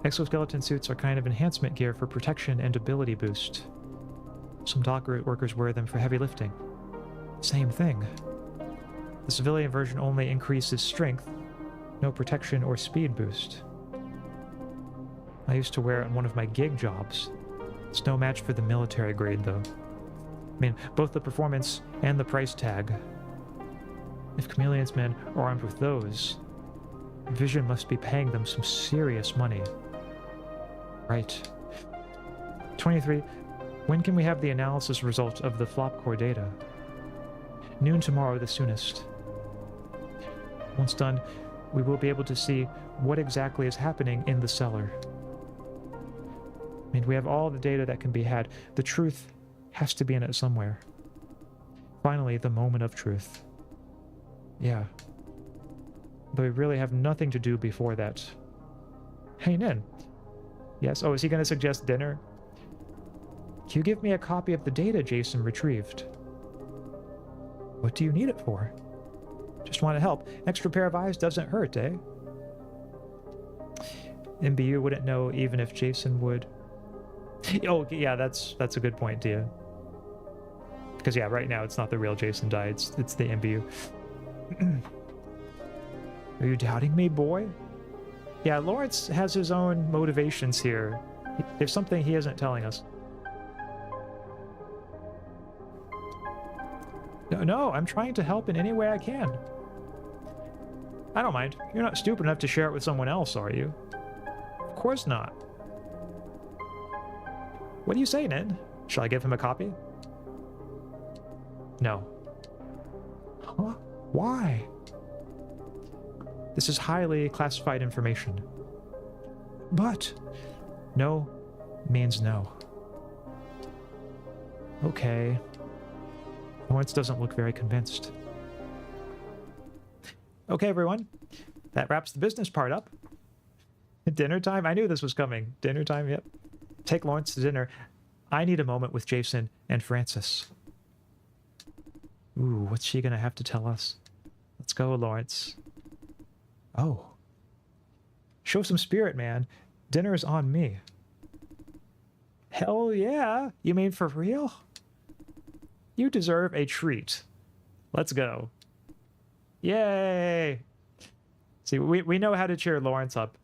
Exoskeleton suits are kind of enhancement gear for protection and ability boost. Some dock workers wear them for heavy lifting. Same thing. The civilian version only increases strength, no protection or speed boost. I used to wear it on one of my gig jobs. It's no match for the military grade, though. I mean, both the performance and the price tag. If Chameleon's men are armed with those, Vision must be paying them some serious money. Right. 23. When can we have the analysis result of the flop core data? Noon tomorrow, the soonest. Once done, we will be able to see what exactly is happening in the cellar. I mean, we have all the data that can be had. The truth has to be in it somewhere. Finally, the moment of truth. Yeah. But we really have nothing to do before that. Hey, Nin. Yes? Oh, is he going to suggest dinner? Can you give me a copy of the data Jason retrieved? What do you need it for? Just want to help. An extra pair of eyes doesn't hurt, eh? MBU wouldn't know even if Jason would. Oh, yeah, that's a good point, Dia. Because, yeah, right now it's not the real Jason died, it's the MBU. Are you doubting me, boy? Yeah, Lawrence has his own motivations here. There's something he isn't telling us. No, I'm trying to help in any way I can. I don't mind. You're not stupid enough to share it with someone else, are you? Of course not. What do you say, Ned? Shall I give him a copy? No. Huh? Why? This is highly classified information. But no means no. Okay. Lawrence doesn't look very convinced. Okay, everyone. That wraps the business part up. Dinner time? I knew this was coming. Dinner time, yep. Take Lawrence to dinner. I need a moment with Jason and Francis. Ooh, what's she gonna have to tell us? Let's go, Lawrence. Oh. Show some spirit, man. Dinner is on me. Hell yeah. You mean for real? You deserve a treat. Let's go. Yay! See, we know how to cheer Lawrence up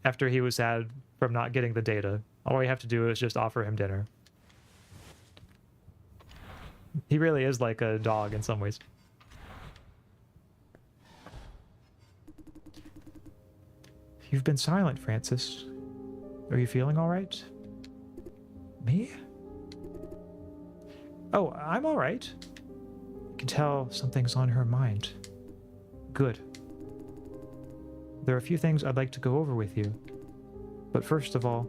after he was sad from not getting the data. All we have to do is just offer him dinner. He really is like a dog in some ways. You've been silent, Francis. Are you feeling all right? Me? Oh, I'm all right. I can tell something's on her mind. Good. There are a few things I'd like to go over with you. But first of all,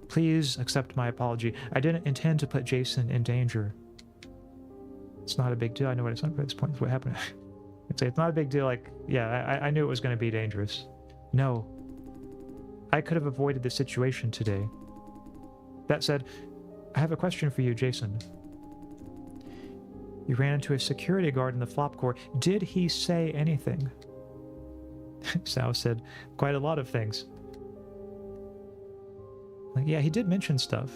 please accept my apology. I didn't intend to put Jason in danger. It's not a big deal. I know what it's not at this point. It's what happened. I'd say it's not a big deal. Like, yeah, I knew it was going to be dangerous. No. I could have avoided the situation today. That said, I have a question for you, Jason. You ran into a security guard in the flop core. Did he say anything? Sao said quite a lot of things. Like, yeah, he did mention stuff.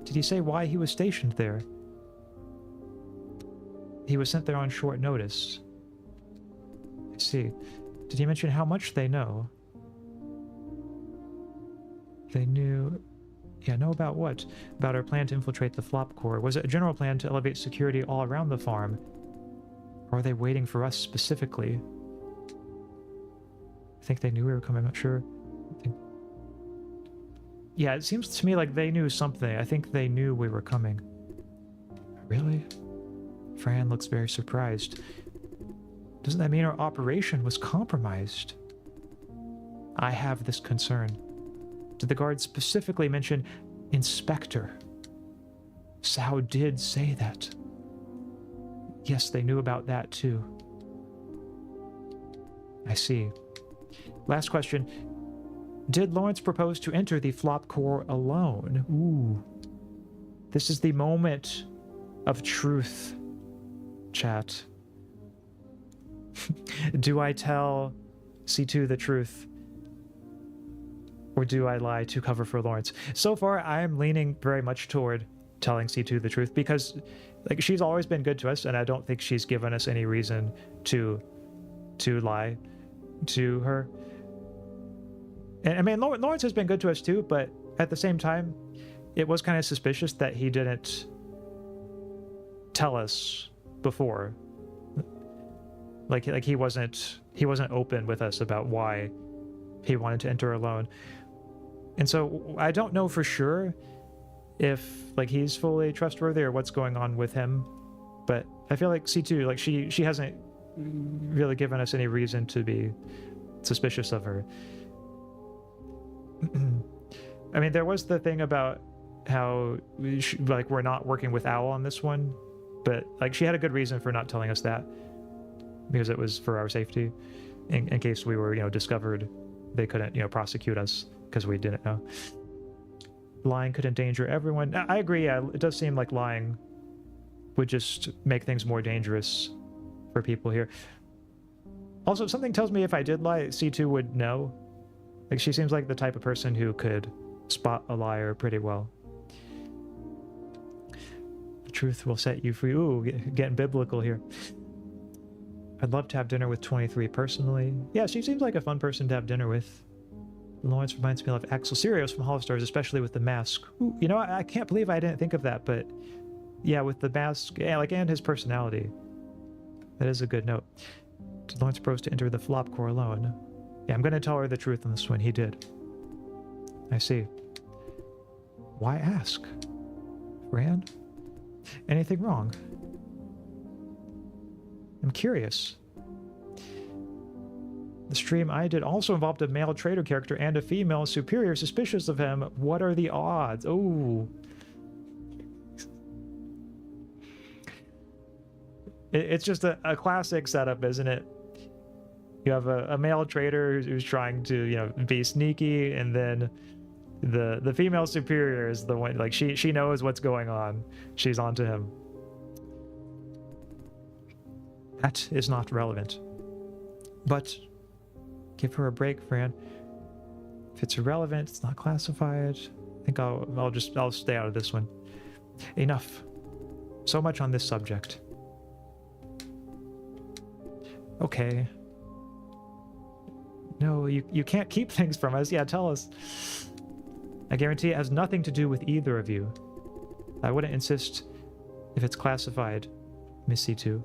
Did he say why he was stationed there? He was sent there on short notice. I see. Did he mention how much they know? They knew... Yeah, know about what? About our plan to infiltrate the flop core. Was it a general plan to elevate security all around the farm? Or are they waiting for us specifically? I think they knew we were coming, I'm not sure. Yeah, it seems to me like they knew something. I think they knew we were coming. Really? Fran looks very surprised. Doesn't that mean our operation was compromised? I have this concern. Did the guard specifically mention Inspector? Sao did say that. Yes, they knew about that too. I see. Last question. Did Lawrence propose to enter the flop core alone? Ooh. This is the moment of truth, chat. Do I tell C2 the truth? Or do I lie to cover for Lawrence? So far, I am leaning very much toward telling C2 the truth because, like, she's always been good to us, and I don't think she's given us any reason to lie to her. And I mean, Lawrence has been good to us too, but at the same time, it was kind of suspicious that he didn't tell us before. Like he wasn't open with us about why he wanted to enter alone. And so I don't know for sure if like he's fully trustworthy or what's going on with him, but I feel like C2, like she hasn't really given us any reason to be suspicious of her. I mean, there was the thing about how we're not working with Owl on this one, but like she had a good reason for not telling us that because it was for our safety in case we were, discovered. They couldn't, prosecute us because we didn't know. Lying could endanger everyone. I agree, yeah, it does seem like lying would just make things more dangerous for people here. Also, something tells me if I did lie, C2 would know. Like, she seems like the type of person who could spot a liar pretty well. The truth will set you free. Ooh, getting biblical here. I'd love to have dinner with 23 personally. Yeah, she seems like a fun person to have dinner with. Lawrence reminds me of Axel Sirius from Hollow Stars, especially with the mask. Ooh, I can't believe I didn't think of that, but yeah, with the mask, yeah, and his personality. That is a good note. Did Lawrence propose to enter the flop core alone? Yeah, I'm going to tell her the truth on this one. He did. I see. Why ask? Fran? Anything wrong? I'm curious. The stream I did also involved a male trader character and a female superior suspicious of him. What are the odds? Oh. It's just a classic setup, isn't it? You have a male trader who's trying to, you know, be sneaky, and then the female superior is the one, like, she knows what's going on. She's onto him. That is not relevant. But give her a break, Fran. If it's irrelevant, it's not classified. I think I'll stay out of this one. Enough. So much on this subject. Okay. No, you can't keep things from us. Yeah, tell us. I guarantee it has nothing to do with either of you. I wouldn't insist if it's classified, Miss C2.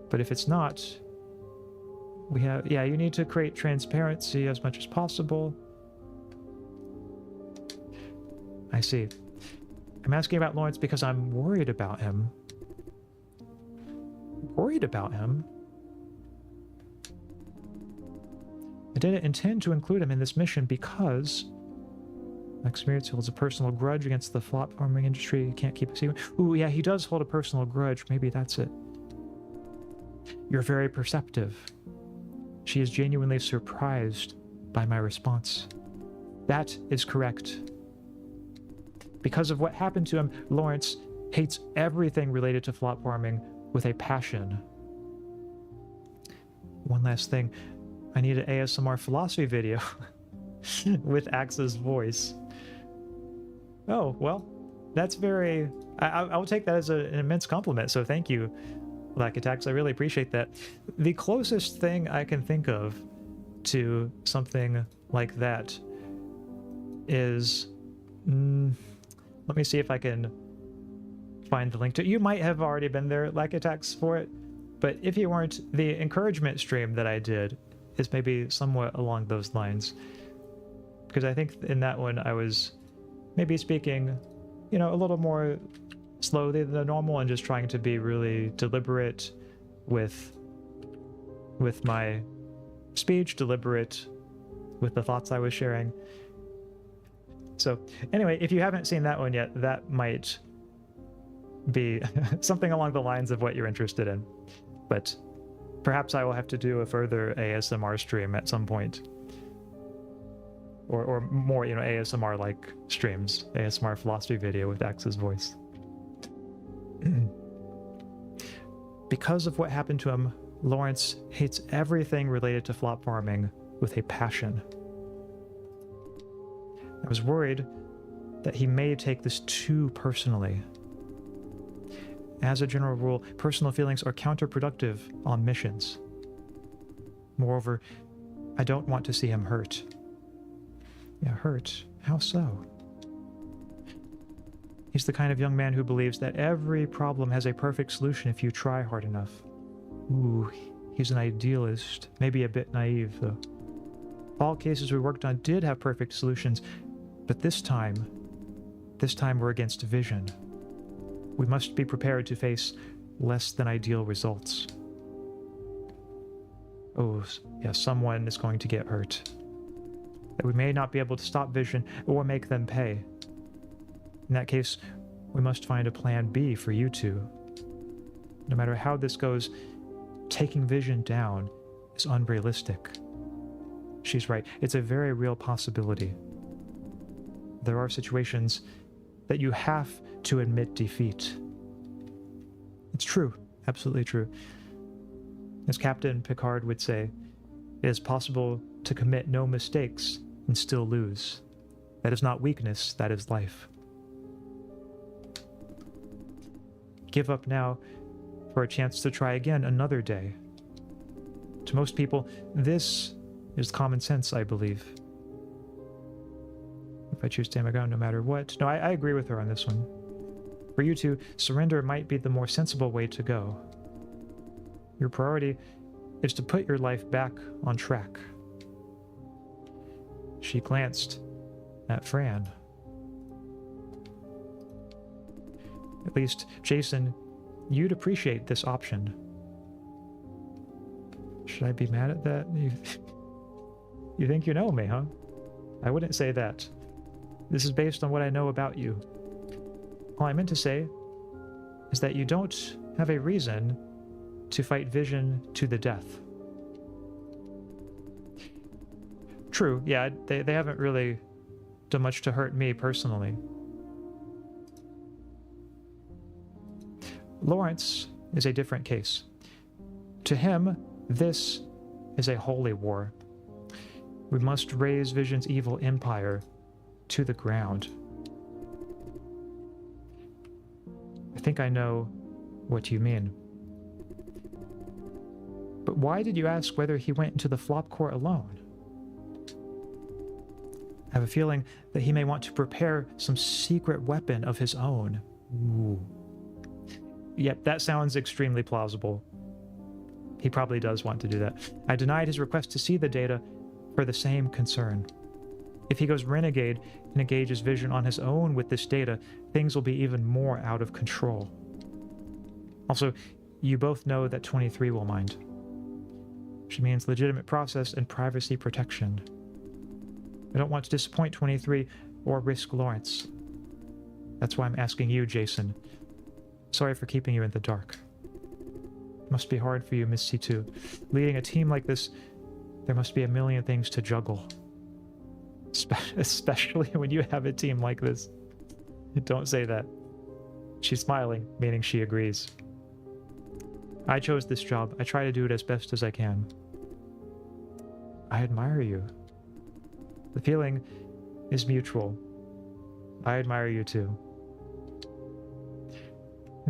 But if it's not, you need to create transparency as much as possible. I see. I'm asking about Lawrence because I'm worried about him. Worried about him? I didn't intend to include him in this mission because Max Meretz holds a personal grudge against the flop farming industry. He can't keep a secret. Ooh, yeah, he does hold a personal grudge. Maybe that's it. You're very perceptive. She is genuinely surprised by my response. That is correct. Because of what happened to him, Lawrence hates everything related to flop farming with a passion. One last thing. I need an ASMR philosophy video with Axe's voice. Oh, well, that's very... I'll take that as an immense compliment, so thank you, Lackatax. I really appreciate that. The closest thing I can think of to something like that is... let me see if I can find the link to it. You might have already been there, Lackatax, for it, but if you weren't, the encouragement stream that I did is maybe somewhat along those lines. Because I think in that one I was maybe speaking, you know, a little more slowly than normal and just trying to be really deliberate with my speech, deliberate with the thoughts I was sharing. So anyway, if you haven't seen that one yet, that might be something along the lines of what you're interested in. But perhaps I will have to do a further ASMR stream at some point. Or more, you know, ASMR-like streams. ASMR philosophy video with Axe's voice. Because of what happened to him, Lawrence hates everything related to flop farming with a passion. I was worried that he may take this too personally. As a general rule, personal feelings are counterproductive on missions. Moreover, I don't want to see him hurt. Yeah, hurt? How so? He's the kind of young man who believes that every problem has a perfect solution if you try hard enough. Ooh, he's an idealist. Maybe a bit naive, though. All cases we worked on did have perfect solutions, but this time we're against vision. We must be prepared to face less than ideal results. Oh, yeah, someone is going to get hurt. That we may not be able to stop vision or make them pay. In that case, we must find a plan B for you two. No matter how this goes, taking vision down is unrealistic. She's right. It's a very real possibility. There are situations that you have to admit defeat. It's true. Absolutely true. As Captain Picard would say, it is possible to commit no mistakes and still lose. That is not weakness, that is life. Give up now for a chance to try again another day. To most people, this is common sense, I believe. If I choose to stand my ground no matter what. No, I agree with her on this one. For you two, surrender might be the more sensible way to go. Your priority is to put your life back on track. She glanced at Fran. At least, Jason, you'd appreciate this option. Should I be mad at that? You think you know me, huh? I wouldn't say that. This is based on what I know about you. All I meant to say is that you don't have a reason to fight vision to the death. True, yeah, they haven't really done much to hurt me personally. Lawrence is a different case. To him, this is a holy war. We must raze Vision's evil empire to the ground. I think I know what you mean. But why did you ask whether he went into the flop court alone? I have a feeling that he may want to prepare some secret weapon of his own. Ooh. Yep, that sounds extremely plausible. He probably does want to do that. I denied his request to see the data for the same concern. If he goes renegade and engages Vision on his own with this data, things will be even more out of control. Also, you both know that 23 will mind. She means legitimate process and privacy protection. I don't want to disappoint 23 or risk Lawrence. That's why I'm asking you, Jason. Sorry for keeping you in the dark. It must be hard for you, Miss C2. Leading a team like this, there must be a million things to juggle. Especially when you have a team like this. Don't say that. She's smiling, meaning she agrees. I chose this job. I try to do it as best as I can. I admire you. The feeling is mutual. I admire you too.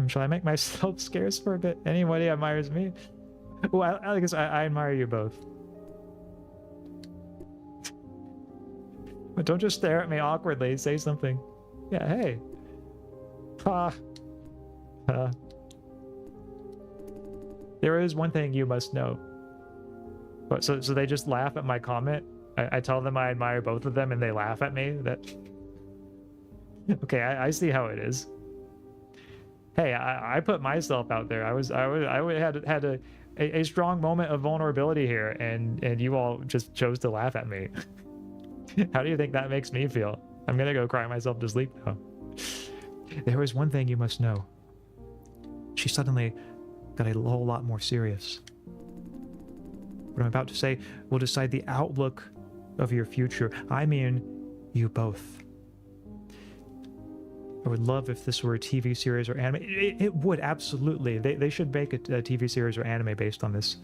Shall I make myself scarce for a bit? Anybody admires me? Well, I guess I admire you both. But don't just stare at me awkwardly. Say something. Yeah, hey. There is one thing you must know. But so they just laugh at my comment? I tell them I admire both of them and they laugh at me? That... Okay, I see how it is. Hey, I put myself out there. I had a strong moment of vulnerability here, and you all just chose to laugh at me. How do you think that makes me feel? I'm gonna go cry myself to sleep now. There is one thing you must know. She suddenly got a whole lot more serious. What I'm about to say will decide the outlook of your future. I mean, you both. I would love if this were a TV series or anime. It would, absolutely. They should make a TV series or anime based on this.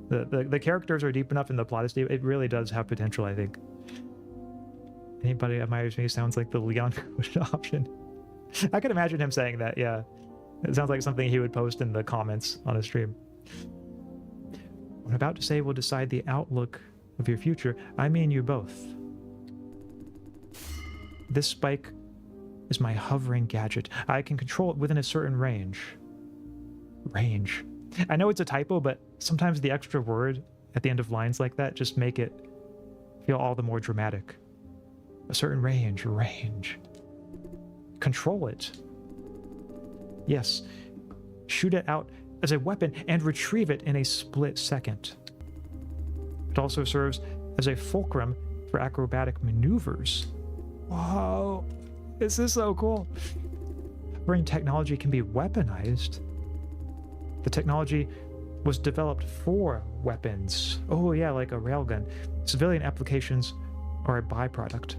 The characters are deep enough and the plot is deep. It really does have potential, I think. Anybody admires me sounds like the Leon option. I could imagine him saying that, yeah. It sounds like something he would post in the comments on a stream. What I'm about to say will decide the outlook of your future. I mean you both. This spike is my hovering gadget. I can control it within a certain range. Range. I know it's a typo, but sometimes the extra word at the end of lines like that just make it feel all the more dramatic. A certain range. Range. Control it. Yes. Shoot it out as a weapon and retrieve it in a split second. It also serves as a fulcrum for acrobatic maneuvers. Whoa. This is so cool. Brain technology can be weaponized. The technology was developed for weapons. Oh yeah, like a railgun. Civilian applications are a byproduct.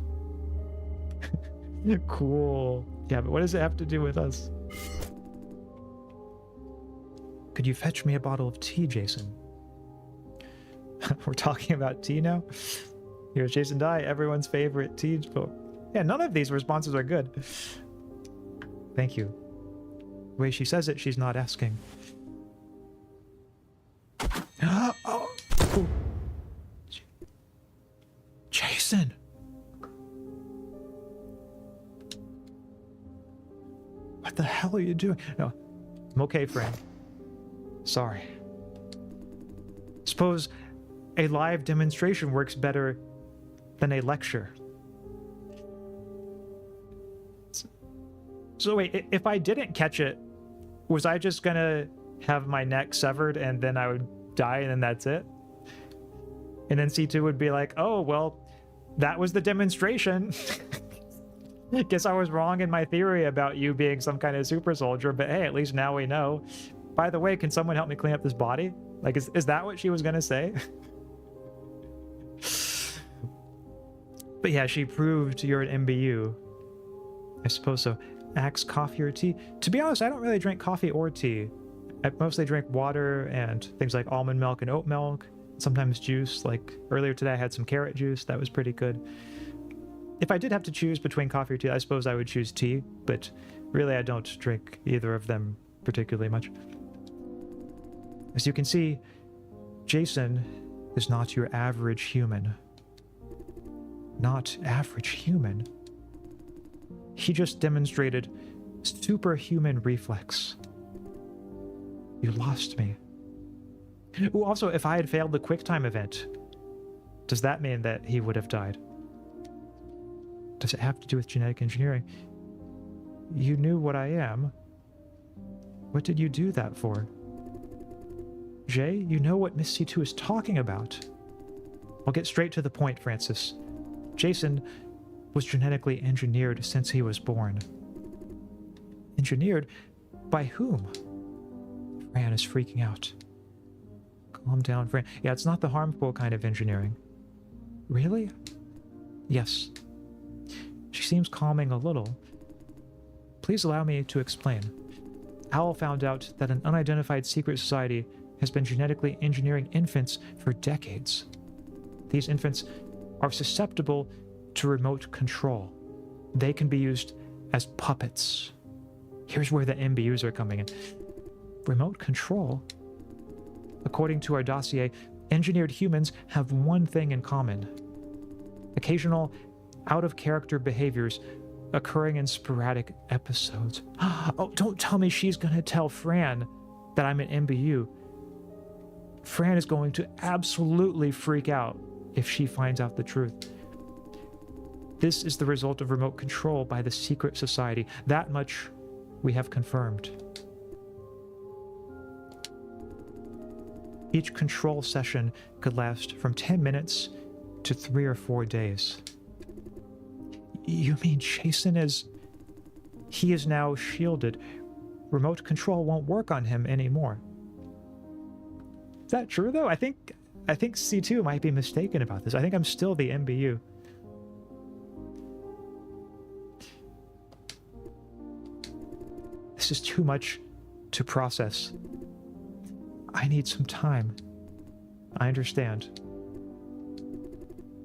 Cool. Yeah, but what does it have to do with us? Could you fetch me a bottle of tea, Jason? We're talking about tea now? Here's Jason Dye, everyone's favorite tea book. Yeah, none of these responses are good. Thank you. The way she says it, she's not asking. Oh. Jason! What the hell are you doing? No, I'm okay, friend. Sorry. Suppose a live demonstration works better than a lecture. So wait, if I didn't catch it, was I just gonna have my neck severed and then I would die and then that's it? And then C2 would be like, oh, well, that was the demonstration. Guess I was wrong in my theory about you being some kind of super soldier, but hey, at least now we know. By the way, can someone help me clean up this body? Like, is that what she was gonna say? But yeah, she proved you're an MBU. I suppose so. Axe, coffee or tea? To be honest, I don't really drink coffee or tea. I mostly drink water and things like almond milk and oat milk. Sometimes juice, like earlier today I had some carrot juice. That was pretty good. If I did have to choose between coffee or tea, I suppose I would choose tea, but really I don't drink either of them particularly much. As you can see, Jason is not your average human. Not average human. He just demonstrated superhuman reflex. You lost me. Ooh, also, if I had failed the QuickTime event, does that mean that he would have died? Does it have to do with genetic engineering? You knew what I am. What did you do that for? Jay, you know what Miss C2 is talking about. I'll get straight to the point, Francis. Jason was genetically engineered since he was born. Engineered? By whom? Fran is freaking out. Calm down, Fran. Yeah, it's not the harmful kind of engineering. Really? Yes. She seems calming a little. Please allow me to explain. Owl found out that an unidentified secret society has been genetically engineering infants for decades. These infants are susceptible to remote control. They can be used as puppets. Here's where the MBUs are coming in. Remote control? According to our dossier, engineered humans have one thing in common. Occasional out-of-character behaviors occurring in sporadic episodes. Oh, don't tell me she's gonna tell Fran that I'm an MBU. Fran is going to absolutely freak out if she finds out the truth. This is the result of remote control by the secret society. That much we have confirmed. Each control session could last from 10 minutes to 3 or 4 days. You mean Jason is... He is now shielded. Remote control won't work on him anymore. Is that true, though? I think C2 might be mistaken about this. I think I'm still the MBU. This is too much to process. I need some time. I understand.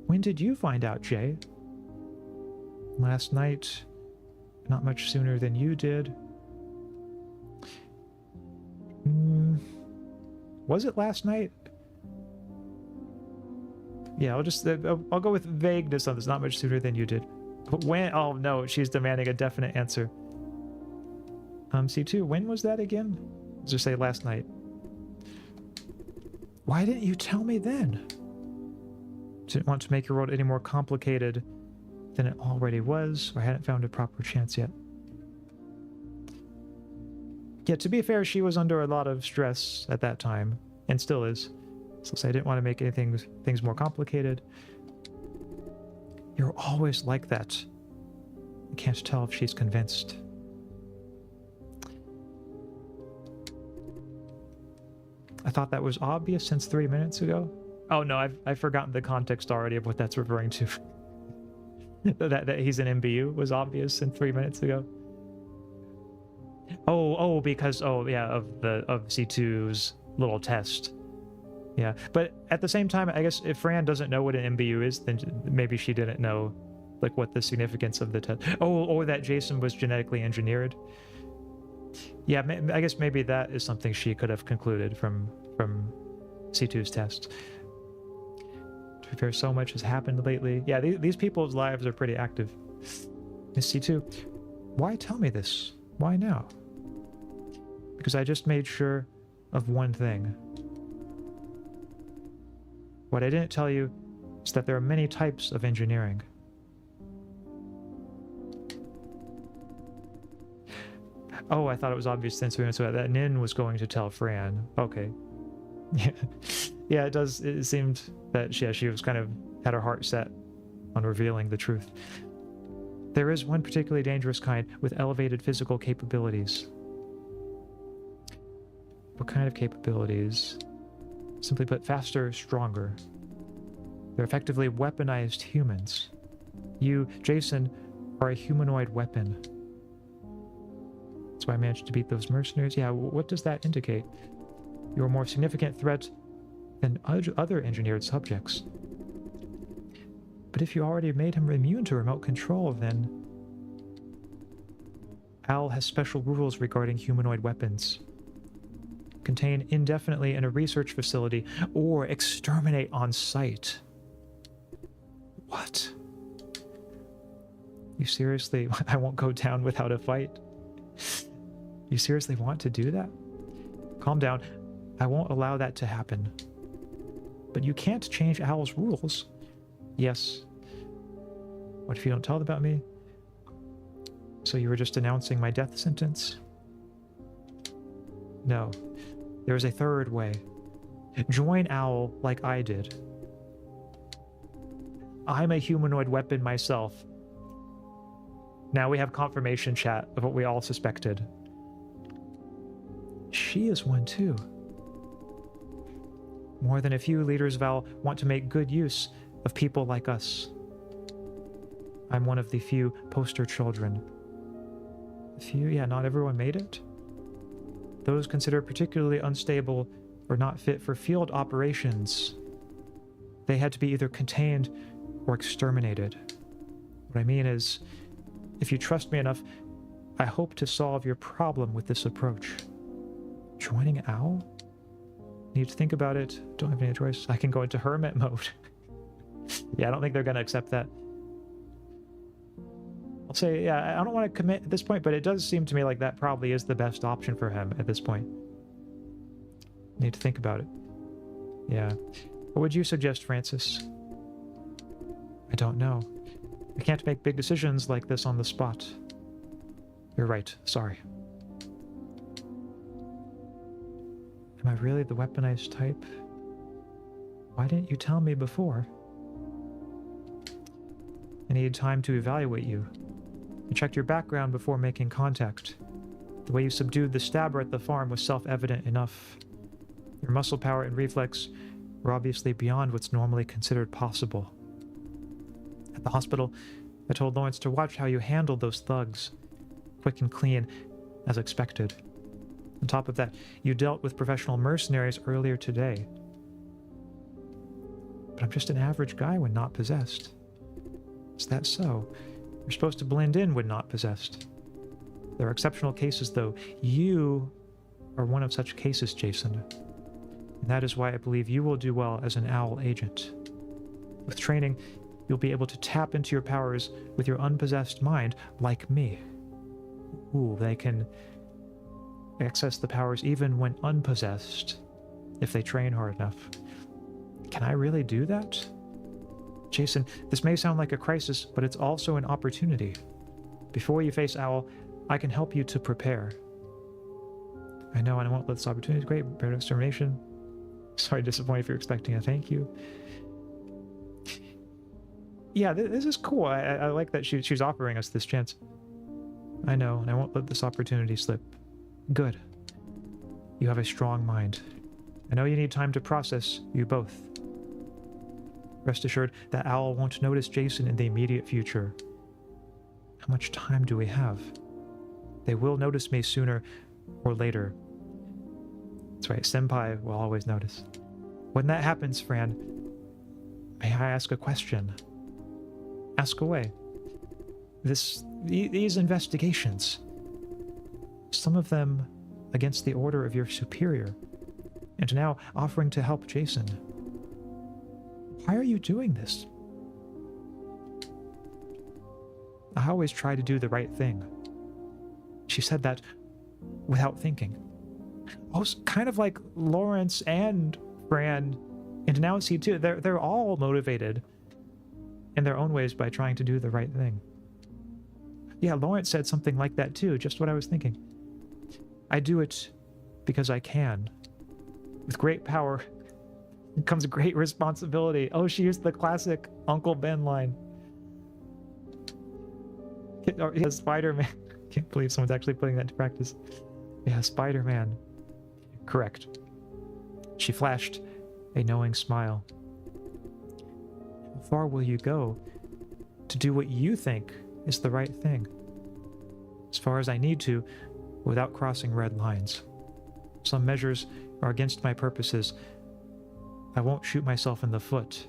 When did you find out, Jay? Last night. Not much sooner than you did. Was it last night? Yeah, I'll go with vagueness on this. Not much sooner than you did. But when? Oh no, she's demanding a definite answer. C2, when was that again? Let's just say last night. Why didn't you tell me then? Didn't want to make your world any more complicated than it already was, or hadn't found a proper chance yet. Yeah, to be fair, she was under a lot of stress at that time, and still is. So I didn't want to make things more complicated. You're always like that. I can't tell if she's convinced. I thought that was obvious since 3 minutes ago. Oh no, I've forgotten the context already of what that's referring to. that he's an MBU was obvious since 3 minutes ago. Because of C2's little test. Yeah, but at the same time, I guess if Fran doesn't know what an MBU is, then maybe she didn't know like what the significance of the test. Or that Jason was genetically engineered. Yeah, I guess maybe that is something she could have concluded from C2's test. To be fair, so much has happened lately. Yeah, these people's lives are pretty active. Miss C2, why tell me this? Why now? Because I just made sure of one thing. What I didn't tell you is that there are many types of engineering. Oh, I thought it was obvious since we went so that Nin was going to tell Fran. Okay. Yeah. Yeah, it does. It seemed that she was kind of had her heart set on revealing the truth. There is one particularly dangerous kind with elevated physical capabilities. What kind of capabilities? Simply put, faster, stronger. They're effectively weaponized humans. You, Jason, are a humanoid weapon. That's why I managed to beat those mercenaries. Yeah, what does that indicate? You're a more significant threat than other engineered subjects. But if you already made him immune to remote control, then... Al has special rules regarding humanoid weapons. Contain indefinitely in a research facility or exterminate on site. What? You seriously... I won't go down without a fight. You seriously want to do that? Calm down. I won't allow that to happen. But you can't change Al's rules. Yes. What if you don't tell them about me? So you were just announcing my death sentence? No. There is a third way. Join Owl like I did. I'm a humanoid weapon myself. Now we have confirmation chat of what we all suspected. She is one too. More than a few leaders of Owl want to make good use of people like us. I'm one of the few poster children. A few? Yeah, not everyone made it. Those considered particularly unstable or not fit for field operations. They had to be either contained or exterminated. What I mean is, if you trust me enough, I hope to solve your problem with this approach. Joining Owl? Need to think about it. Don't have any choice. I can go into hermit mode. Yeah, I don't think they're going to accept that. I'll say, yeah, I don't want to commit at this point, but it does seem to me like that probably is the best option for him at this point. Need to think about it. Yeah. What would you suggest, Francis? I don't know. I can't make big decisions like this on the spot. You're right. Sorry. Am I really the weaponized type? Why didn't you tell me before? I needed time to evaluate you. I checked your background before making contact. The way you subdued the stabber at the farm was self-evident enough. Your muscle power and reflex were obviously beyond what's normally considered possible. At the hospital, I told Lawrence to watch how you handled those thugs. Quick and clean, as expected. On top of that, you dealt with professional mercenaries earlier today. But I'm just an average guy when not possessed. Is that so? You're supposed to blend in when not possessed. There are exceptional cases, though. You are one of such cases, Jason. And that is why I believe you will do well as an Owl agent. With training, you'll be able to tap into your powers with your unpossessed mind, like me. Ooh, they can access the powers even when unpossessed, if they train hard enough. Can I really do that? Jason, this may sound like a crisis, but it's also an opportunity. Before you face Owl, I can help you to prepare. I know, and I won't let this opportunity. Great, prepare to extermination. Sorry to disappoint if you're expecting a thank you. Yeah, this is cool. I like that she's offering us this chance. I know, and I won't let this opportunity slip. Good. You have a strong mind. I know you need time to process, you both. Rest assured that Owl won't notice Jason in the immediate future. How much time do we have? They will notice me sooner or later. That's right, Senpai will always notice. When that happens, Fran, may I ask a question? Ask away. These investigations, some of them against the order of your superior, and now offering to help Jason. Why are you doing this? I always try to do the right thing. She said that without thinking. I was kind of like Lawrence and Fran, and now C too. They're all motivated in their own ways by trying to do the right thing. Yeah, Lawrence said something like that too, just what I was thinking. I do it because I can. With great power comes great responsibility. Oh, she used the classic Uncle Ben line. Yeah, Spider-Man. Can't believe someone's actually putting that to practice. Yeah, Spider-Man. Correct. She flashed a knowing smile. How far will you go to do what you think is the right thing, as far as I need to, without crossing red lines. Some measures are against my purposes. I won't shoot myself in the foot.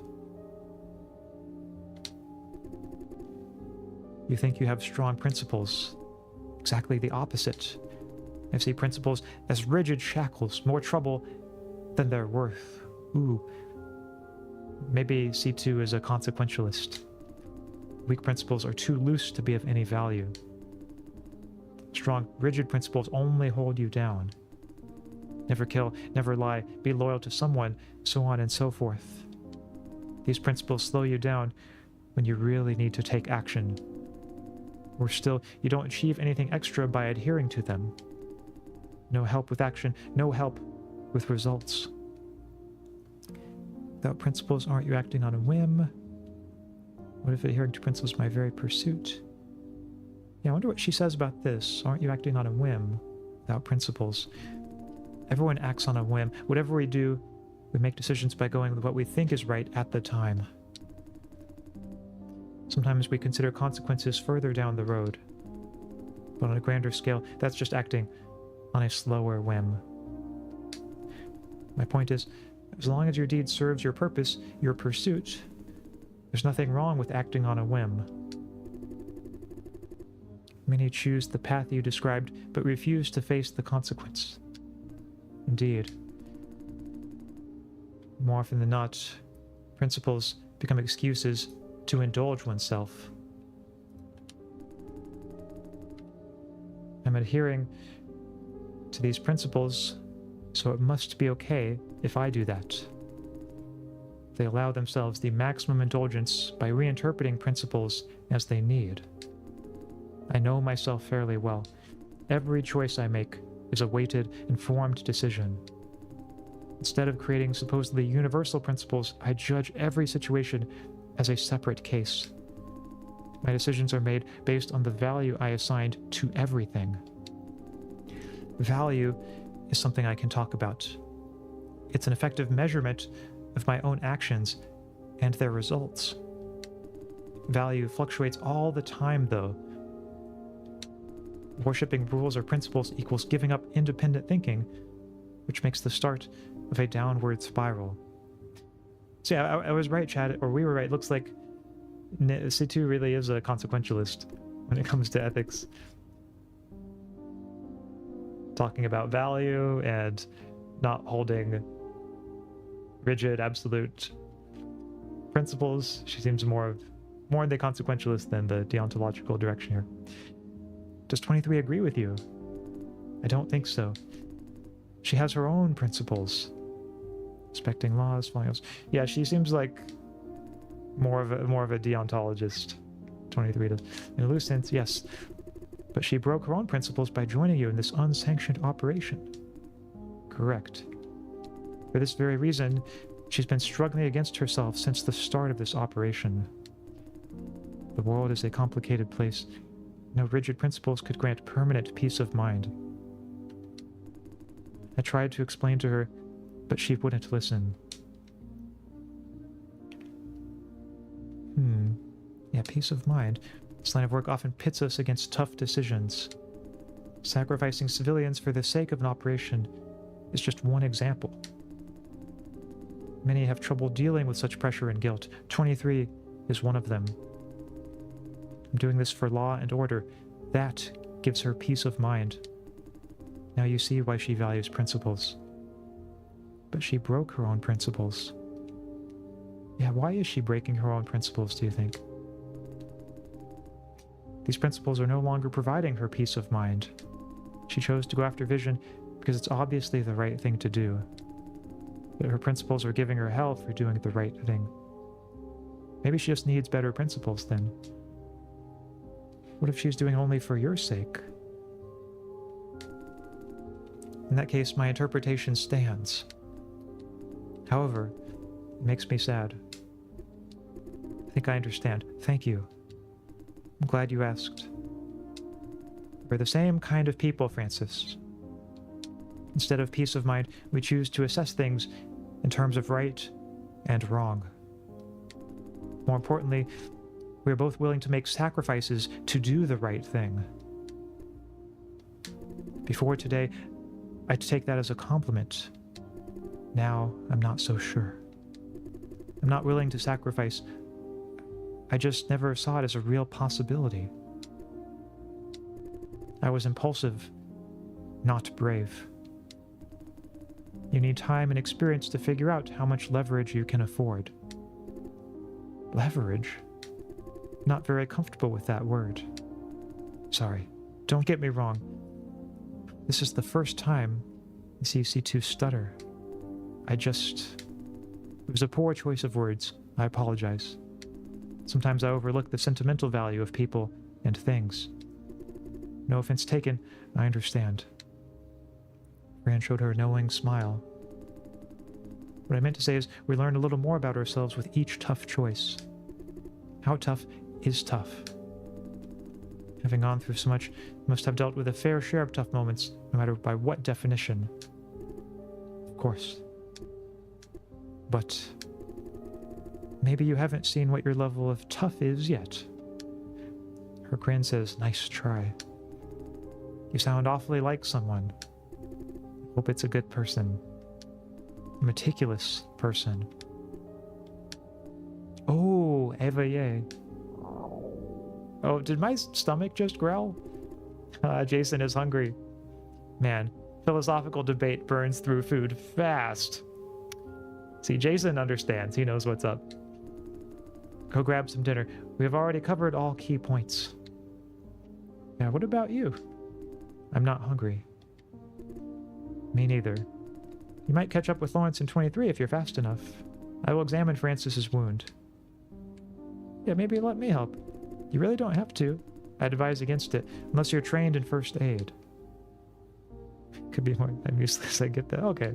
You think you have strong principles. Exactly the opposite. I see principles as rigid shackles, more trouble than they're worth. Ooh. Maybe C2 is a consequentialist. Weak principles are too loose to be of any value. Strong, rigid principles only hold you down. Never kill, never lie, be loyal to someone, so on and so forth. These principles slow you down when you really need to take action. Or still, you don't achieve anything extra by adhering to them. No help with action, no help with results. Without principles, aren't you acting on a whim? What if adhering to principles is my very pursuit? Yeah, I wonder what she says about this. Aren't you acting on a whim without principles? Everyone acts on a whim. Whatever we do, we make decisions by going with what we think is right at the time. Sometimes we consider consequences further down the road. But on a grander scale, that's just acting on a slower whim. My point is, as long as your deed serves your purpose, your pursuit, there's nothing wrong with acting on a whim. Many choose the path you described, but refuse to face the consequence. Indeed. More often than not, principles become excuses to indulge oneself. I'm adhering to these principles, so it must be okay if I do that. They allow themselves the maximum indulgence by reinterpreting principles as they need. I know myself fairly well. Every choice I make is a weighted, informed decision. Instead of creating supposedly universal principles, I judge every situation as a separate case. My decisions are made based on the value I assigned to everything. Value is something I can talk about. It's an effective measurement of my own actions and their results. Value fluctuates all the time, though. Worshipping rules or principles equals giving up independent thinking, which makes the start of a downward spiral. So yeah, I was right, Chad, or we were right. It looks like C2 really is a consequentialist when it comes to ethics. Talking about value and not holding rigid, absolute principles. She seems more the consequentialist than the deontological direction here. Does 23 agree with you? I don't think so. She has her own principles. Respecting laws, following. Yeah, she seems like more of a deontologist. 23 does. In a loose sense, yes. But she broke her own principles by joining you in this unsanctioned operation. Correct. For this very reason, she's been struggling against herself since the start of this operation. The world is a complicated place. No rigid principles could grant permanent peace of mind. I tried to explain to her, but she wouldn't listen. Yeah, peace of mind. This line of work often pits us against tough decisions. Sacrificing civilians for the sake of an operation is just one example. Many have trouble dealing with such pressure and guilt. 23 is one of them. I'm doing this for law and order. That gives her peace of mind. Now you see why she values principles. But she broke her own principles. Yeah, why is she breaking her own principles, do you think? These principles are no longer providing her peace of mind. She chose to go after vision because it's obviously the right thing to do. But her principles are giving her hell for doing the right thing. Maybe she just needs better principles then. What if she's doing only for your sake? In that case, my interpretation stands. However, it makes me sad. I think I understand. Thank you. I'm glad you asked. We're the same kind of people, Francis. Instead of peace of mind, we choose to assess things in terms of right and wrong. More importantly, We are both willing to make sacrifices to do the right thing. Before today, I'd take that as a compliment. Now, I'm not so sure. I'm not willing to sacrifice. I just never saw it as a real possibility. I was impulsive, not brave. You need time and experience to figure out how much leverage you can afford. Leverage? Not very comfortable with that word. Sorry, don't get me wrong. This is the first time I see C2 stutter. It was a poor choice of words. I apologize. Sometimes I overlook the sentimental value of people and things. No offense taken, I understand. Fran showed her a knowing smile. What I meant to say is, we learn a little more about ourselves with each tough choice. How tough is tough? Having gone through so much, you must have dealt with a fair share of tough moments, no matter by what definition. Of course. But maybe you haven't seen what your level of tough is yet. Her grin says, nice try. You sound awfully like someone. Hope it's a good person. A meticulous person. Oh, Eva. Oh, did my stomach just growl? Jason is hungry. Man, philosophical debate burns through food fast. See, Jason understands. He knows what's up. Go grab some dinner. We have already covered all key points. Yeah, what about you? I'm not hungry. Me neither. You might catch up with Lawrence in 23 if you're fast enough. I will examine Francis's wound. Yeah, maybe let me help. You really don't have to. I'd advise against it, unless you're trained in first aid. Could be more. I'm useless, I get that. Okay.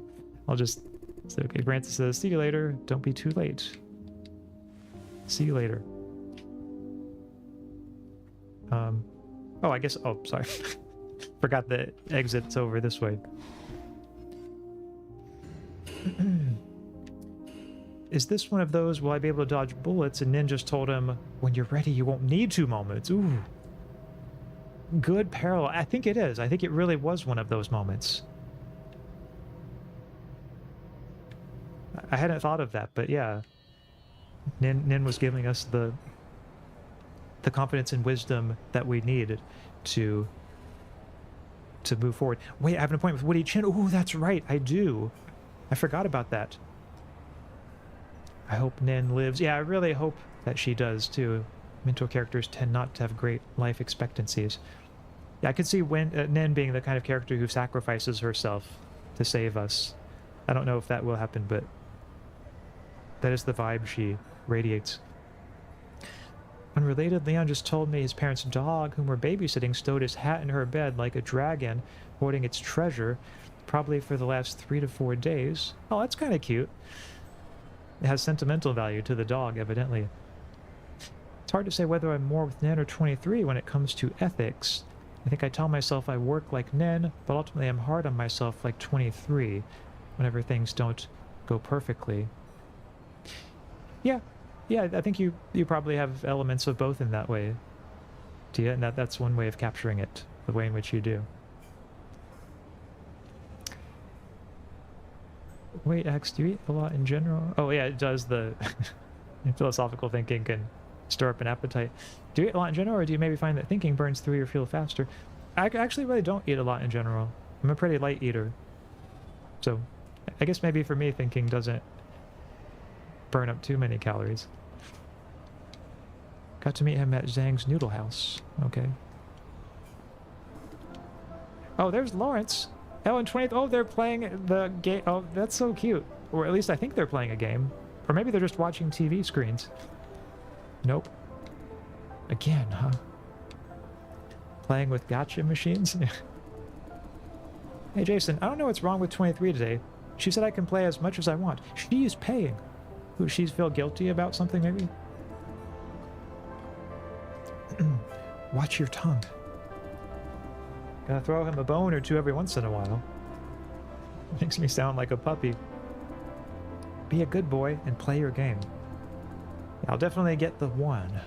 I'll just say, okay, Francis says, see you later. Don't be too late. See you later. Oh, I guess, oh, sorry. Forgot the exit's over this way. Is this one of those, will I be able to dodge bullets? And Nin just told him, when you're ready, you won't need to moments. Ooh. Good parallel. I think it is. I think it really was one of those moments. I hadn't thought of that, but yeah. Nin was giving us the confidence and wisdom that we needed to move forward. Wait, I have an appointment with Woody Chin. Oh, that's right. I do. I forgot about that. I hope Nin lives. Yeah, I really hope that she does, too. Mentor characters tend not to have great life expectancies. Yeah, I could see Nin being the kind of character who sacrifices herself to save us. I don't know if that will happen, but that is the vibe she radiates. Unrelated, Leon just told me his parents' dog, whom we're babysitting, stowed his hat in her bed like a dragon, hoarding its treasure, probably for the last 3 to 4 days. Oh, that's kind of cute. It has sentimental value to the dog, evidently. It's hard to say whether I'm more with Nen or 23 when it comes to ethics. I think I tell myself I work like Nen, but ultimately I'm hard on myself like 23, whenever things don't go perfectly. Yeah, I think you probably have elements of both in that way, Tia, and that's one way of capturing it, the way in which you do. Wait, X, do you eat a lot in general? Oh yeah, it does. The philosophical thinking can stir up an appetite. Do you eat a lot in general, or do you maybe find that thinking burns through your fuel faster? I actually really don't eat a lot in general. I'm a pretty light eater. So I guess maybe for me, thinking doesn't burn up too many calories. Got to meet him at Zhang's Noodle House. Okay. Oh, there's Lawrence. Oh, and 20th. Oh, they're playing the game. Oh, that's so cute. Or at least I think they're playing a game. Or maybe they're just watching TV screens. Nope. Again, huh? Playing with gotcha machines? Hey, Jason, I don't know what's wrong with 23 today. She said I can play as much as I want. She is paying. Who, she's feel guilty about something, maybe? Watch your tongue. Gotta throw him a bone or two every once in a while. Makes me sound like a puppy. Be a good boy and play your game. I'll definitely get the 1.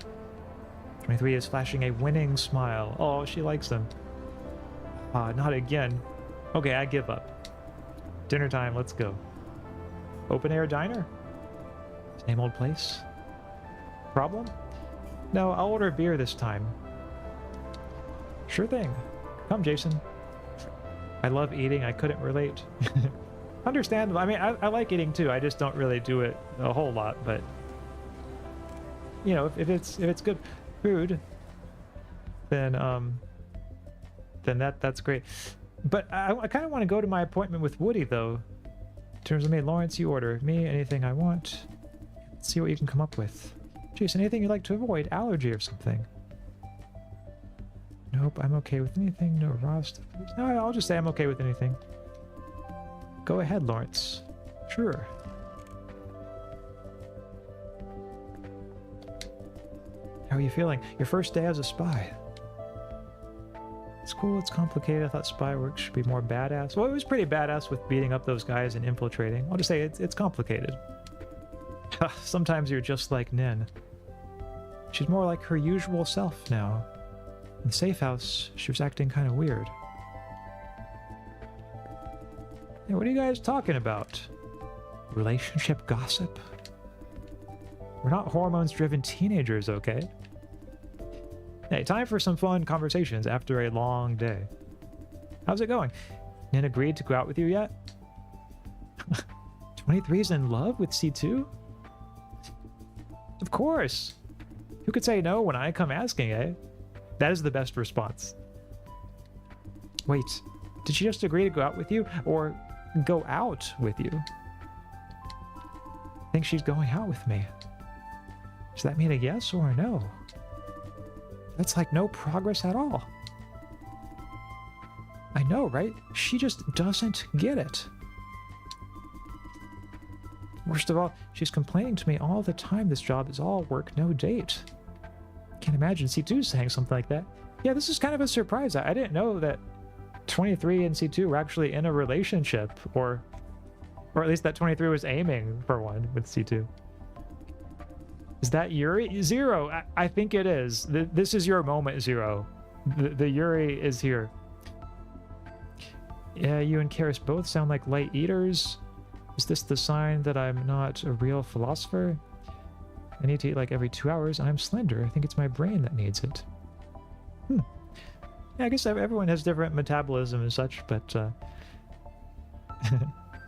23 is flashing a winning smile. Oh, she likes them. Not again. Okay, I give up. Dinner time, let's go. Open air diner? Same old place? Problem? No, I'll order beer this time. Sure thing. Come, Jason. I love eating, I couldn't relate. Understandable. I mean, I like eating too, I just don't really do it a whole lot, but... You know, if it's good food, then that's great. But I kind of want to go to my appointment with Woody, though. In terms of me, Lawrence, you order me anything I want. Let's see what you can come up with. Jason, anything you'd like to avoid? Allergy or something? Nope, I'm okay with anything. No raw stuff. No, I'll just say I'm okay with anything. Go ahead, Lawrence. Sure. How are you feeling? Your first day as a spy. It's cool, it's complicated. I thought spy work should be more badass. Well, it was pretty badass with beating up those guys and infiltrating. I'll just say it's complicated. Sometimes you're just like Nin. She's more like her usual self now. In the safe house, she was acting kind of weird. Hey, what are you guys talking about? Relationship gossip? We're not hormones-driven teenagers, okay? Hey, time for some fun conversations after a long day. How's it going? Nin agreed to go out with you yet? 23's in love with C2? Of course! Who could say no when I come asking, eh? That is the best response. Wait, did she just agree to go out with you? Or go out with you? I think she's going out with me. Does that mean a yes or a no? That's like no progress at all. I know, right? She just doesn't get it. Worst of all, she's complaining to me all the time this job is all work, no date. Can't imagine C2 saying something like that. Yeah, this is kind of a surprise. I didn't know that 23 and C2 were actually in a relationship, or at least that 23 was aiming for one with C2. Is that Yuri? Zero, I think it is. This is your moment, Zero. The Yuri is here. Yeah, you and Karis both sound like light eaters. Is this the sign that I'm not a real philosopher? I need to eat like every 2 hours, and I'm slender. I think it's my brain that needs it. Yeah, I guess everyone has different metabolism and such, but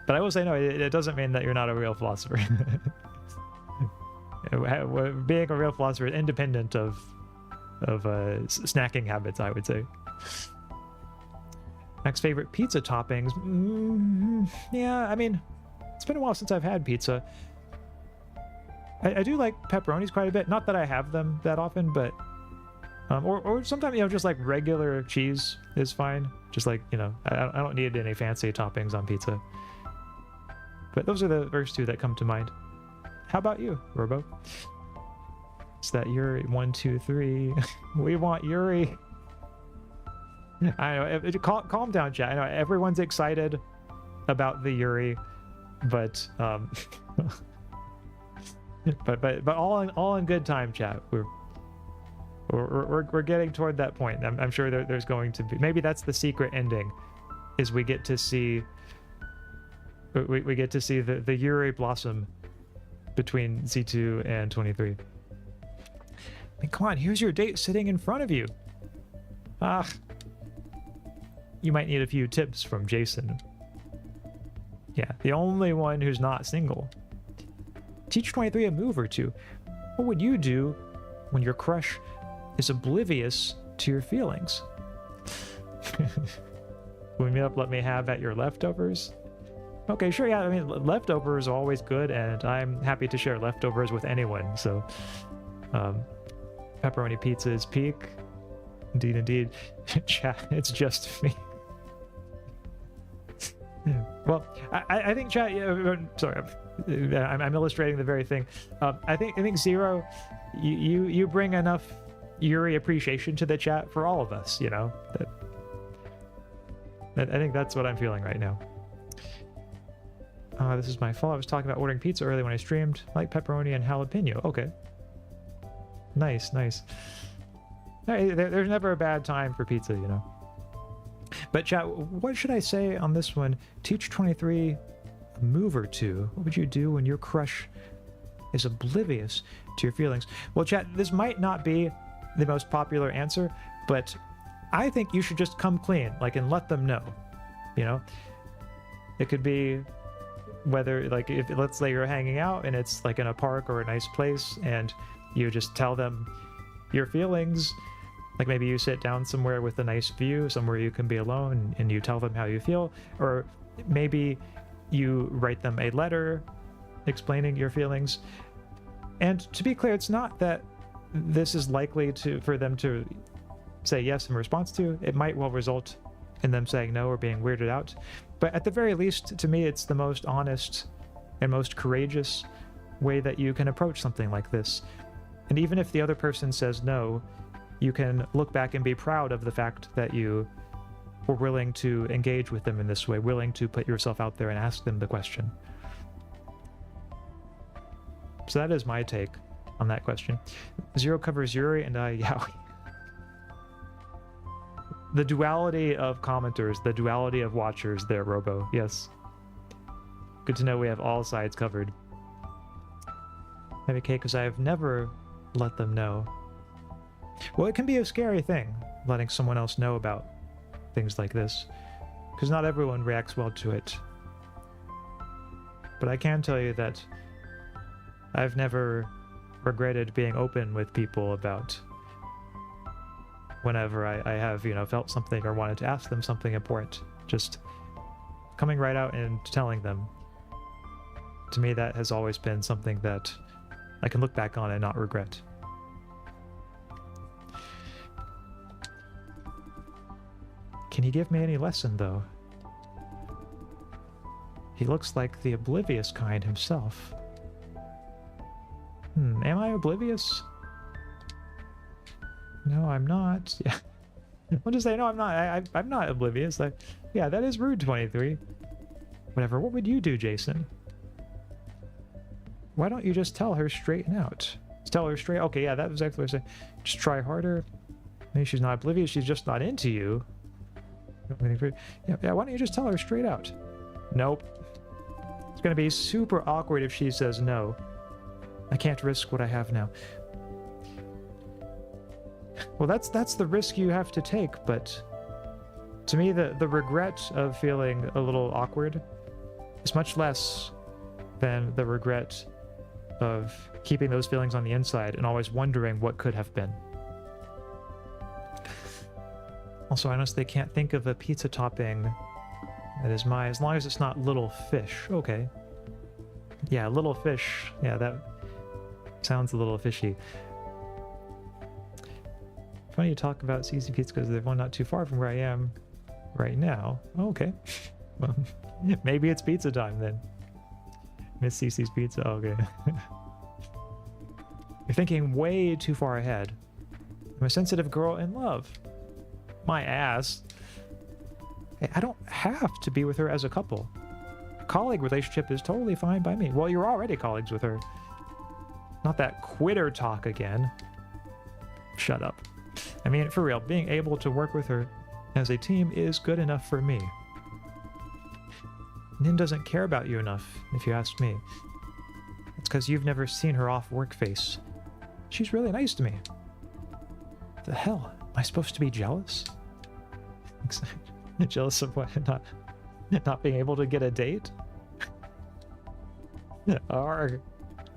but I will say no, it doesn't mean that you're not a real philosopher. Being a real philosopher is independent of snacking habits, I would say. Next favorite pizza toppings? Yeah, I mean, it's been a while since I've had pizza. I do like pepperonis quite a bit. Not that I have them that often, but or sometimes, you know, just like regular cheese is fine. Just like, you know, I don't need any fancy toppings on pizza. But those are the first two that come to mind. How about you, Robo? It's that Yuri 1, 2, 3. We want Yuri. I know. Calm down, chat. I know everyone's excited about the Yuri, but but all in good time, chat. We're getting toward that point. I'm sure there's going to be. Maybe that's the secret ending, is we get to see the Yuri blossom between C2 and 23. I mean, come on, here's your date sitting in front of you. You might need a few tips from Jason. Yeah, the only one who's not single. Teach 23 a move or two. What would you do when your crush is oblivious to your feelings? Will you meet up, let me have at your leftovers? Okay, sure, yeah, I mean, leftovers are always good, and I'm happy to share leftovers with anyone, so... pepperoni pizza is peak. Indeed. Chat, it's just me. Well, I think chat... sorry, I'm illustrating the very thing. I think Zero, you bring enough Yuri appreciation to the chat for all of us, you know? I think that's what I'm feeling right now. This is my fault. I was talking about ordering pizza early when I streamed. Like pepperoni and jalapeno. Okay. Nice. Hey, there's never a bad time for pizza, you know. But chat, what should I say on this one? Teach 23 a move or two. What would you do when your crush is oblivious to your feelings? Well, chat, this might not be the most popular answer, but I think you should just come clean, like, and let them know, you know? It could be whether, like, if let's say you're hanging out and it's like in a park or a nice place and you just tell them your feelings. Like maybe you sit down somewhere with a nice view, somewhere you can be alone, and you tell them how you feel. Or maybe you write them a letter explaining your feelings. And to be clear, it's not that this is likely for them to say yes in response to. It might well result in them saying no or being weirded out. But at the very least, to me, it's the most honest and most courageous way that you can approach something like this. And even if the other person says no, you can look back and be proud of the fact that you were willing to engage with them in this way, willing to put yourself out there and ask them the question. So that is my take on that question. Zero covers Yuri and I yaoi. The duality of commenters, the duality of watchers there, Robo. Yes. Good to know we have all sides covered. Maybe because I have never let them know. Well, it can be a scary thing, letting someone else know about things like this, because not everyone reacts well to it. But I can tell you that I've never regretted being open with people about whenever I have, you know, felt something or wanted to ask them something important. Just coming right out and telling them. To me, that has always been something that I can look back on and not regret. Can he give me any lesson, though? He looks like the oblivious kind himself. Am I oblivious? No, I'm not. Yeah. I'll just say, no, I'm not. I'm not oblivious. Yeah, that is rude, 23. Whatever. What would you do, Jason? Why don't you just tell her straight out? Just tell her straight. Okay, yeah, that was exactly what I said. Just try harder. Maybe she's not oblivious. She's just not into you. Yeah, why don't you just tell her straight out? Nope. It's going to be super awkward if she says no. I can't risk what I have now. Well, that's the risk you have to take, but to me, the regret of feeling a little awkward is much less than the regret of keeping those feelings on the inside and always wondering what could have been. Also, I honestly can't think of a pizza topping that is as long as it's not little fish. Okay. Yeah, little fish. Yeah, that sounds a little fishy. Funny you talk about CC Pizza because there's one not too far from where I am right now. Oh, okay. Well, maybe it's pizza time then. Miss CC's Pizza. Oh, okay. You're thinking way too far ahead. I'm a sensitive girl in love. My ass. Hey, I don't have to be with her as a couple. A colleague relationship is totally fine by me. Well, you're already colleagues with her. Not that quitter talk again. Shut up. I mean, for real, being able to work with her as a team is good enough for me. Nin doesn't care about you enough, if you ask me. It's because you've never seen her off-work face. She's really nice to me. The hell? Am I supposed to be jealous? Jealous of what? Not being able to get a date? Arrgh.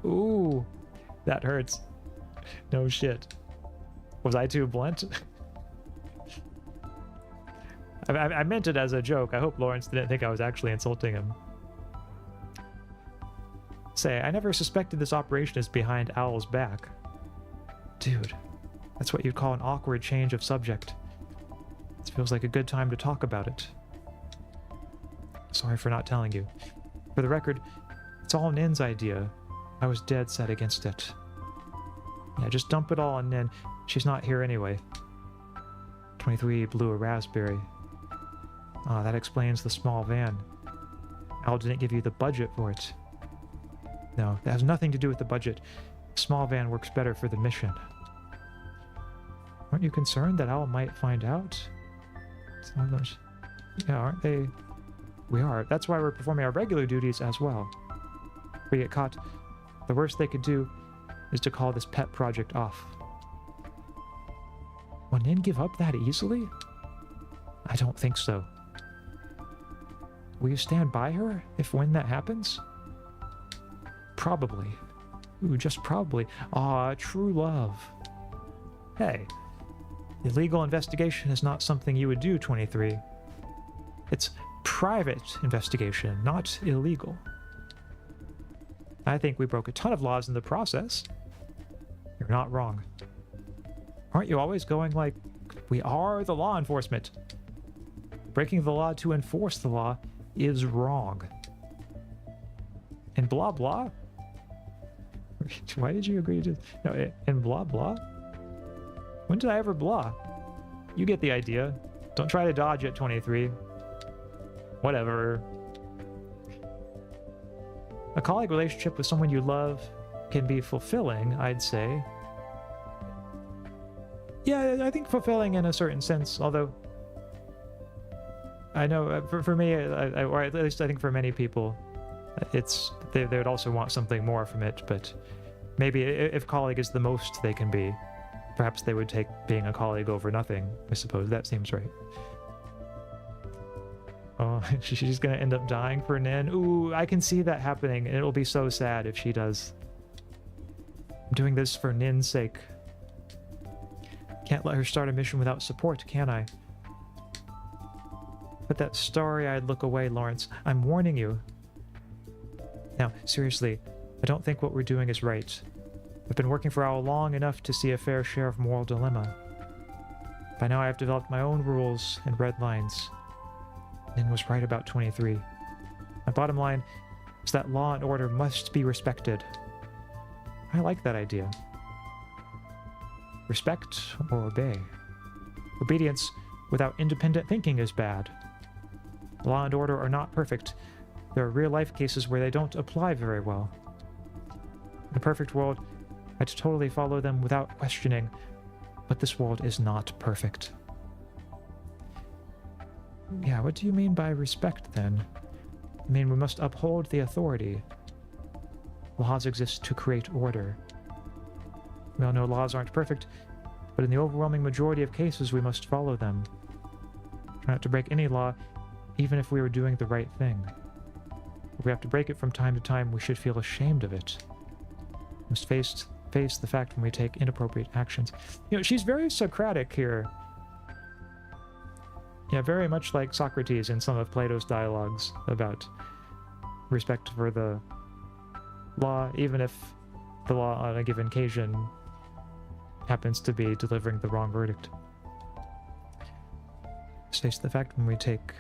Ooh, that hurts. No shit. Was I too blunt? I meant it as a joke. I hope Lawrence didn't think I was actually insulting him. Say, I never suspected this operation is behind Owl's back. Dude, that's what you'd call an awkward change of subject. It feels like a good time to talk about it. Sorry for not telling you. For the record, it's all Nin's idea. I was dead set against it. Yeah, just dump it all on Nin. She's not here anyway. 23 blew a raspberry. Ah, that explains the small van. Al didn't give you the budget for it. No, that has nothing to do with the budget. The small van works better for the mission. Aren't you concerned that Al might find out? Yeah, aren't they? We are. That's why we're performing our regular duties as well. If we get caught, the worst they could do is to call this pet project off. Will Nin give up that easily? I don't think so. Will you stand by her when that happens? Probably. Ooh, just probably. Ah, true love. Hey, illegal investigation is not something you would do, 23. It's private investigation, not illegal. I think we broke a ton of laws in the process. You're not wrong. Aren't you always going like, we are the law enforcement? Breaking the law to enforce the law is wrong. And blah blah? Why did you agree to... No, and blah blah? When did I ever blah? You get the idea. Don't try to dodge it, 23. Whatever. A colleague relationship with someone you love can be fulfilling, I'd say. Yeah, I think fulfilling in a certain sense, although I know for me, or at least I think for many people, they would also want something more from it, but maybe if colleague is the most they can be, perhaps they would take being a colleague over nothing. I suppose that seems right. Oh, she's gonna end up dying for Nin. Ooh, I can see that happening, and it'll be so sad if she does. I'm doing this for Nin's sake. Can't let her start a mission without support, can I? With that starry-eyed look away, Lawrence. I'm warning you. Now, seriously, I don't think what we're doing is right. I've been working for Owl long enough to see a fair share of moral dilemma. By now I have developed my own rules and red lines. Nin was right about 23. My bottom line is that law and order must be respected. I like that idea. Respect or obey. Obedience without independent thinking is bad. Law and order are not perfect. There are real-life cases where they don't apply very well. In a perfect world, I'd totally follow them without questioning, but this world is not perfect. Yeah, what do you mean by respect, then? I mean, we must uphold the authority. Laws exist to create order. We all know laws aren't perfect, but in the overwhelming majority of cases, we must follow them. Try not to break any law, even if we were doing the right thing. If we have to break it from time to time, we should feel ashamed of it. We must face the fact when we take inappropriate actions. You know, she's very Socratic here. Yeah, very much like Socrates in some of Plato's dialogues about respect for the law, even if the law on a given occasion happens to be delivering the wrong verdict. Face the fact when we take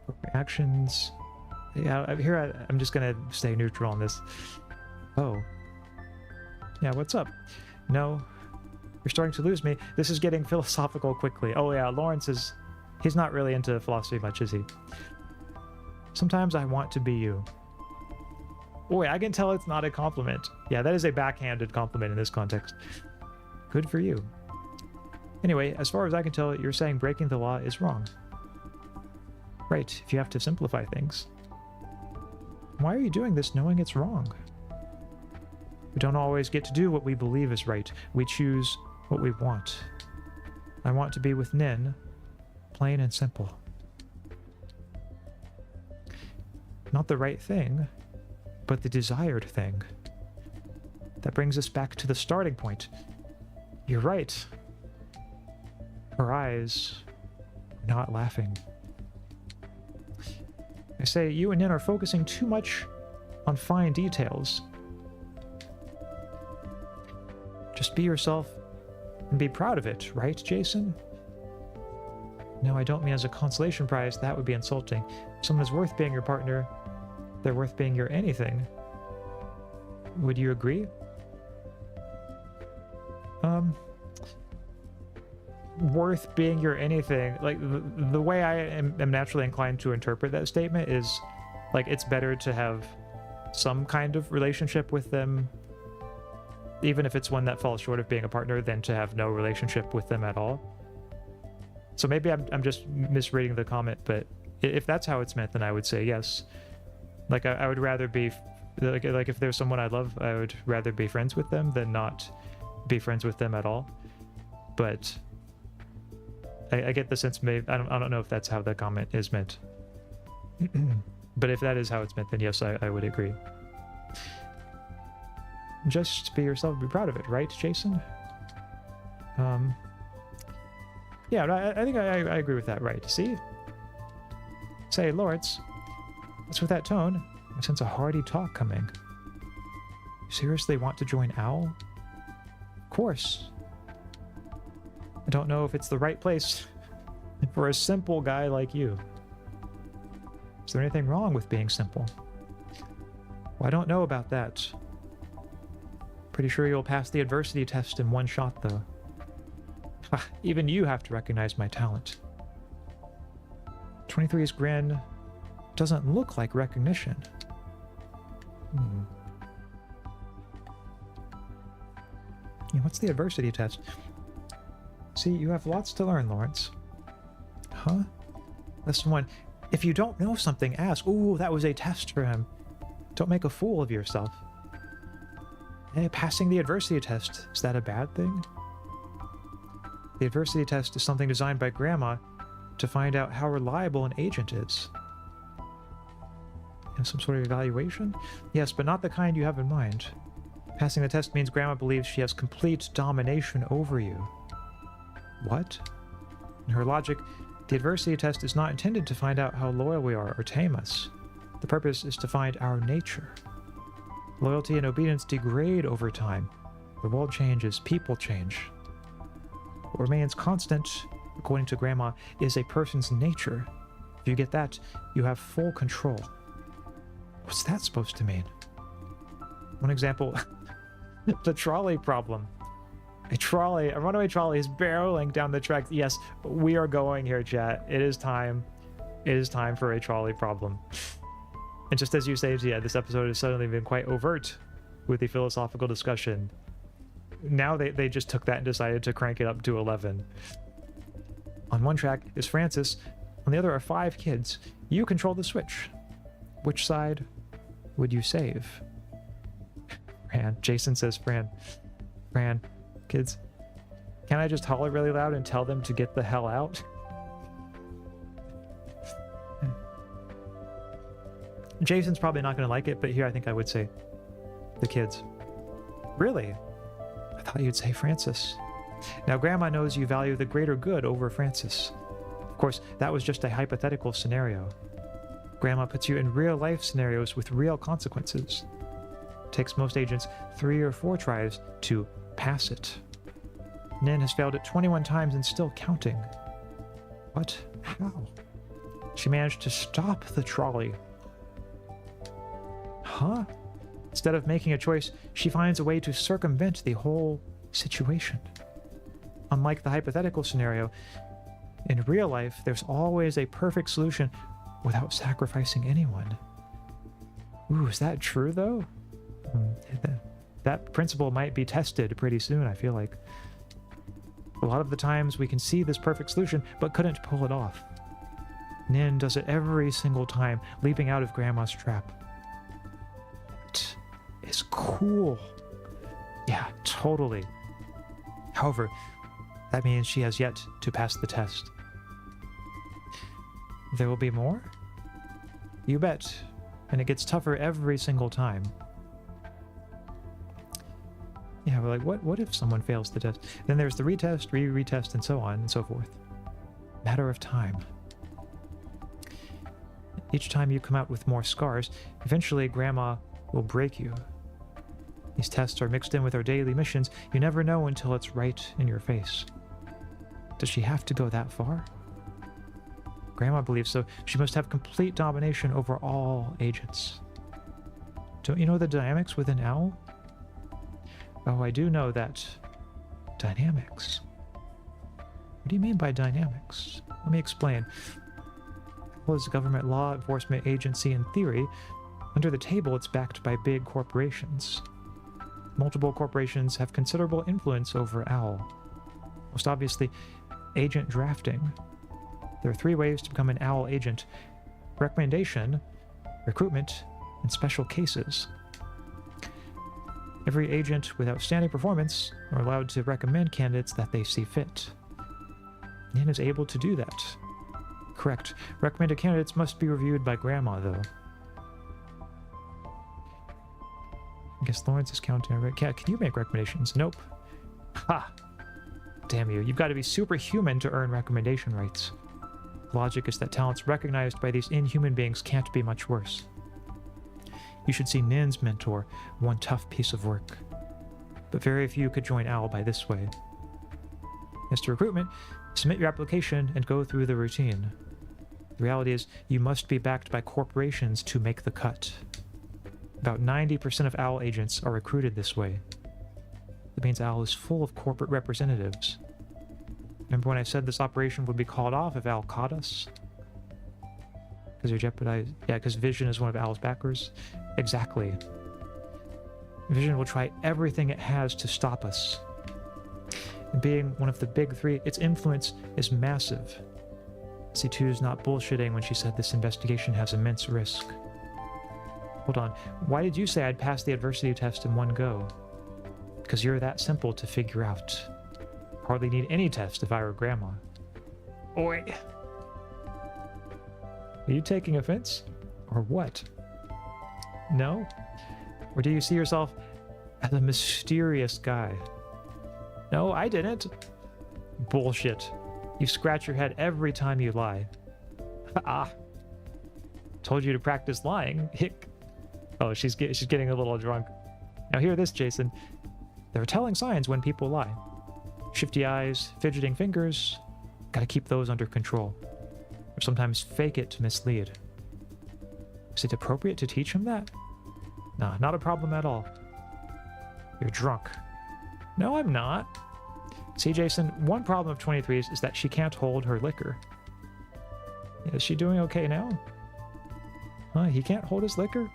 appropriate actions. Yeah, here I'm just gonna stay neutral on this. Oh. Yeah, what's up? No, you're starting to lose me. This is getting philosophical quickly. Oh yeah, Lawrence is... He's not really into philosophy much, is he? Sometimes I want to be you. Oh wait, I can tell it's not a compliment. Yeah, that is a backhanded compliment in this context. Good for you. Anyway, as far as I can tell, you're saying breaking the law is wrong. Right, if you have to simplify things. Why are you doing this knowing it's wrong? We don't always get to do what we believe is right. We choose what we want. I want to be with Nin, plain and simple. Not the right thing, but the desired thing. That brings us back to the starting point. You're right. Her eyes are not laughing. I say you and Nin are focusing too much on fine details. Just be yourself and be proud of it, right, Jason? No, I don't mean as a consolation prize. That would be insulting. If someone is worth being your partner, they're worth being your anything. Would you agree? Worth being your anything. Like, the way I am naturally inclined to interpret that statement is, like, it's better to have some kind of relationship with them even if it's one that falls short of being a partner, than to have no relationship with them at all. So maybe I'm just misreading the comment, but if that's how it's meant, then I would say yes. Like I would rather be like if there's someone I love, I would rather be friends with them than not be friends with them at all. But I get the sense, maybe I don't know if that's how the comment is meant. But if that is how it's meant, then yes, I would agree. Just be yourself, be proud of it, right, Jason? Yeah, I think I agree with that, right? See? Say, Lawrence, what's with that tone? I sense a hearty talk coming. You seriously want to join OWL? Of course. I don't know if it's the right place for a simple guy like you. Is there anything wrong with being simple? Well, I don't know about that. Pretty sure you'll pass the adversity test in one shot, though. Even you have to recognize my talent. 23's grin doesn't look like recognition. Yeah, what's the adversity test? See, you have lots to learn, Lawrence. Huh? Lesson 1. If you don't know something, ask. Ooh, that was a test for him. Don't make a fool of yourself. Hey, passing the adversity test, is that a bad thing? The adversity test is something designed by Grandma to find out how reliable an agent is. And some sort of evaluation? Yes, but not the kind you have in mind. Passing the test means Grandma believes she has complete domination over you. What? In her logic, the adversity test is not intended to find out how loyal we are or tame us. The purpose is to find our nature. Loyalty and obedience degrade over time. The world changes, people change. What remains constant, according to Grandma, is a person's nature. If you get that, you have full control. What's that supposed to mean? One example, the trolley problem. A runaway trolley is barreling down the tracks. Yes, we are going here, chat. It is time. It is time for a trolley problem. And just as you say, yeah, this episode has suddenly been quite overt with the philosophical discussion. Now they just took that and decided to crank it up to 11. On one track is Francis, on the other are 5 kids. You control the switch. Which side would you save? Fran. Jason says Fran. Fran, kids, can I just holler really loud and tell them to get the hell out? Jason's probably not going to like it, but here I think I would say the kids. Really? I thought you'd say Francis. Now, Grandma knows you value the greater good over Francis. Of course, that was just a hypothetical scenario. Grandma puts you in real-life scenarios with real consequences. It takes most agents 3 or 4 tries to pass it. Nin has failed it 21 times and still counting. What? How? She managed to stop the trolley. Huh? Instead of making a choice, she finds a way to circumvent the whole situation. Unlike the hypothetical scenario, in real life, there's always a perfect solution without sacrificing anyone. Ooh, is that true, though? That principle might be tested pretty soon, I feel like. A lot of the times we can see this perfect solution, but couldn't pull it off. Nin does it every single time, leaping out of Grandma's trap. That is cool. Yeah, totally. However, that means she has yet to pass the test. There will be more? You bet. And it gets tougher every single time. Yeah, but like, what if someone fails the test? Then there's the retest, retest, and so on and so forth. Matter of time. Each time you come out with more scars, eventually Grandma will break you. These tests are mixed in with our daily missions. You never know until it's right in your face. Does she have to go that far? Grandma believes so. She must have complete domination over all agents. Don't you know the dynamics within OWL? Oh, I do know that. Dynamics. What do you mean by dynamics? Let me explain. OWL is a government law enforcement agency in theory. Under the table, it's backed by big corporations. multiple corporations have considerable influence over OWL. Most obviously, agent drafting. There are 3 ways to become an OWL agent: recommendation, recruitment, and special cases. Every agent with outstanding performance are allowed to recommend candidates that they see fit. Nin is able to do that. Correct. Recommended candidates must be reviewed by Grandma, though. I guess Lawrence is counting. Right? Can you make recommendations? Nope. Ha! Damn you. You've got to be superhuman to earn recommendation rights. Logic is that talents recognized by these inhuman beings can't be much worse. You should see Nin's mentor one tough piece of work. But very few could join OWL by this way. As to recruitment, submit your application and go through the routine. The reality is, you must be backed by corporations to make the cut. About 90% of OWL agents are recruited this way. That means OWL is full of corporate representatives. Remember when I said this operation would be called off if OWL caught us? Because you're jeopardized. Yeah, because Vision is one of OWL's backers. Exactly. Vision will try everything it has to stop us. And being one of the big 3, its influence is massive. C2 is not bullshitting when she said this investigation has immense risk. Hold on, why did you say I'd pass the adversity test in one go? Because you're that simple to figure out. Hardly need any test if I were Grandma. Oi! Are you taking offense? Or what? No? Or do you see yourself as a mysterious guy? No, I didn't. Bullshit. You scratch your head every time you lie. Ah. Told you to practice lying. Hick. Oh, she's getting a little drunk. Now hear this, Jason. There are telling signs when people lie. Shifty eyes, fidgeting fingers. Gotta keep those under control. Or sometimes fake it to mislead. Is it appropriate to teach him that? Nah, not a problem at all. You're drunk. No, I'm not. See, Jason, one problem of 23's is that she can't hold her liquor. Is she doing okay now? Huh, he can't hold his liquor?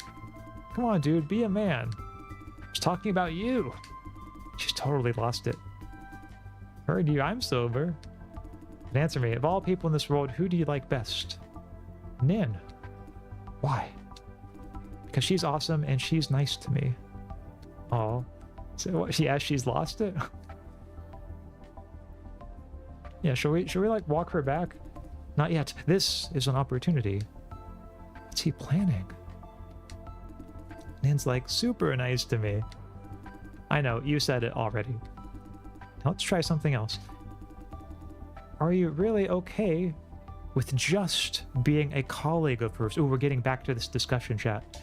Come on, dude, be a man. I was talking about you. She's totally lost it. Heard you, I'm sober. But answer me, of all people in this world, who do you like best? Nin. Why? Because she's awesome and she's nice to me. Oh. So what, she's lost it? Yeah, should we like walk her back? Not yet. This is an opportunity. What's he planning? Nin's like super nice to me. I know, you said it already. Now let's try something else. Are you really okay with just being a colleague of hers? Ooh, we're getting back to this discussion chat.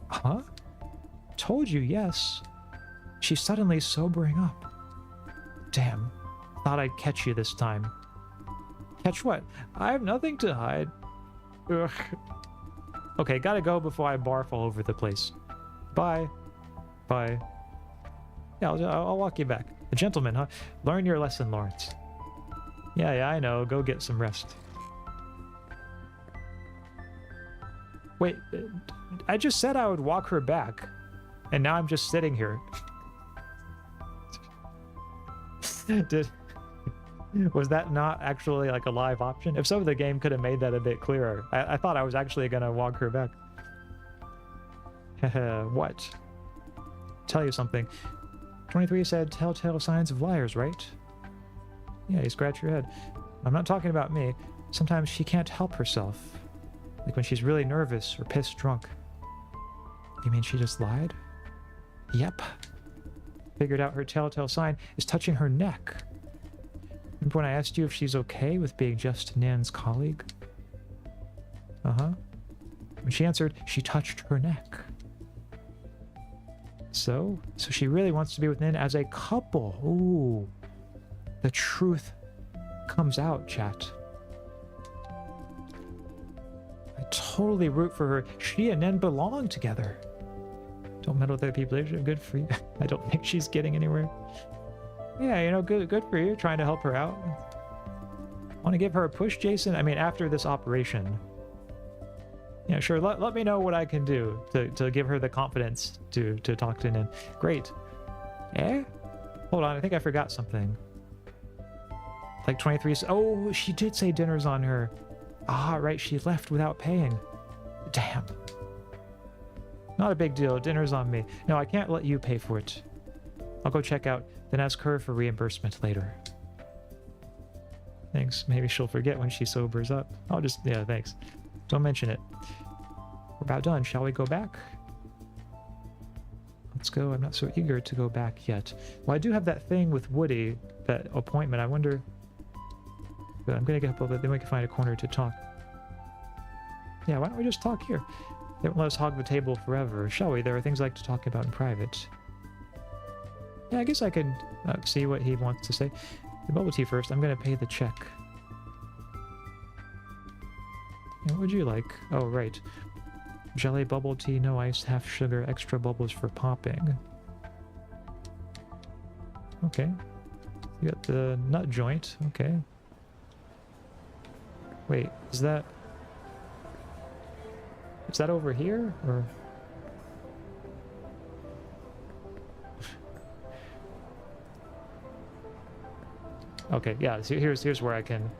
Huh? Told you yes. She's suddenly sobering up. Damn. Thought I'd catch you this time. Catch what? I have nothing to hide. Ugh. Okay, gotta go before I barf all over the place. Bye. Bye. Yeah, I'll walk you back. A gentleman, huh? Learn your lesson, Lawrence. Yeah, I know. Go get some rest. Wait, I just said I would walk her back, and now I'm just sitting here. Was that not actually like a live option? If so, the game could have made that a bit clearer. I thought I was actually gonna walk her back. What? Tell you something. 23 said telltale signs of liars, right? Yeah, you scratch your head. I'm not talking about me. Sometimes she can't help herself. Like when she's really nervous or pissed drunk. You mean she just lied? Yep. Figured out her telltale sign is touching her neck. Remember when I asked you if she's okay with being just Nin's colleague? Uh-huh. When she answered, she touched her neck. So she really wants to be with Nin as a couple. Ooh. The truth comes out, chat. I totally root for her. She and Nin belong together. Don't meddle with other people. Good for you. I don't think she's getting anywhere. Yeah, you know, good for you. Trying to help her out. Want to give her a push, Jason? I mean, after this operation, Yeah, sure. Let me know what I can do to give her the confidence to talk to Nin. Great. Eh? Hold on, I think I forgot something. Like 23... Oh, she did say dinner's on her. Ah, right, she left without paying. Damn. Not a big deal, dinner's on me. No, I can't let you pay for it. I'll go check out, then ask her for reimbursement later. Thanks. Maybe she'll forget when she sobers up. I'll just... Yeah, thanks. Don't mention it. We're about done. Shall we go back? Let's go. I'm not so eager to go back yet. Well, I do have that thing with Woody, that appointment. I wonder... But I'm going to get up a little bit, then we can find a corner to talk. Yeah, why don't we just talk here? They won't let us hog the table forever, shall we? There are things I like to talk about in private. Yeah, I guess I could see what he wants to say. The bubble tea first. I'm going to pay the check. What would you like? Oh, right. Jelly bubble tea, no ice, half sugar, extra bubbles for popping. Okay. You got the nut joint. Okay. Wait, is that over here, or? Okay, yeah, so here's where I can...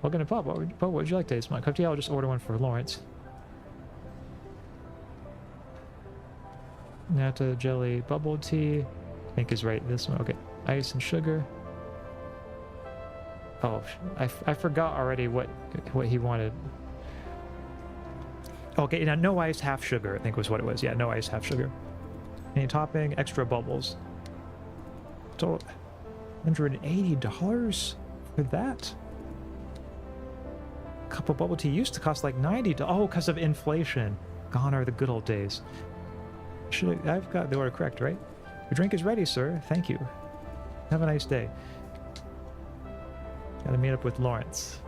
What kind of pop? What would you like to taste? My cup of tea? I'll just order one for Lawrence. Nata jelly bubble tea. I think is right, this one. Okay, ice and sugar. Oh, I forgot already what he wanted. Okay, now no ice, half sugar, I think was what it was. Yeah, no ice, half sugar. Any topping, extra bubbles. Total $180 for that? A cup of bubble tea used to cost like $90. Oh, because of inflation. Gone are the good old days. I've got the order correct, right? Your drink is ready, sir. Thank you. Have a nice day. Gotta meet up with Lawrence.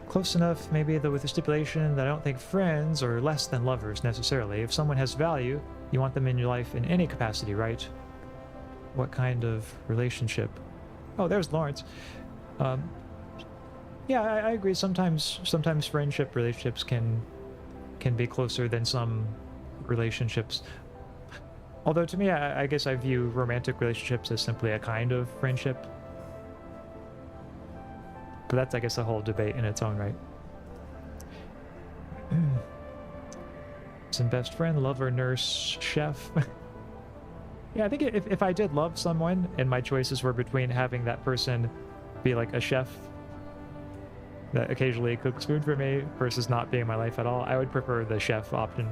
Close enough, maybe, though, with the stipulation that I don't think friends are less than lovers, necessarily. If someone has value, you want them in your life in any capacity, right? What kind of relationship? Oh, there's Lawrence. Yeah, I agree. Sometimes friendship relationships can be closer than some relationships. Although to me, I guess I view romantic relationships as simply a kind of friendship. But that's, I guess, a whole debate in its own right. Some best friend, lover, nurse, chef. Yeah, I think if I did love someone and my choices were between having that person be like a chef that occasionally cooks food for me versus not being in my life at all, I would prefer the chef option.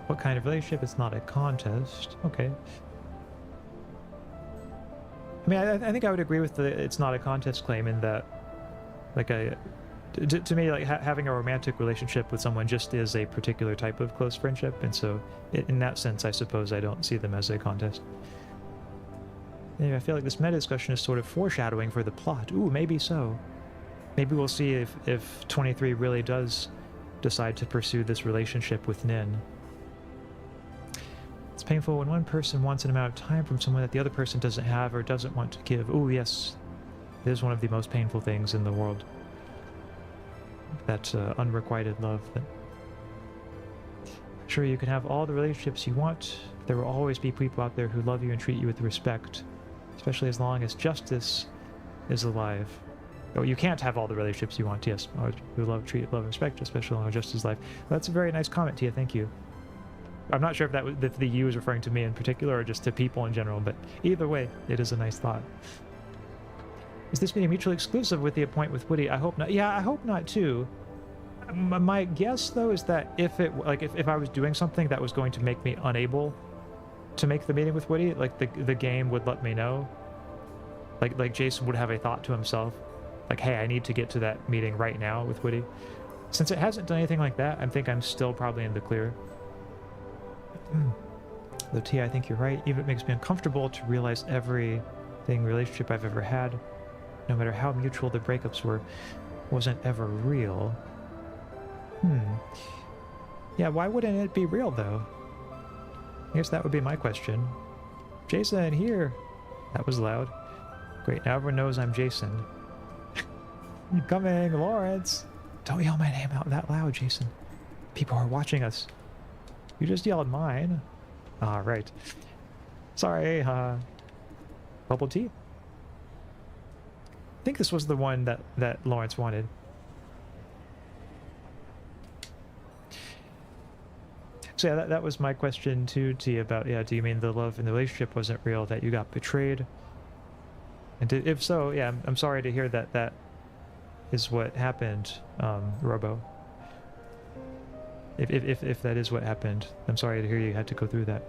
What kind of relationship? It's not a contest. Okay. I mean, I think I would agree with the it's not a contest claim in that, like, to me, like, having a romantic relationship with someone just is a particular type of close friendship, and so in that sense, I suppose I don't see them as a contest. Anyway, I feel like this meta discussion is sort of foreshadowing for the plot. Ooh, maybe so. Maybe we'll see if 23 really does decide to pursue this relationship with Nin. It's painful when one person wants an amount of time from someone that the other person doesn't have or doesn't want to give. Ooh, yes. It is one of the most painful things in the world. That unrequited love. Sure, you can have all the relationships you want. There will always be people out there who love you and treat you with respect. Especially as long as justice is alive. Oh, you can't have all the relationships you want, yes. Who treat love and respect, especially as long as justice is alive. That's a very nice comment, Tia, thank you. I'm not sure if the you is referring to me in particular or just to people in general, but either way, it is a nice thought. Is this meeting mutually exclusive with the appointment with Woody? I hope not. Yeah, I hope not too. My guess though is that if I was doing something that was going to make me unable to make the meeting with Woody, like the game would let me know. Like Jason would have a thought to himself, like, hey, I need to get to that meeting right now with Woody. Since it hasn't done anything like that, I think I'm still probably in the clear. Though T, I think you're right. Even it makes me uncomfortable to realize everything relationship I've ever had, no matter how mutual the breakups were, wasn't ever real. Yeah, why wouldn't it be real though? I guess that would be my question. Jason, here! That was loud. Great, now everyone knows I'm Jason. Coming, Lawrence! Don't yell my name out that loud, Jason. People are watching us. You just yelled mine. Ah, right. Sorry, bubble tea? I think this was the one that Lawrence wanted. So yeah, that was my question too, T, about, yeah, do you mean the love in the relationship wasn't real, that you got betrayed? And if so, yeah, I'm sorry to hear that that is what happened, Robo. If that is what happened, I'm sorry to hear you had to go through that.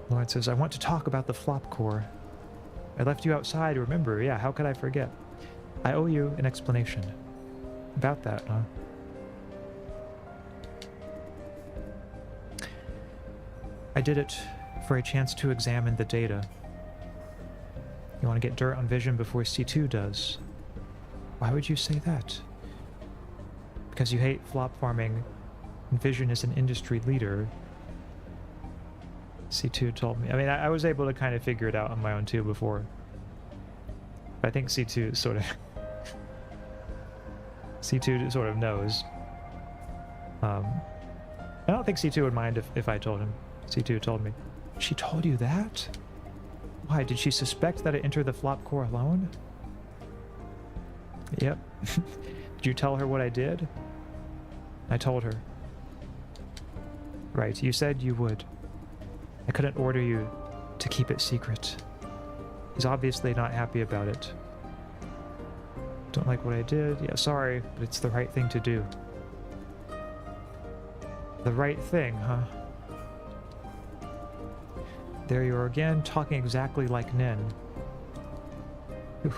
Lawrence says, I want to talk about the flop core. I left you outside, remember? Yeah, how could I forget? I owe you an explanation. About that, huh? I did it for a chance to examine the data. You want to get dirt on Vision before C2 does. Why would you say that? Because you hate flop farming, and Vision is an industry leader. C2 told me. I mean, I was able to kind of figure it out on my own too before. But I think C2 sort of... C2 sort of knows. I don't think C2 would mind if I told him. C2 told me. She told you that? Why, did she suspect that I entered the flop core alone? Yep. Did you tell her what I did? I told her. Right, you said you would. I couldn't order you to keep it secret. He's obviously not happy about it. Don't like what I did? Yeah, sorry, but it's the right thing to do. The right thing, huh? There you are again, talking exactly like Nin. Whew.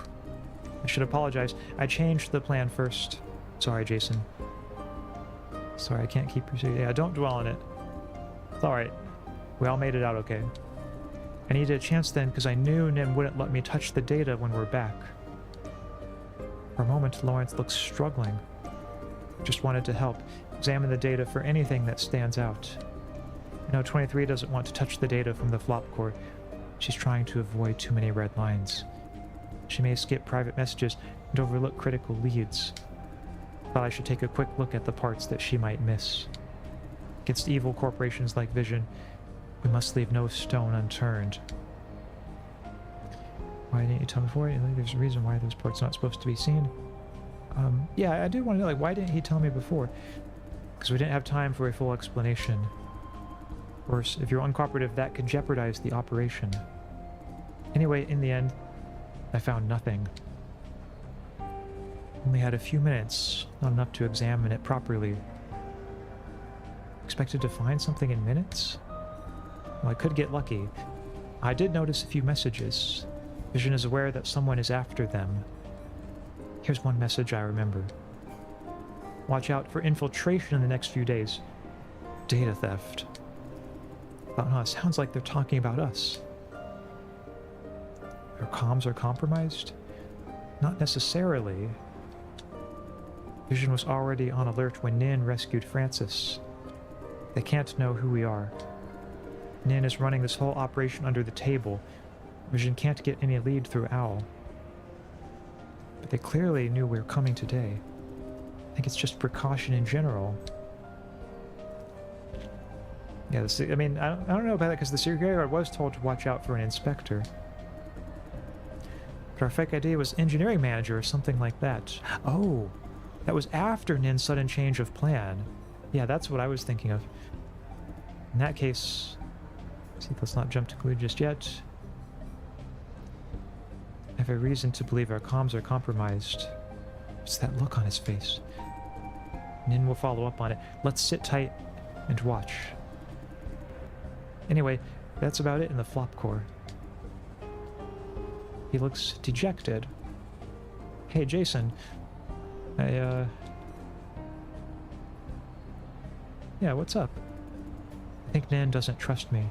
I should apologize. I changed the plan first. Sorry, Jason. Sorry, I can't keep your secret. Yeah, don't dwell on it. It's alright. We all made it out okay. I needed a chance then because I knew Nin wouldn't let me touch the data when we're back. For a moment, Lawrence looked struggling. Just wanted to help. Examine the data for anything that stands out. I know 23 doesn't want to touch the data from the flop core. She's trying to avoid too many red lines. She may skip private messages and overlook critical leads. Thought I should take a quick look at the parts that she might miss. Against evil corporations like Vision, we must leave no stone unturned. Why didn't you tell me before? There's a reason why those parts are not supposed to be seen. Yeah, I do want to know, like, why didn't he tell me before? Because we didn't have time for a full explanation. Of course, if you're uncooperative, that could jeopardize the operation. Anyway, in the end, I found nothing. Only had a few minutes, not enough to examine it properly. Expected to find something in minutes? Well, I could get lucky. I did notice a few messages. Vision is aware that someone is after them. Here's one message I remember. Watch out for infiltration in the next few days. Data theft. About us. Sounds like they're talking about us. Our comms are compromised? Not necessarily. Vision was already on alert when Nin rescued Francis. They can't know who we are. Nin is running this whole operation under the table. Vision can't get any lead through Owl. But they clearly knew we were coming today. I think it's just precaution in general. Yeah, I mean, I don't know about that, because the security guard was told to watch out for an inspector. But our fake ID was engineering manager or something like that. Oh, that was after Nin's sudden change of plan. Yeah, that's what I was thinking of. In that case, see, let's not jump to conclusion just yet. I have a reason to believe our comms are compromised. What's that look on his face? Nin will follow up on it. Let's sit tight and watch. Anyway, that's about it in the flop core. He looks dejected. Hey, Jason. Yeah, what's up? I think Nin doesn't trust me.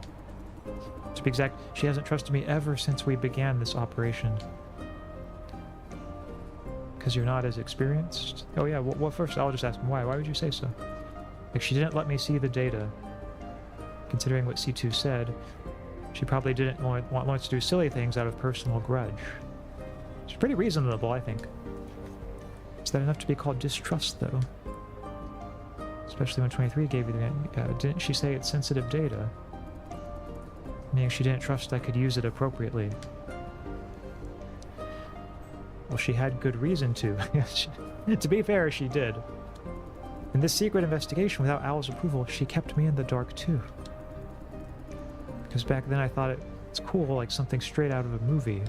To be exact, she hasn't trusted me ever since we began this operation. Because you're not as experienced? Oh yeah, well first I'll just ask him why. Why would you say so? Like, she didn't let me see the data. Considering what C2 said, She probably didn't want Lawrence to do silly things out of personal grudge. It's pretty reasonable, I think. Is that enough to be called distrust, though? Especially when 23 gave you the... didn't she say it's sensitive data? Meaning she didn't trust I could use it appropriately. Well, she had good reason to. To be fair, she did. In this secret investigation, without Owl's approval, she kept me in the dark, too. Because back then I thought it's cool, like something straight out of a movie.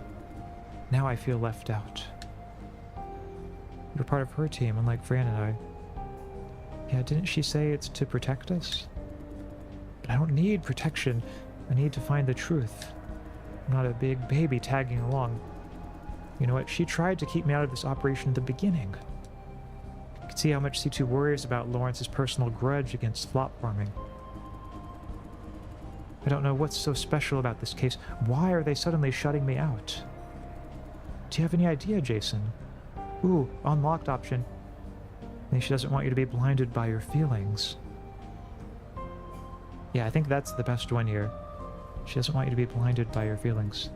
Now I feel left out. You're part of her team, unlike Fran and I. Yeah, didn't she say it's to protect us? But I don't need protection. I need to find the truth. I'm not a big baby tagging along. You know what? She tried to keep me out of this operation in the beginning. You can see how much C2 worries about Lawrence's personal grudge against flop farming. I don't know what's so special about this case. Why are they suddenly shutting me out? Do you have any idea, Jason? Ooh, unlocked option. Maybe she doesn't want you to be blinded by your feelings. Yeah, I think that's the best one here. She doesn't want you to be blinded by your feelings.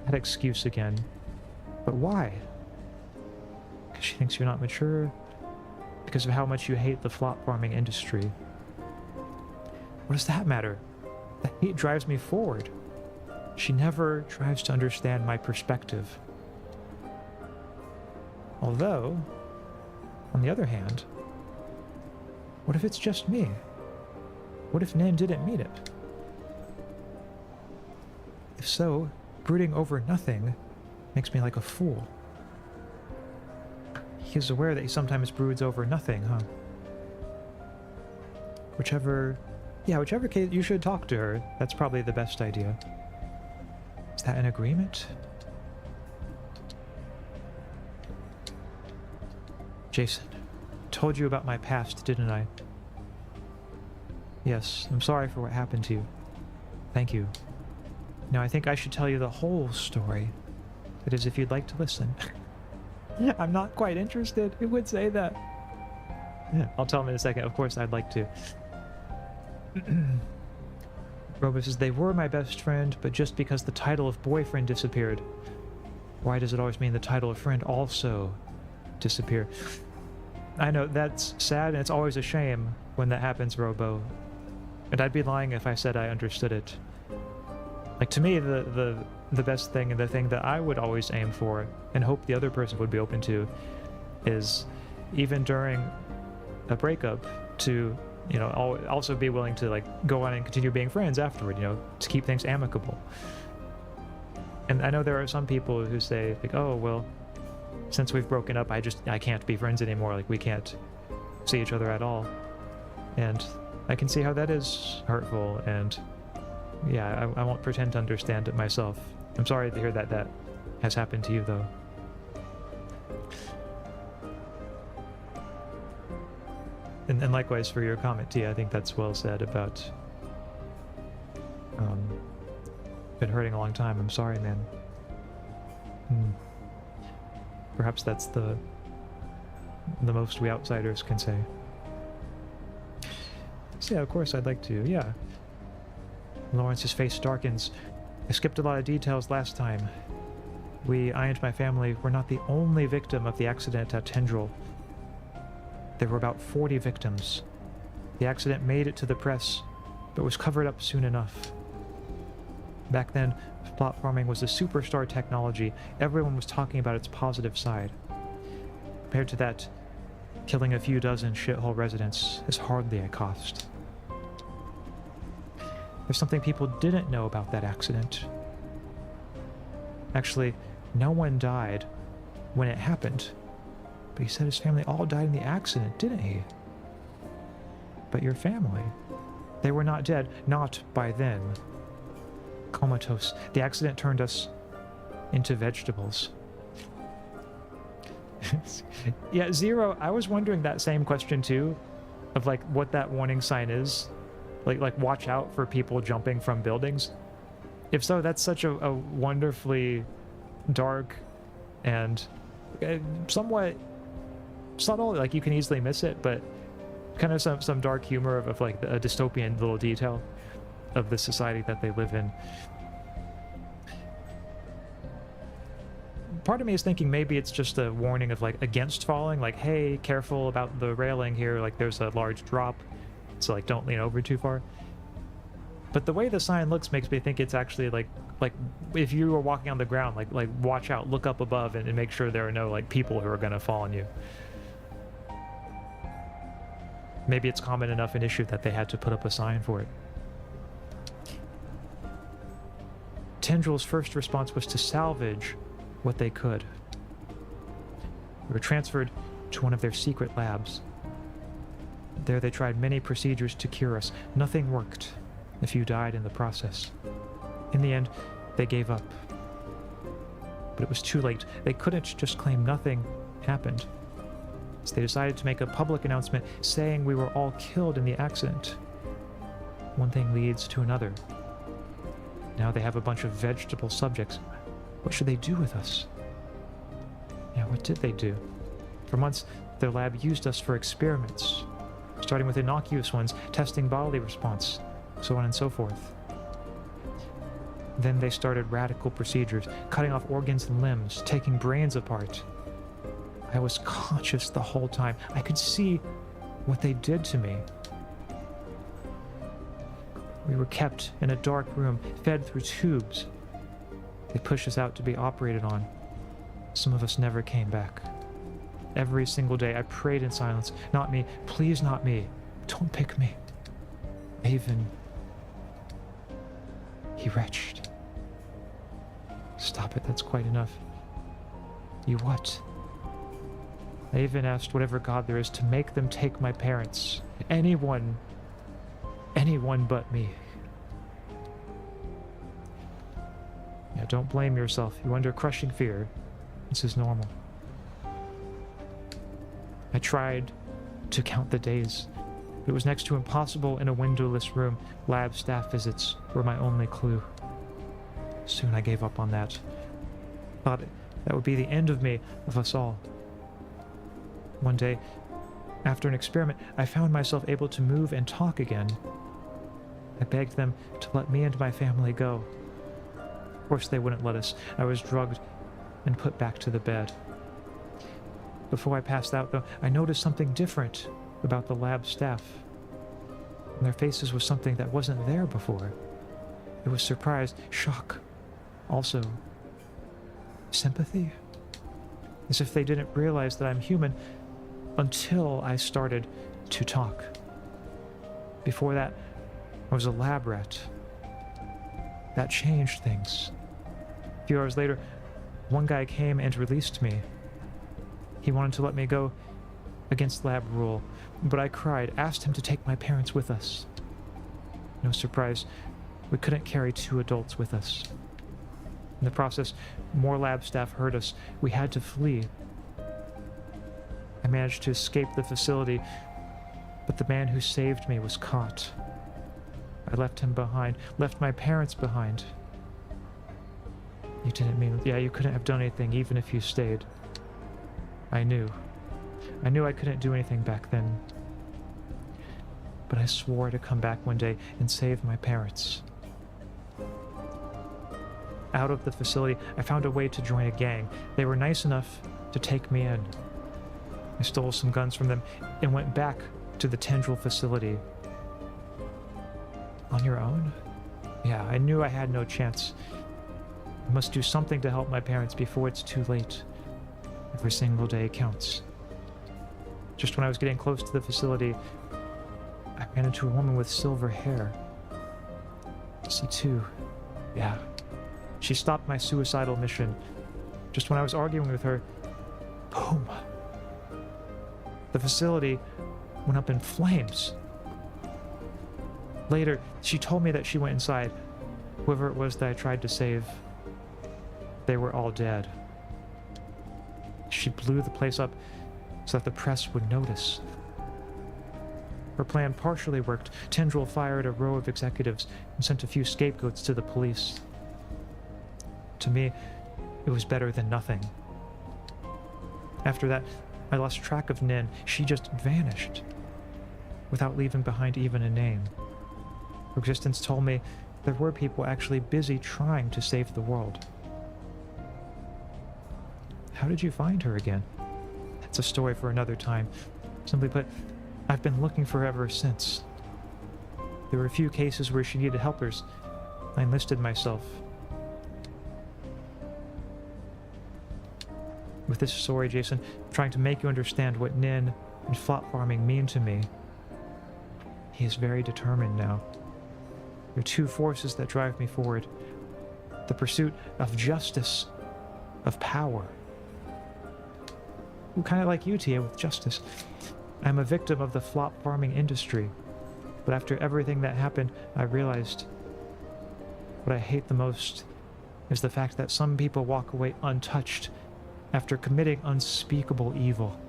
That excuse again. But why? Because she thinks you're not mature? Because of how much you hate the flop farming industry? What does that matter? The hate drives me forward. She never tries to understand my perspective. Although, on the other hand, what if it's just me? What if Nin didn't mean it? If so, brooding over nothing makes me like a fool. He is aware that he sometimes broods over nothing, huh? Whichever case, you should talk to her. That's probably the best idea. Is that an agreement? Jason, told you about my past, didn't I? Yes, I'm sorry for what happened to you. Thank you. Now I think I should tell you the whole story. That is, if you'd like to listen. I'm not quite interested. Who would say that? Yeah, I'll tell him in a second. Of course, I'd like to. Robo says, they were my best friend, but just because the title of boyfriend disappeared. Why does it always mean the title of friend also disappear? I know, that's sad, and it's always a shame when that happens, Robo. And I'd be lying if I said I understood it. Like, to me, the best thing and the thing that I would always aim for and hope the other person would be open to is, even during a breakup, to, you know, also be willing to, like, go on and continue being friends afterward, you know, to keep things amicable. And I know there are some people who say, like, oh, well, since we've broken up, I can't be friends anymore, like, we can't see each other at all. And I can see how that is hurtful, and yeah, I won't pretend to understand it myself. I'm sorry to hear that that has happened to you, though. And likewise for your comment, Tia, I think that's well said about been hurting a long time. I'm sorry, man. Perhaps that's the most we outsiders can say. So yeah, of course I'd like to, yeah. Lawrence's face darkens. I skipped a lot of details last time. I and my family were not the only victim of the accident at Tendril. There were about 40 victims. The accident made it to the press, but was covered up soon enough. Back then, plot farming was a superstar technology. Everyone was talking about its positive side. Compared to that, killing a few dozen shithole residents is hardly a cost. There's something people didn't know about that accident. Actually, no one died when it happened. But he said his family all died in the accident, didn't he? But your family? They were not dead. Not by then. Comatose. The accident turned us into vegetables. Yeah, Zero, I was wondering that same question too, of like what that warning sign is. Like watch out for people jumping from buildings. If so, that's such a wonderfully dark and somewhat subtle, like you can easily miss it, but kind of some dark humor of like a dystopian little detail. of the society that they live in. Part of me is thinking maybe it's just a warning of like against falling, like, hey, careful about the railing here, like there's a large drop, so like don't lean over too far. But the way the sign looks makes me think it's actually like if you were walking on the ground, like watch out, look up above, and make sure there are no like people who are gonna fall on you. Maybe it's common enough an issue that they had to put up a sign for it. Tendril's first response was to salvage what they could. We were transferred to one of their secret labs. There they tried many procedures to cure us. Nothing worked. A few died in the process. In the end, they gave up. But it was too late. They couldn't just claim nothing happened. So they decided to make a public announcement saying we were all killed in the accident. One thing leads to another. Now they have a bunch of vegetable subjects. What should they do with us? Yeah, what did they do? For months, their lab used us for experiments, starting with innocuous ones, testing bodily response, so on and so forth. Then they started radical procedures, cutting off organs and limbs, taking brains apart. I was conscious the whole time. I could see what they did to me. We were kept in a dark room, fed through tubes. They pushed us out to be operated on. Some of us never came back. Every single day I prayed in silence. Not me. Please not me. Don't pick me. Avon. He retched. Stop it. That's quite enough. You what? Avon asked whatever god there is to make them take my parents. Anyone but me. Yeah, don't blame yourself. You're under crushing fear. This is normal. I tried to count the days. It was next to impossible in a windowless room. Lab staff visits were my only clue. Soon I gave up on that. Thought that would be the end of me, of us all. One day, after an experiment, I found myself able to move and talk again. I begged them to let me and my family go. Of course they wouldn't let us. I was drugged and put back to the bed. Before I passed out, though, I noticed something different about the lab staff. On their faces was something that wasn't there before. It was surprise, shock, also sympathy. As if they didn't realize that I'm human until I started to talk. Before that, I was a lab rat. That changed things. A few hours later, one guy came and released me. He wanted to let me go against lab rule, but I cried, asked him to take my parents with us. No surprise, we couldn't carry 2 adults with us. In the process, more lab staff heard us. We had to flee. I managed to escape the facility, but the man who saved me was caught. I left him behind, left my parents behind. You didn't mean... Yeah, you couldn't have done anything even if you stayed. I knew I couldn't do anything back then. But I swore to come back one day and save my parents. Out of the facility, I found a way to join a gang. They were nice enough to take me in. I stole some guns from them and went back to the Tendril facility. On your own? Yeah, I knew I had no chance. I must do something to help my parents before it's too late. Every single day counts. Just when I was getting close to the facility, I ran into a woman with silver hair. C2. Yeah. She stopped my suicidal mission. Just when I was arguing with her, boom. The facility went up in flames. Later, she told me that she went inside. Whoever it was that I tried to save, they were all dead. She blew the place up so that the press would notice. Her plan partially worked. Tendril fired a row of executives and sent a few scapegoats to the police. To me, it was better than nothing. After that, I lost track of Nin. She just vanished, without leaving behind even a name. Her existence told me there were people actually busy trying to save the world. How did you find her again? That's a story for another time. Simply put, I've been looking for her ever since. There were a few cases where she needed helpers. I enlisted myself. With this story, Jason, I'm trying to make you understand what Nin and flop farming mean to me. He is very determined now. There are two forces that drive me forward. The pursuit of justice, of power. Kind of like you, Tia, with justice. I'm a victim of the flop farming industry. But after everything that happened, I realized what I hate the most is the fact that some people walk away untouched after committing unspeakable evil.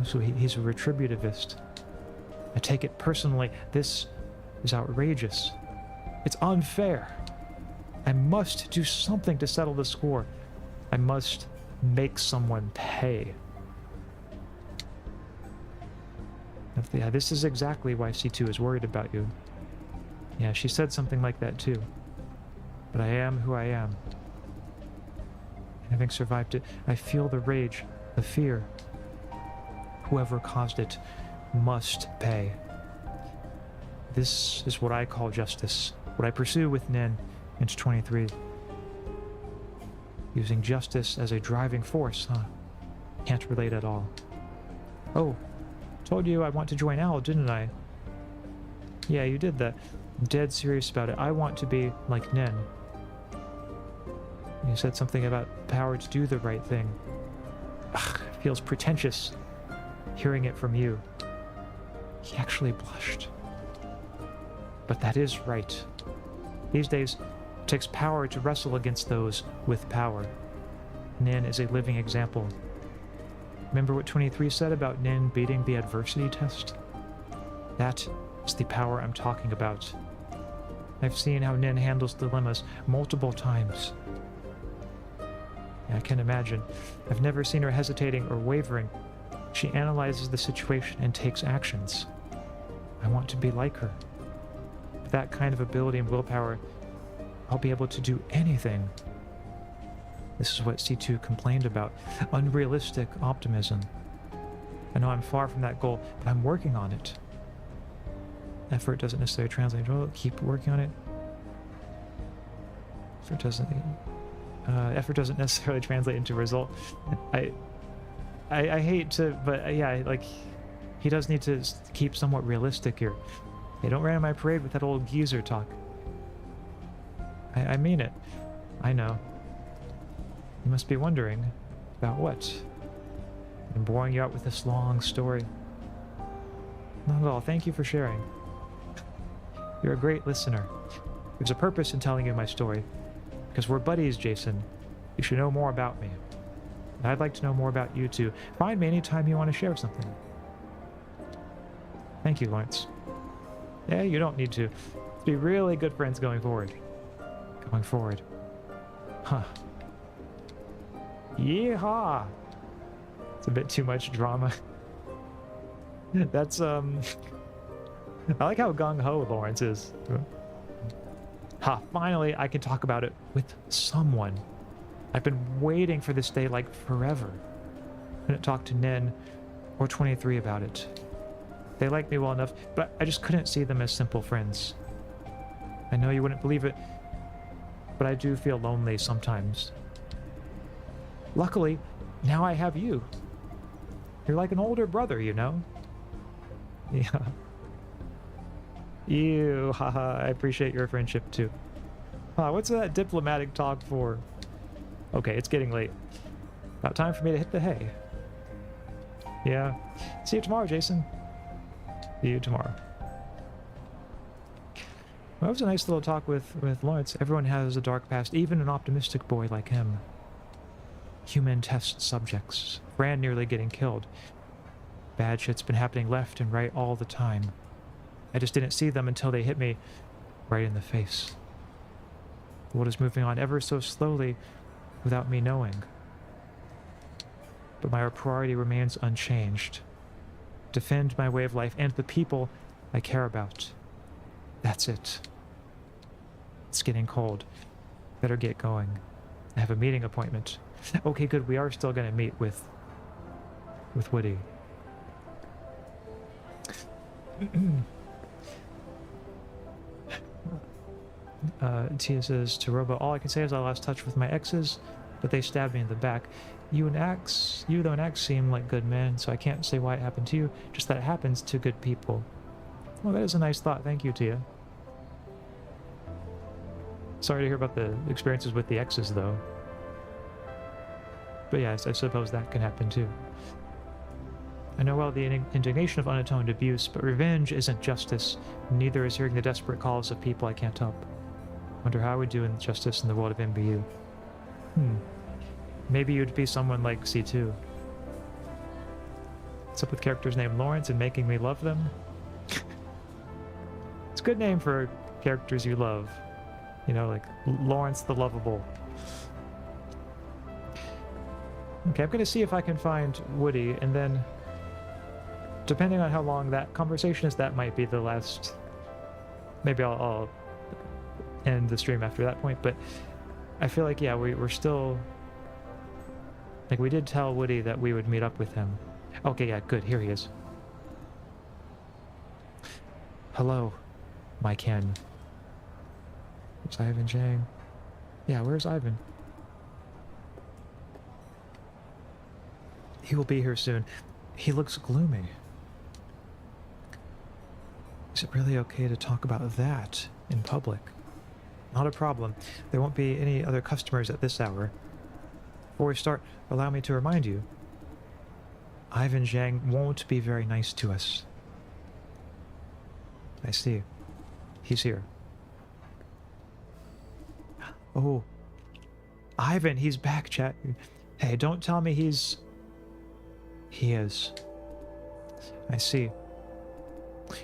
So he's a retributivist. I take it personally. This is outrageous. It's unfair. I must do something to settle the score. I must make someone pay. Yeah, this is exactly why C2 is worried about you. Yeah, she said something like that too. But I am who I am. Having survived it, I feel the rage, the fear. Whoever caused it must pay. This is what I call justice, what I pursue with Nin into 23. Using justice as a driving force, huh? Can't relate at all. Oh, told you I want to join Owl, didn't I? Yeah, you did that. I'm dead serious about it. I want to be like Nin. You said something about power to do the right thing. Ugh, it feels pretentious hearing it from you. He actually blushed. But that is right. These days, it takes power to wrestle against those with power. Nin is a living example. Remember what 23 said about Nin beating the adversity test? That is the power I'm talking about. I've seen how Nin handles dilemmas multiple times. I can imagine. I've never seen her hesitating or wavering. She analyzes the situation and takes actions. I want to be like her. With that kind of ability and willpower, I'll be able to do anything. This is what C2 complained about. Unrealistic optimism. I know I'm far from that goal, but I'm working on it. Effort doesn't necessarily translate. Well, keep working on it. Effort doesn't necessarily translate into result. I hate to, but yeah, like, he does need to keep somewhat realistic here. Hey, don't rain on my parade with that old geezer talk. I mean it. I know. You must be wondering about what? I'm boring you out with this long story. Not at all. Thank you for sharing. You're a great listener. There's a purpose in telling you my story. Because we're buddies, Jason. You should know more about me. And I'd like to know more about you too. Find me anytime you want to share something. Thank you, Lawrence. Yeah, you don't need to. Let's be really good friends going forward. Going forward. Huh. Yeehaw! It's a bit too much drama. That's, I like how gung-ho Lawrence is. Ha, finally I can talk about it with someone. I've been waiting for this day like forever. Couldn't talk to Nin or 23 about it. They like me well enough, but I just couldn't see them as simple friends. I know you wouldn't believe it, but I do feel lonely sometimes. Luckily, now I have you. You're like an older brother, you know? Yeah. Ew, haha, I appreciate your friendship too. What's that diplomatic talk for? Okay, it's getting late. About time for me to hit the hay. Yeah. See you tomorrow, Jason. See you tomorrow. Well, that was a nice little talk with Lawrence. Everyone has a dark past, even an optimistic boy like him. Human test subjects. Fran nearly getting killed. Bad shit's been happening left and right all the time. I just didn't see them until they hit me right in the face. The world is moving on ever so slowly without me knowing. But my priority remains unchanged. Defend my way of life and the people I care about. That's it. It's getting cold. Better get going. I have a meeting appointment. Okay, good. We are still going to meet with Woody. Tia says to Robo, all I can say is I lost touch with my exes, but they stabbed me in the back. You though and Axe seem like good men, so I can't say why it happened to you, just that it happens to good people. Well, that is a nice thought. Thank you, Tia. Sorry to hear about the experiences with the exes, though. But yes, I suppose that can happen too. I know well the indignation of unatoned abuse, but revenge isn't justice. Neither is hearing the desperate calls of people I can't help. Wonder how I would do justice in the world of MBU. Maybe you'd be someone like C2. What's up with characters named Lawrence and making me love them? It's a good name for characters you love. You know, like Lawrence the Lovable. Okay, I'm gonna see if I can find Woody, and then depending on how long that conversation is, that might be the last. Maybe I'll end the stream after that point, but I feel like, yeah, we're still... Like, we did tell Woody that we would meet up with him. Okay, yeah, good, here he is. Hello, my Ken. Where's Ivan Zhang? Yeah, where's Ivan? He will be here soon. He looks gloomy. Is it really okay to talk about that in public? Not a problem. There won't be any other customers at this hour. Before we start, allow me to remind you. Ivan Zhang won't be very nice to us. I see. He's here. Oh. Ivan, he's back, chat. Hey, don't tell me he's... He is. I see.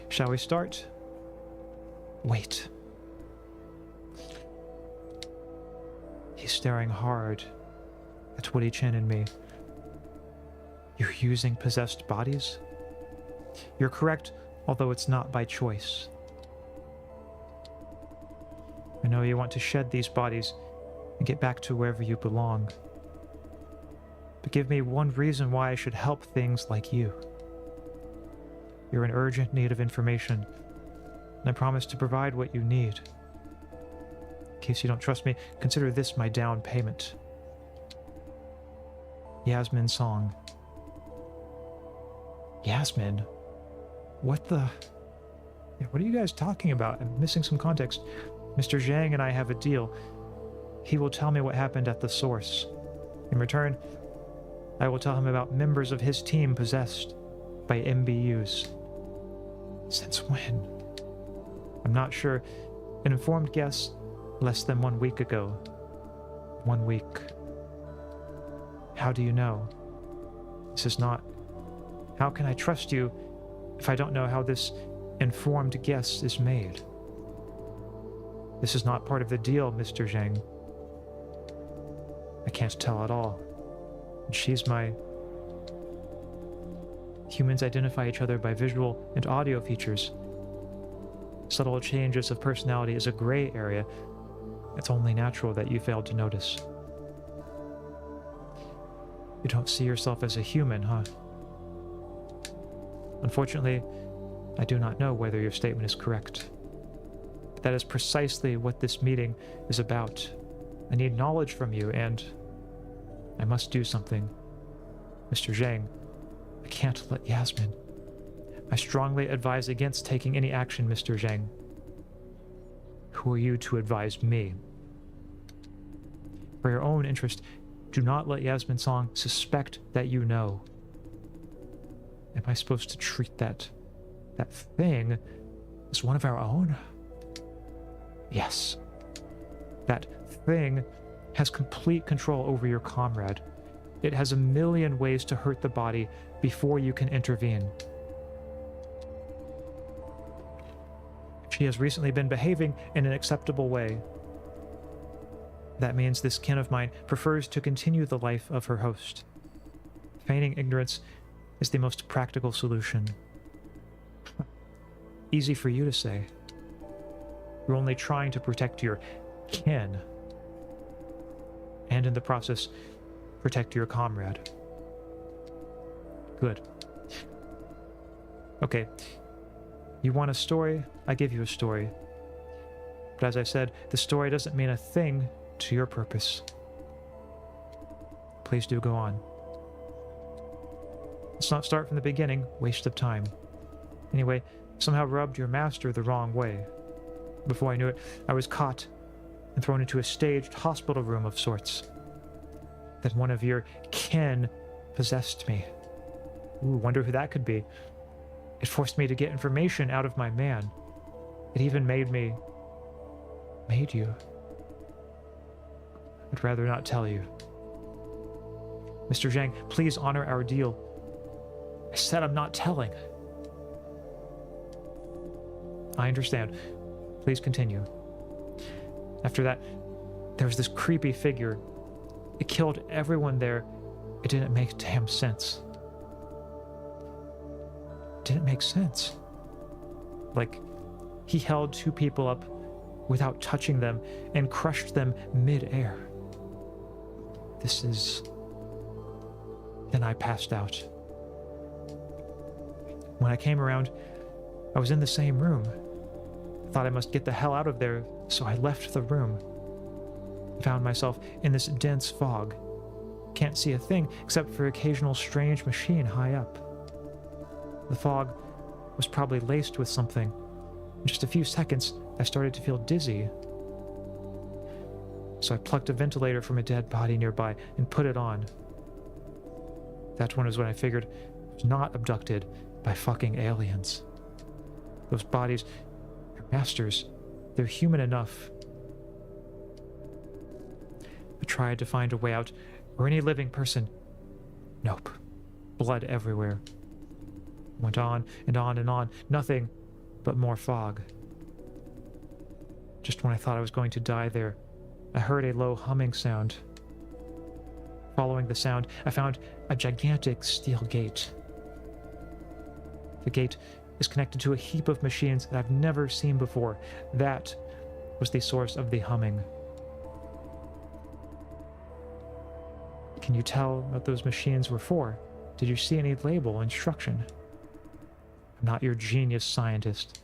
Shall we start? Wait. He's staring hard at Woody Chin and me. You're using possessed bodies? You're correct, although it's not by choice. I know you want to shed these bodies and get back to wherever you belong. But give me one reason why I should help things like you. You're in urgent need of information, and I promise to provide what you need. In case you don't trust me, consider this my down payment. Yasmin Song. Yasmin? What the... Yeah, what are you guys talking about? I'm missing some context. Mr. Zhang and I have a deal. He will tell me what happened at the source. In return, I will tell him about members of his team possessed by MBUs. Since when? I'm not sure. An informed guess, less than 1 week ago. 1 week. How do you know? This is not... How can I trust you if I don't know how this informed guess is made? This is not part of the deal, Mr. Zhang. I can't tell at all. And she's my... Humans identify each other by visual and audio features. Subtle changes of personality is a gray area. It's only natural that you failed to notice. You don't see yourself as a human, huh? Unfortunately, I do not know whether your statement is correct. But that is precisely what this meeting is about. I need knowledge from you, and I must do something. Mr. Zhang, I can't let Yasmin. I strongly advise against taking any action, Mr. Zhang. Who are you to advise me? For your own interest, do not let Yasmin Song suspect that you know. Am I supposed to treat that thing as one of our own? Yes. That thing has complete control over your comrade. It has a million ways to hurt the body before you can intervene. She has recently been behaving in an acceptable way. That means this kin of mine prefers to continue the life of her host. Feigning ignorance is the most practical solution. Easy for you to say. You're only trying to protect your kin. And in the process, protect your comrade. Good. Okay. You want a story? I give you a story. But as I said, the story doesn't mean a thing to your purpose. Please do go on. Let's not start from the beginning. Waste of time. Anyway, somehow rubbed your master the wrong way. Before I knew it, I was caught and thrown into a staged hospital room of sorts. Then one of your kin possessed me. Ooh, wonder who that could be. It forced me to get information out of my man. It even made me... Made you. I'd rather not tell you. Mr. Zhang, please honor our deal. I said I'm not telling. I understand. Please continue. After that, there was this creepy figure. It killed everyone there. It didn't make damn sense. It didn't make sense. Like, he held two people up without touching them and crushed them mid-air. This is... Then I passed out. When I came around, I was in the same room. I thought I must get the hell out of there, so I left the room. I found myself in this dense fog. Can't see a thing except for occasional strange machine high up. The fog was probably laced with something. In just a few seconds, I started to feel dizzy. So I plucked a ventilator from a dead body nearby and put it on. That one was when I figured I was not abducted by fucking aliens. Those bodies, they're masters. They're human enough. I tried to find a way out, or any living person. Nope. Blood everywhere. Went on and on and on. Nothing but more fog. Just when I thought I was going to die there, I heard a low humming sound. Following the sound, I found a gigantic steel gate. The gate is connected to a heap of machines that I've never seen before. That was the source of the humming. Can you tell what those machines were for? Did you see any label, instruction? I'm not your genius scientist.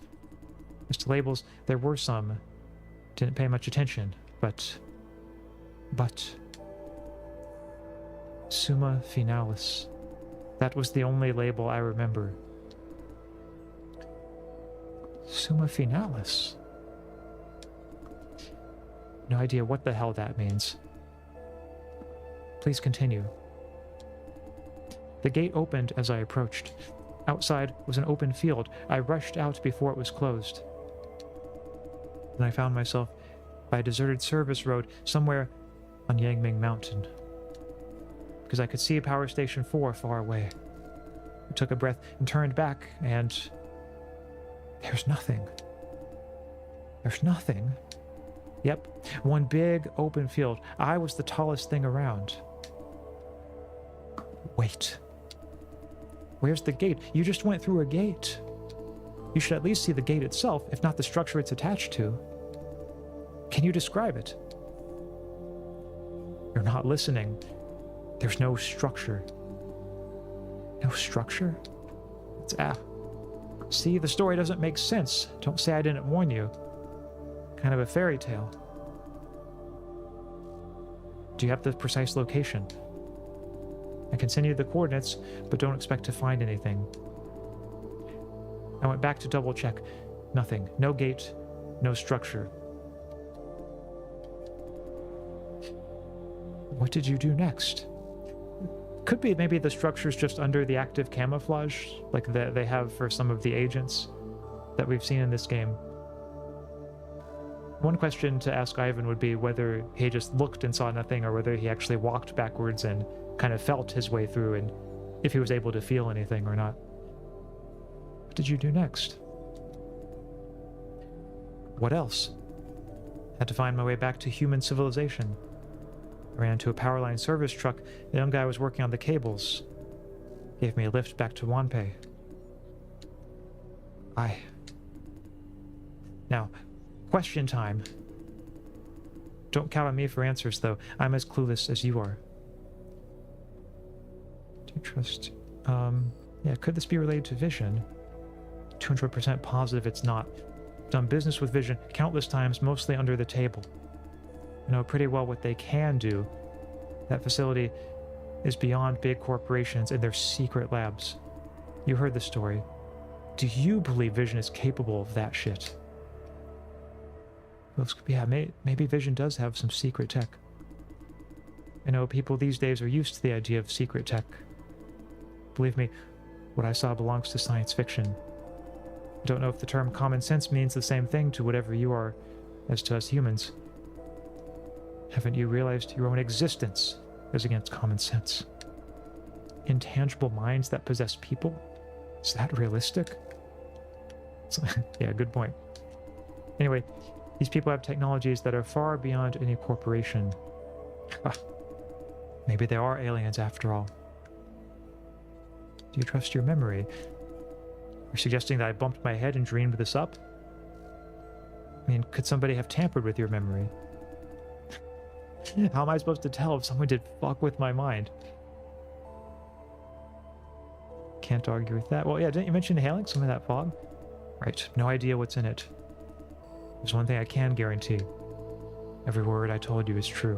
As to labels, there were some. Didn't pay much attention, but... Summa Finalis. That was the only label I remember. Summa Finalis? No idea what the hell that means. Please continue. The gate opened as I approached. Outside was an open field. I rushed out before it was closed. Then I found myself by a deserted service road somewhere on Yangming Mountain. Because I could see Power Station 4 far away. I took a breath and turned back, and... there's nothing. There's nothing. Yep, one big open field. I was the tallest thing around. Wait. Where's the gate? You just went through a gate. You should at least see the gate itself, if not the structure it's attached to. Can you describe it? You're not listening. There's no structure. No structure? It's See, the story doesn't make sense. Don't say I didn't warn you. Kind of a fairy tale. Do you have the precise location? I can send you the coordinates, but don't expect to find anything. I went back to double check. Nothing. No gate. No structure. What did you do next? Could be maybe the structure's just under the active camouflage, like they have for some of the agents that we've seen in this game. One question to ask Ivan would be whether he just looked and saw nothing, or whether he actually walked backwards and kind of felt his way through, and if he was able to feel anything or not. What did you do next? What else? Had to find my way back to human civilization. I ran into a powerline service truck. The young guy was working on the cables. Gave me a lift back to Wanpei. Now, Question time. Don't count on me for answers, though. I'm as clueless as you are. Do you trust... yeah, could this be related to vision? 200% positive it's not. Done business with vision countless times, mostly under the table. I know pretty well what they can do. That facility is beyond big corporations and their secret labs. You heard the story. Do you believe vision is capable of that shit? Yeah, maybe vision does have some secret tech. I know people these days are used to the idea of secret tech. Believe me, what I saw belongs to science fiction. I don't know if the term common sense means the same thing to whatever you are as to us humans. Haven't you realized your own existence is against common sense? Intangible minds that possess people? Is that realistic? Yeah, good point. Anyway, these people have technologies that are far beyond any corporation. Maybe they are aliens after all. Do you trust your memory? You're suggesting that I bumped my head and dreamed this up? I mean, could somebody have tampered with your memory? How am I supposed to tell if someone did fuck with my mind? Can't argue with that. Well, yeah, didn't you mention inhaling some of that fog? Right, no idea what's in it. There's one thing I can guarantee. Every word I told you is true.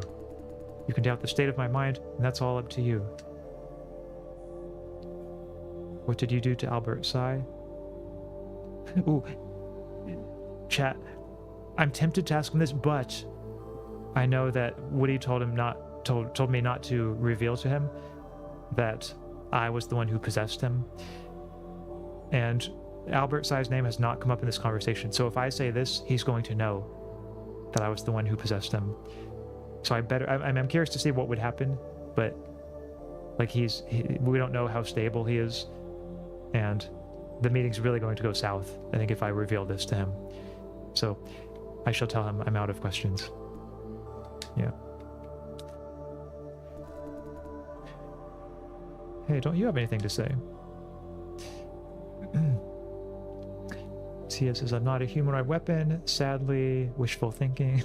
You can doubt the state of my mind, and that's all up to you. What did you do to Albert Sai? Ooh. Chat. I'm tempted to ask him this, but I know that Woody told me not to reveal to him that I was the one who possessed him. And Albert Sai's name has not come up in this conversation, so if I say this, he's going to know that I was the one who possessed him. So I'm curious to see what would happen, but like we don't know how stable he is, and the meeting's really going to go south, I think, if I reveal this to him. So I shall tell him I'm out of questions. Yeah. Hey, don't you have anything to say? Tia says, I'm not a humanoid weapon. Sadly, wishful thinking.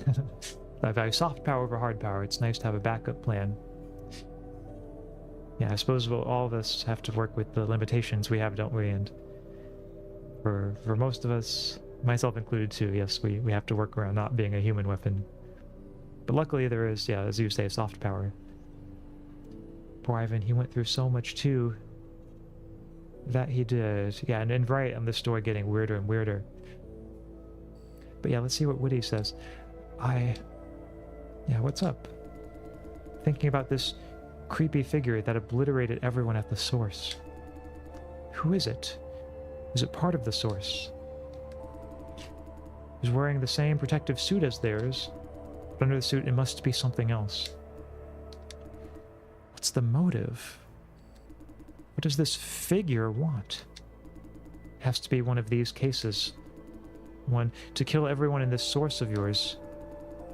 I value soft power over hard power. It's nice to have a backup plan. Yeah, I suppose all of us have to work with the limitations we have, don't we? And for most of us, myself included too, yes, we have to work around not being a human weapon. But luckily there is, yeah, as you say, soft power. Poor Ivan, he went through so much too. That he did. Yeah, and right on this story getting weirder and weirder. But yeah, let's see what Woody says. Yeah, what's up? Thinking about this creepy figure that obliterated everyone at the source. Who is it? Is it part of the source? He's wearing the same protective suit as theirs, but under the suit it must be something else. What's the motive? What does this figure want? It has to be one of these cases. One, to kill everyone in this source of yours.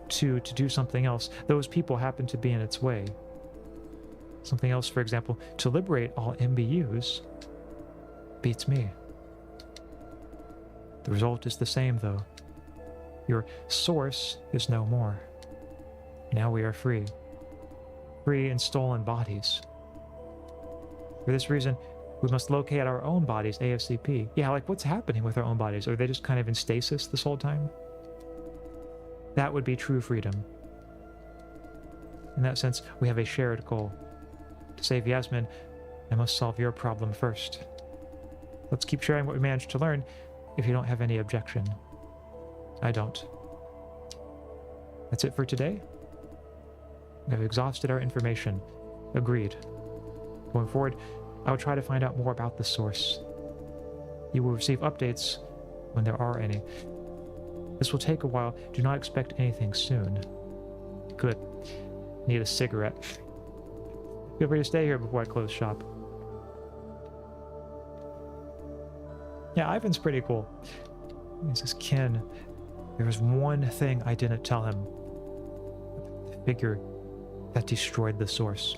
Two, to do something else. Those people happen to be in its way. Something else, for example, to liberate all MBUs. Beats me. The result is the same, though. Your source is no more. Now we are free. Free in stolen bodies. For this reason, we must locate our own bodies ASAP. Yeah, like what's happening with our own bodies? Are they just kind of in stasis this whole time? That would be true freedom. In that sense, we have a shared goal. To save Yasmin, I must solve your problem first. Let's keep sharing what we managed to learn if you don't have any objection. I don't. That's it for today? We have exhausted our information. Agreed. Going forward, I will try to find out more about the source. You will receive updates when there are any. This will take a while. Do not expect anything soon. Good. Need a cigarette. Feel free to stay here before I close shop. Yeah, Ivan's pretty cool. He says, Ken, there was one thing I didn't tell him. The figure that destroyed the source.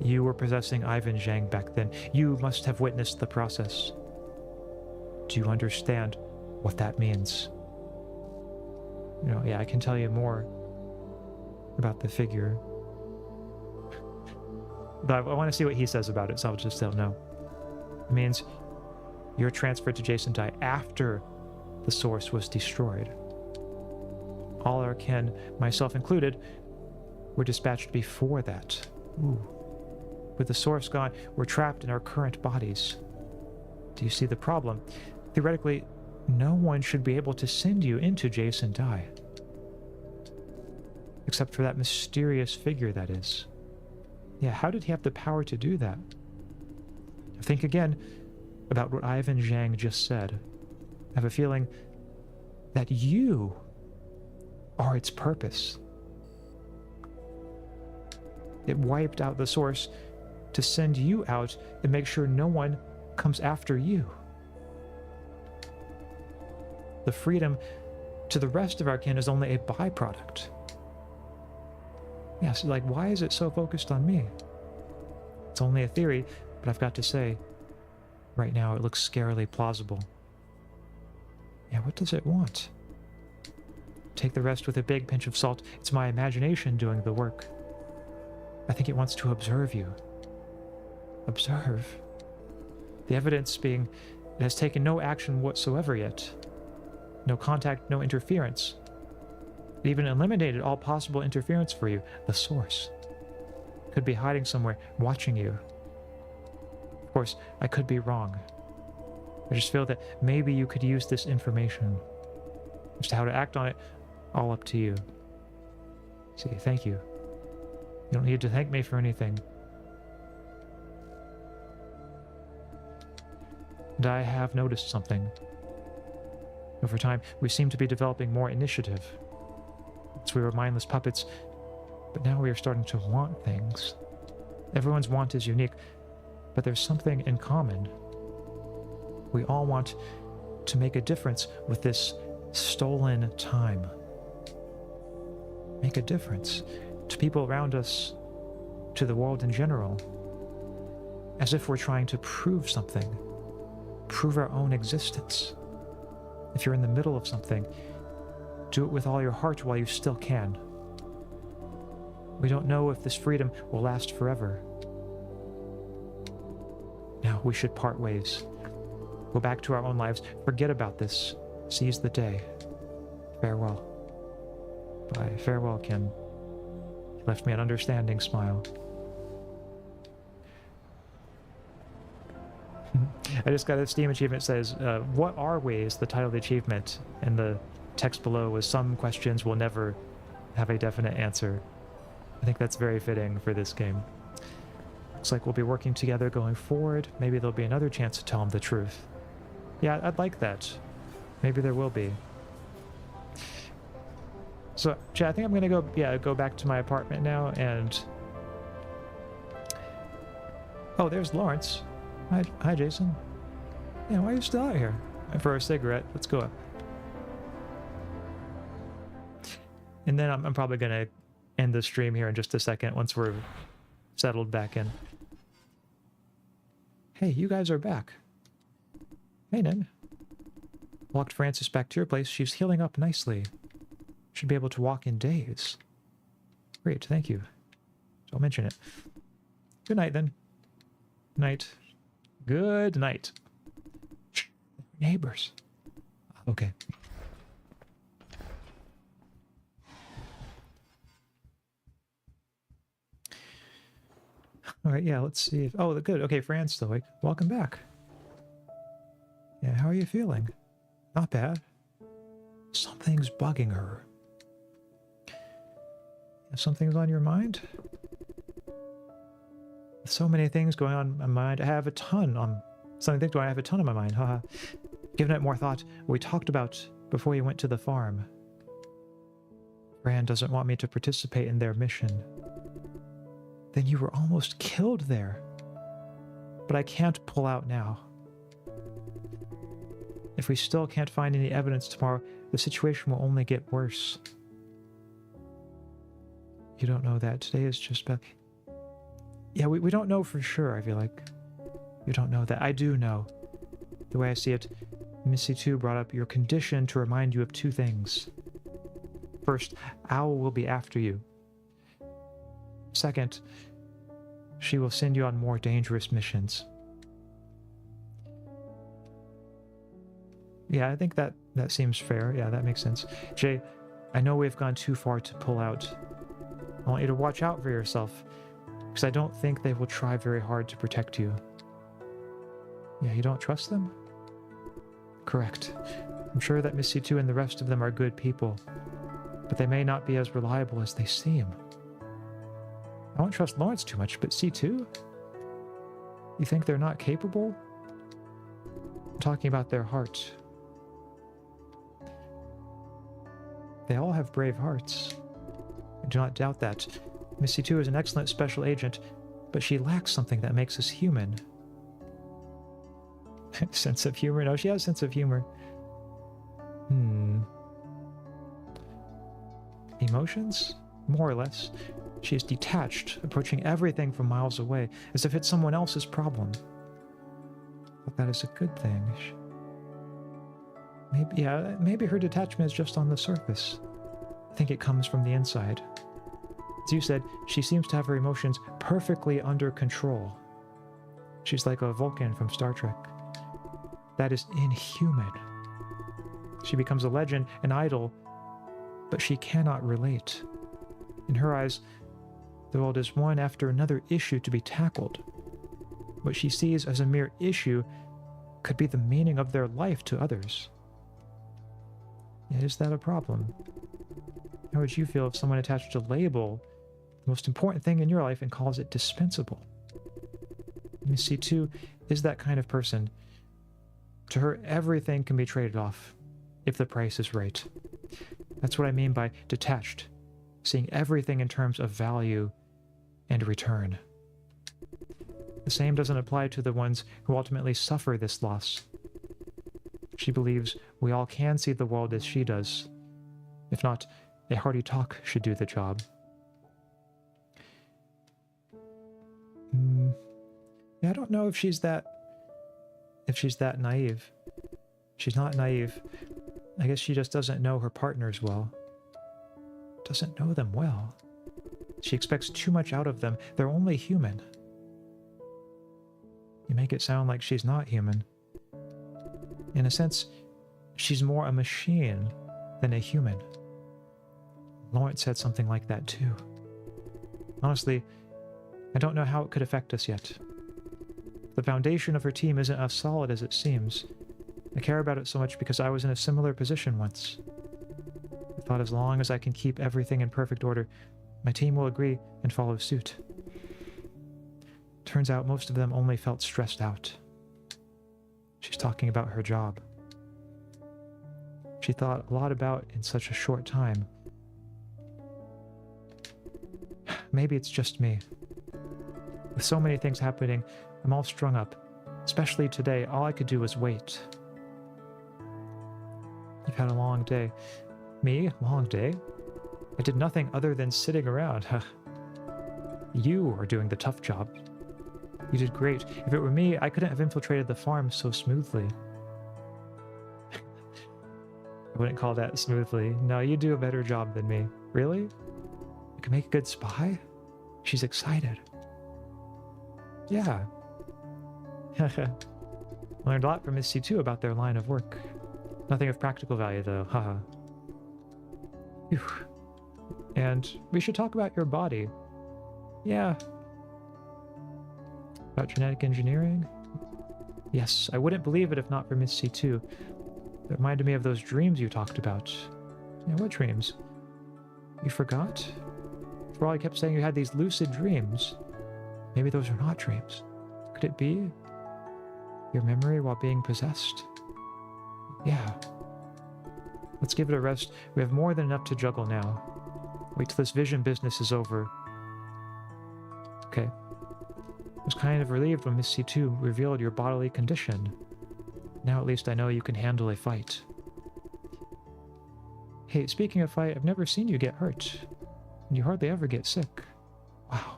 You were possessing Ivan Zhang back then. You must have witnessed the process. Do you understand what that means. You know, yeah, I can tell you more about the figure. But I want to see what he says about it, so I'll just tell no. It means you're transferred to Jason Dai after the source was destroyed. All our kin, myself included, were dispatched before that. Ooh. With the source gone, we're trapped in our current bodies. Do you see the problem? Theoretically, no one should be able to send you into Jason Dai. Except for that mysterious figure, that is. Yeah, how did he have the power to do that? Think again about what Ivan Zhang just said. I have a feeling that you are its purpose. It wiped out the source to send you out and make sure no one comes after you. The freedom to the rest of our kin is only a byproduct. Yes, like, why is it so focused on me? It's only a theory, but I've got to say, right now it looks scarily plausible. Yeah, what does it want? Take the rest with a big pinch of salt. It's my imagination doing the work. I think it wants to observe you. Observe? The evidence being it has taken no action whatsoever yet. No contact, no interference. It even eliminated all possible interference for you. The source could be hiding somewhere, watching you. Of course, I could be wrong. I just feel that maybe you could use this information. As to how to act on it, all up to you. See, thank you. You don't need to thank me for anything. And I have noticed something. Over time, we seem to be developing more initiative. Once we were mindless puppets, but now we are starting to want things. Everyone's want is unique, but there's something in common. We all want to make a difference with this stolen time. Make a difference to people around us, to the world in general, as if we're trying to prove something, prove our own existence. If you're in the middle of something, do it with all your heart while you still can. We don't know if this freedom will last forever. Now we should part ways. Go back to our own lives. Forget about this. Seize the day. Farewell. Bye. Farewell, Ken. He left me an understanding smile. I just got a Steam achievement that says, what are ways? The title of the achievement, and the text below was some questions will never have a definite answer. I think that's very fitting for this game. Looks like we'll be working together going forward. Maybe there'll be another chance to tell him the truth. Yeah, I'd like that. Maybe there will be. So, chat, I think I'm gonna go back to my apartment now and... Oh, there's Lawrence. Hi, Jason. Yeah, why are you still out here? For a cigarette. Let's go up. And then I'm probably gonna end the stream here in just a second once we're settled back in. Hey, you guys are back. Hey, Nen. Walked Frances back to your place. She's healing up nicely. Should be able to walk in days. Great, thank you. Don't mention it. Good night, then. Night. Good night. Neighbors. Okay. All right, yeah, let's see if... Oh, good. Okay, Fran's still awake. Welcome back. Yeah, how are you feeling? Not bad. Something's bugging her. Something's on your mind? So many things going on in my mind. I have a ton on... I have a ton on my mind. Haha. Giving it more thought, we talked about before you went to the farm. Fran doesn't want me to participate in their mission. Then you were almost killed there. But I can't pull out now. If we still can't find any evidence tomorrow, the situation will only get worse. You don't know that. Today is just about... Yeah, we don't know for sure, I feel like. You don't know that. I do know. The way I see it, Miss C2 brought up your condition to remind you of two things. First, Owl will be after you. Second, she will send you on more dangerous missions. Yeah, I think that seems fair. Yeah, that makes sense. Jay, I know we've gone too far to pull out. I want you to watch out for yourself, because I don't think they will try very hard to protect you. Yeah, you don't trust them? Correct. I'm sure that Miss C2 and the rest of them are good people, but they may not be as reliable as they seem. I won't trust Lawrence too much, but C2? You think they're not capable? I'm talking about their heart. They all have brave hearts. I do not doubt that. Miss C2 is an excellent special agent, but she lacks something that makes us human. Sense of humor? No, she has a sense of humor. Emotions? More or less. She is detached, approaching everything from miles away, as if it's someone else's problem. But that is a good thing. Maybe her detachment is just on the surface. I think it comes from the inside. As you said, she seems to have her emotions perfectly under control. She's like a Vulcan from Star Trek. That is inhuman. She becomes a legend, an idol, but she cannot relate. In her eyes, the world is one after another issue to be tackled. What she sees as a mere issue could be the meaning of their life to others. Is that a problem? How would you feel if someone attached a label, the most important thing in your life, and calls it dispensable? Miss C2 is that kind of person. To her, everything can be traded off, if the price is right. That's what I mean by detached, seeing everything in terms of value and return. The same doesn't apply to the ones who ultimately suffer this loss. She believes we all can see the world as she does. If not, a hearty talk should do the job. Yeah, I don't know if she's that naive. She's not naive. I guess she just doesn't know her partners well. Doesn't know them well. She expects too much out of them. They're only human. You make it sound like she's not human. In a sense, she's more a machine than a human. Lawrence said something like that too. Honestly, I don't know how it could affect us yet. The foundation of her team isn't as solid as it seems. I care about it so much because I was in a similar position once. I thought as long as I can keep everything in perfect order, my team will agree and follow suit. Turns out most of them only felt stressed out. She's talking about her job. She thought a lot about in such a short time. Maybe it's just me. With so many things happening, I'm all strung up. Especially today, all I could do was wait. You've had a long day. Me? Long day? I did nothing other than sitting around. You are doing the tough job. You did great. If it were me, I couldn't have infiltrated the farm so smoothly. I wouldn't call that smoothly. No, you do a better job than me. Really? You can make a good spy? She's excited. Yeah. Learned a lot from Miss C2 about their line of work. Nothing of practical value, though. Haha. And we should talk about your body. Yeah. About genetic engineering? Yes, I wouldn't believe it if not for Miss C2. It reminded me of those dreams you talked about. Yeah, what dreams? You forgot? For all I kept saying you had these lucid dreams. Maybe those are not dreams. Could it be your memory while being possessed? Yeah. Let's give it a rest. We have more than enough to juggle now. Wait till this vision business is over. Okay. I was kind of relieved when Miss C2 revealed your bodily condition. Now at least I know you can handle a fight. Hey, speaking of fight, I've never seen you get hurt. And you hardly ever get sick. Wow.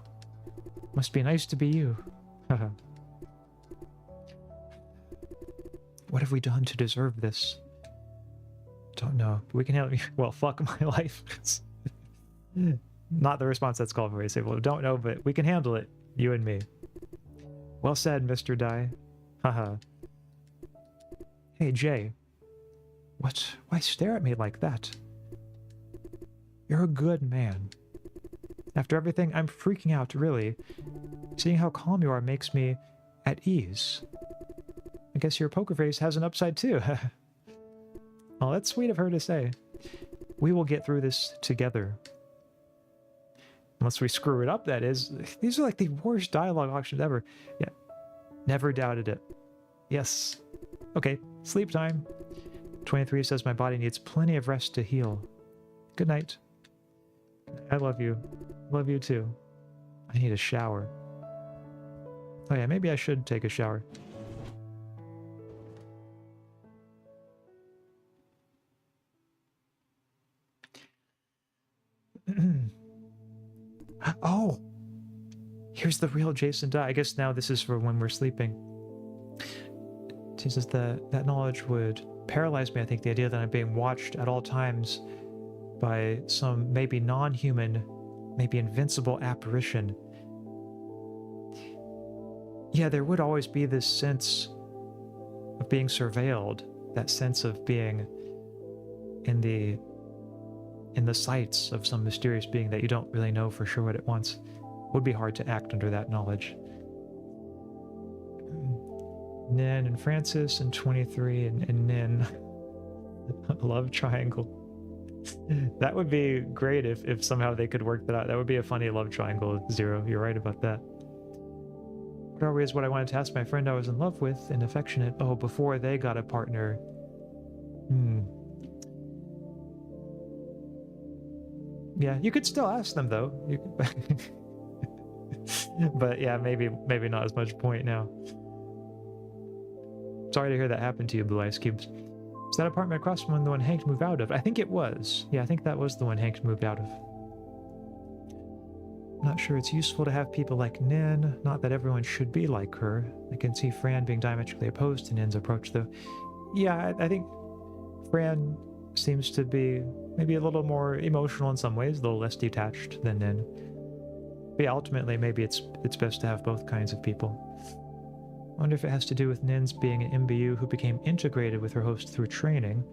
Must be nice to be you. Haha. What have we done to deserve this? Don't know. We can handle. Well, fuck my life. Not the response that's called for. I say, well, don't know, but we can handle it. You and me. Well said, Mr. Dai. Haha. Hey, Jay. What? Why stare at me like that? You're a good man. After everything, I'm freaking out, really. Seeing how calm you are makes me at ease. I guess your poker face has an upside too. Oh, that's sweet of her to say. We will get through this together. Unless we screw it up, that is. These are like the worst dialogue options ever. Yeah. Never doubted it. Yes. Okay, sleep time. 23 says my body needs plenty of rest to heal. Good night. I love you. Love you too. I need a shower. Oh yeah, maybe I should take a shower. Oh! Here's the real Jason Dye. I guess now this is for when we're sleeping. He says that knowledge would paralyze me. I think the idea that I'm being watched at all times by some maybe non-human, maybe invincible apparition. Yeah, there would always be this sense of being surveilled, that sense of being in the sights of some mysterious being that you don't really know for sure what it wants. Would be hard to act under that knowledge. Nin and Francis and 23 and Nin. Love triangle. That would be great if somehow they could work that out. That would be a funny love triangle, Zero. You're right about that. RyotaRyu is what I wanted to ask my friend I was in love with and affectionate. Oh, before they got a partner. Yeah, you could still ask them though. You could but yeah, maybe not as much point now. Sorry to hear that happened to you, Blue Ice Cubes. Is that apartment across from the one Hank moved out of? I think it was. Yeah, I think that was the one Hank moved out of. I'm not sure it's useful to have people like Nin. Not that everyone should be like her. I can see Fran being diametrically opposed to Nin's approach, though. Yeah, I think Fran seems to be maybe a little more emotional in some ways, a little less detached than Nin. But yeah, ultimately, maybe it's best to have both kinds of people. I wonder if it has to do with Nin's being an MBU who became integrated with her host through training,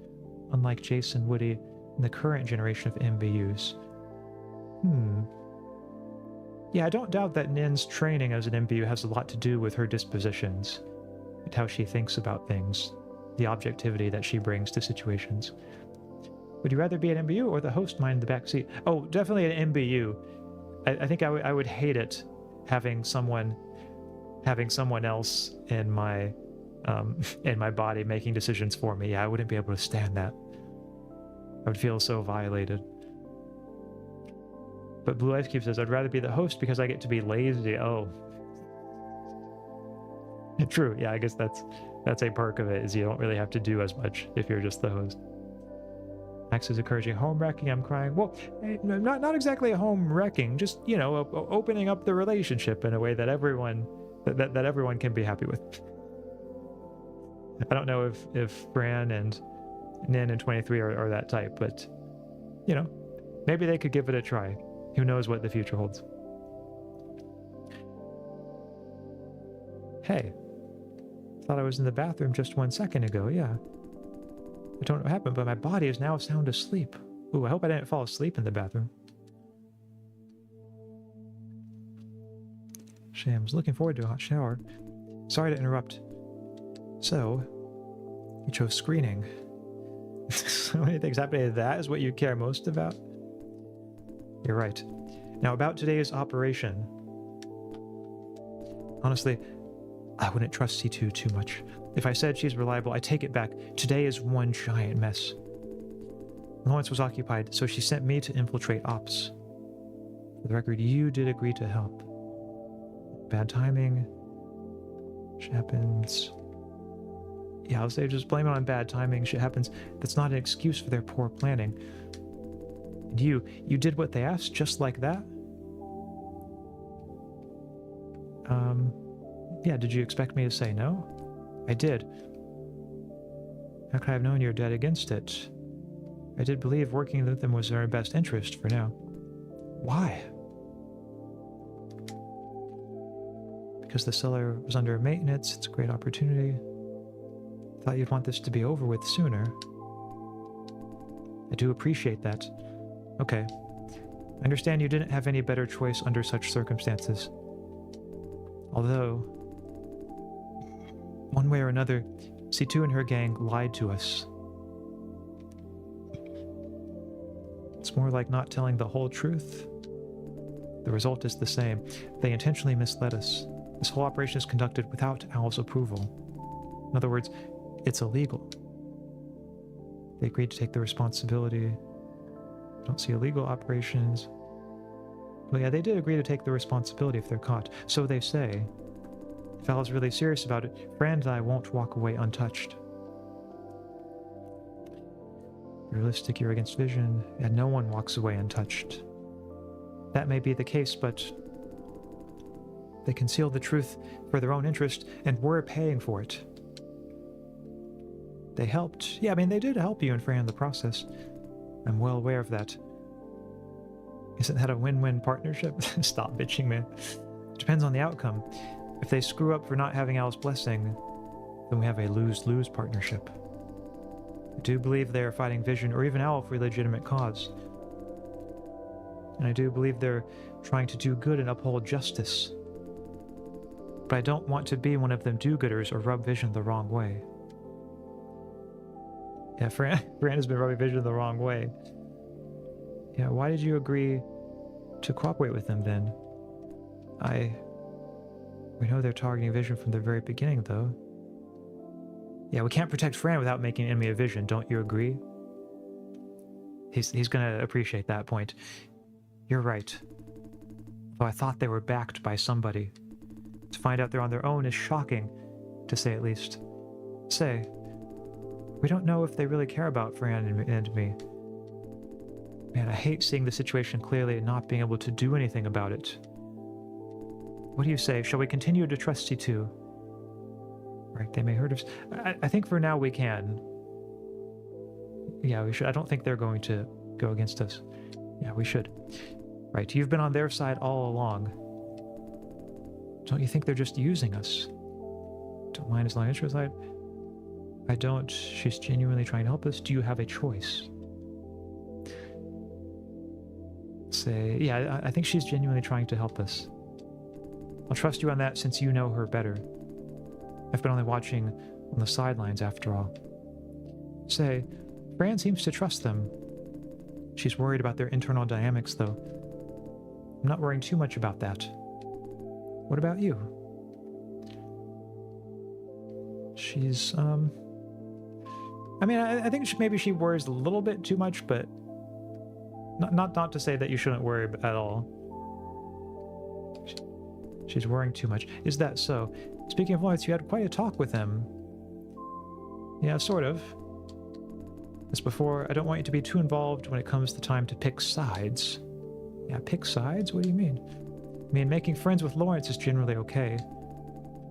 unlike Jason, Woody, and the current generation of MBUs. Yeah, I don't doubt that Nin's training as an MBU has a lot to do with her dispositions, and how she thinks about things, the objectivity that she brings to situations. Would you rather be an MBU or the host mind in the backseat? Oh, definitely an MBU. I think I would hate it having someone else in my body making decisions for me. Yeah, I wouldn't be able to stand that. I would feel so violated. But Blue Ice Cube says, I'd rather be the host because I get to be lazy. Oh. True, yeah, I guess that's a perk of it, is you don't really have to do as much if you're just the host. Max is encouraging home wrecking. I'm crying. Well, not exactly a home wrecking, just, you know, opening up the relationship in a way that everyone can be happy with. I don't know if Fran and Nin and 23 are that type, but, you know, maybe they could give it a try. Who knows what the future holds. Hey, thought I was in the bathroom just 1 second ago. Yeah. I don't know what happened, but my body is now sound asleep. Ooh, I hope I didn't fall asleep in the bathroom. Shams, looking forward to a hot shower. Sorry to interrupt. So, you chose screening. So many things happening. That is what you care most about? You're right. Now, about today's operation. Honestly, I wouldn't trust C2 too much. If I said she's reliable, I take it back. Today is one giant mess. Lawrence was occupied, so she sent me to infiltrate ops. For the record, you did agree to help. Bad timing. Shit happens. Yeah, I'll say just blame it on bad timing. Shit happens. That's not an excuse for their poor planning. And you did what they asked just like that? Yeah, did you expect me to say no? I did. How could I have known you're dead against it? I did believe working with them was in our best interest for now. Why? Because the cellar was under maintenance. It's a great opportunity. Thought you'd want this to be over with sooner. I do appreciate that. Okay. I understand you didn't have any better choice under such circumstances. Although, one way or another, C2 and her gang lied to us. It's more like not telling the whole truth. The result is the same. They intentionally misled us. This whole operation is conducted without Owl's approval. In other words, it's illegal. They agreed to take the responsibility. I don't see illegal operations. Well, yeah, they did agree to take the responsibility if they're caught. So they say. If Owl's really serious about it, Fran and I won't walk away untouched. Realistic, you're against vision, and no one walks away untouched. That may be the case, but they concealed the truth for their own interest, and we're paying for it. They helped. Yeah, I mean, they did help you and Fran in the process. I'm well aware of that. Isn't that a win-win partnership? Stop bitching, man. Depends on the outcome. If they screw up for not having Owl's blessing, then we have a lose-lose partnership. I do believe they are fighting Vision or even Owl for a legitimate cause. And I do believe they're trying to do good and uphold justice. But I don't want to be one of them do-gooders or rub Vision the wrong way. Yeah, Fran has been rubbing Vision the wrong way. Yeah, why did you agree to cooperate with them then? We know they're targeting Vision from the very beginning, though. Yeah, we can't protect Fran without making an enemy of Vision, don't you agree? He's gonna appreciate that point. You're right. Though I thought they were backed by somebody. To find out they're on their own is shocking, to say at least. Say, we don't know if they really care about Fran and me. Man, I hate seeing the situation clearly and not being able to do anything about it. What do you say? Shall we continue to trust C2? Right, they may hurt us. I think for now we can. Yeah, we should. I don't think they're going to go against us. Yeah, we should. Right, you've been on their side all along. Don't you think they're just using us? Don't mind as long as you're side. I don't. She's genuinely trying to help us. Do you have a choice? Say, yeah, I think she's genuinely trying to help us. I'll trust you on that since you know her better. I've been only watching on the sidelines after all. Say, Fran seems to trust them. She's worried about their internal dynamics, though. I'm not worrying too much about that. What about you? She's, I mean, I think maybe she worries a little bit too much, but not to say that you shouldn't worry at all. She's worrying too much. Is that so? Speaking of Lawrence, you had quite a talk with him. Yeah, sort of. As before, I don't want you to be too involved when it comes to time to pick sides. Yeah, pick sides? What do you mean? I mean, making friends with Lawrence is generally okay,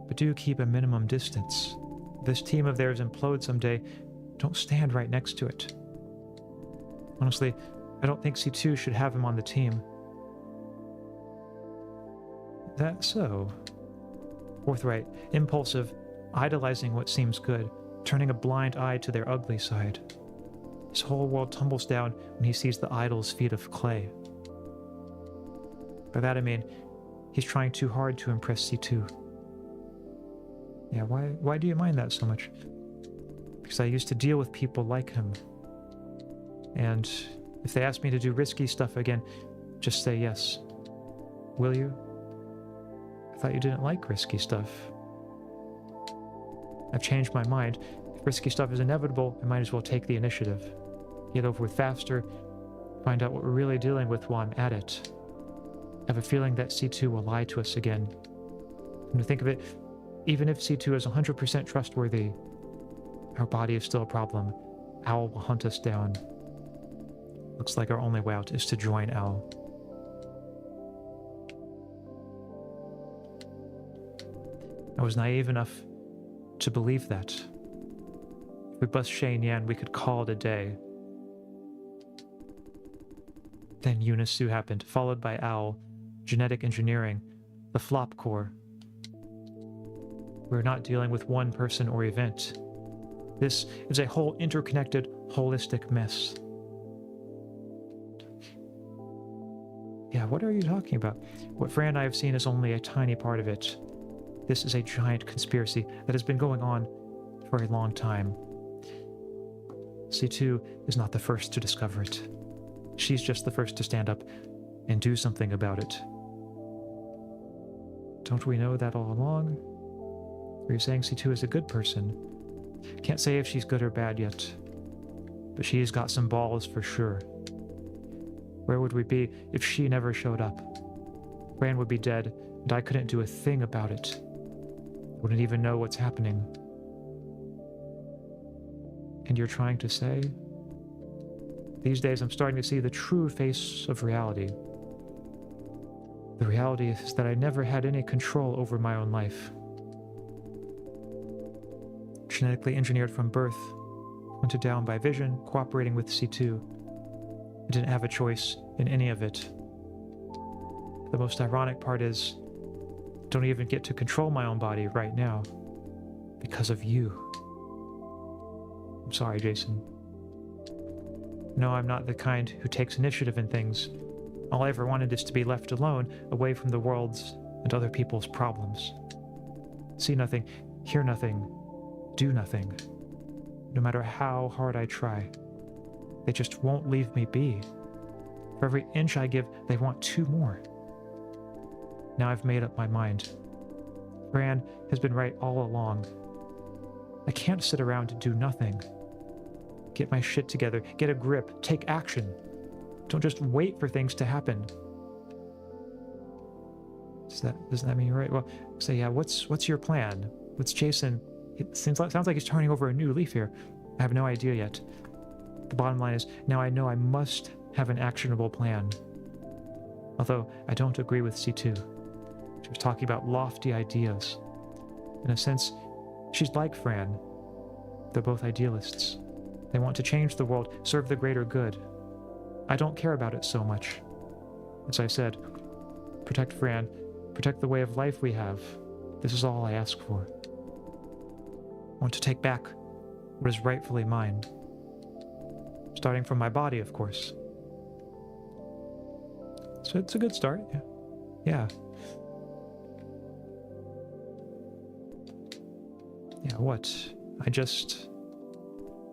but do keep a minimum distance. If this team of theirs implodes someday, don't stand right next to it. Honestly, I don't think C2 should have him on the team. That so? Forthright, impulsive, idolizing what seems good, turning a blind eye to their ugly side. His whole world tumbles down when he sees the idol's feet of clay. By that I mean, he's trying too hard to impress C2. Yeah, why do you mind that so much? Because I used to deal with people like him. And if they ask me to do risky stuff again, just say yes. Will you? I thought you didn't like risky stuff. I've changed my mind. If risky stuff is inevitable, I might as well take the initiative. Get over with faster, find out what we're really dealing with while I'm at it. I have a feeling that C2 will lie to us again. And to think of it, even if C2 is 100% trustworthy, our body is still a problem. Owl will hunt us down. Looks like our only way out is to join Owl. I was naive enough to believe that. we bust Shane Yan, we could call it a day. Then Unisu happened, followed by Owl, genetic engineering, the flop core. We're not dealing with one person or event. This is a whole interconnected, holistic mess. Yeah, what are you talking about? What Fran and I have seen is only a tiny part of it. This is a giant conspiracy that has been going on for a long time. C2 is not the first to discover it. She's just the first to stand up and do something about it. Don't we know that all along? Are you saying C2 is a good person? Can't say if she's good or bad yet, but she's got some balls for sure. Where would we be if she never showed up? Fran would be dead, and I couldn't do a thing about it. Wouldn't even know what's happening. And you're trying to say? These days I'm starting to see the true face of reality. The reality is that I never had any control over my own life. Genetically engineered from birth, hunted down by vision, cooperating with C2. I didn't have a choice in any of it. The most ironic part is, I don't even get to control my own body right now, because of you. I'm sorry, Jason. No, I'm not the kind who takes initiative in things. All I ever wanted is to be left alone, away from the world's and other people's problems. See nothing, hear nothing, do nothing. No matter how hard I try, they just won't leave me be. For every inch I give, they want 2 more. Now I've made up my mind. Fran has been right all along. I can't sit around and do nothing. Get my shit together, get a grip, take action. Don't just wait for things to happen. Doesn't that mean you're right? Well, so yeah, what's your plan? What's Jason? It sounds like he's turning over a new leaf here. I have no idea yet. The bottom line is, now I know I must have an actionable plan. Although I don't agree with C2. She was talking about lofty ideas. In a sense, she's like Fran. They're both idealists. They want to change the world, serve the greater good. I don't care about it so much. As I said, protect Fran, protect the way of life we have. This is all I ask for. I want to take back what is rightfully mine. Starting from my body, of course. So it's a good start, yeah. Yeah. Yeah, what?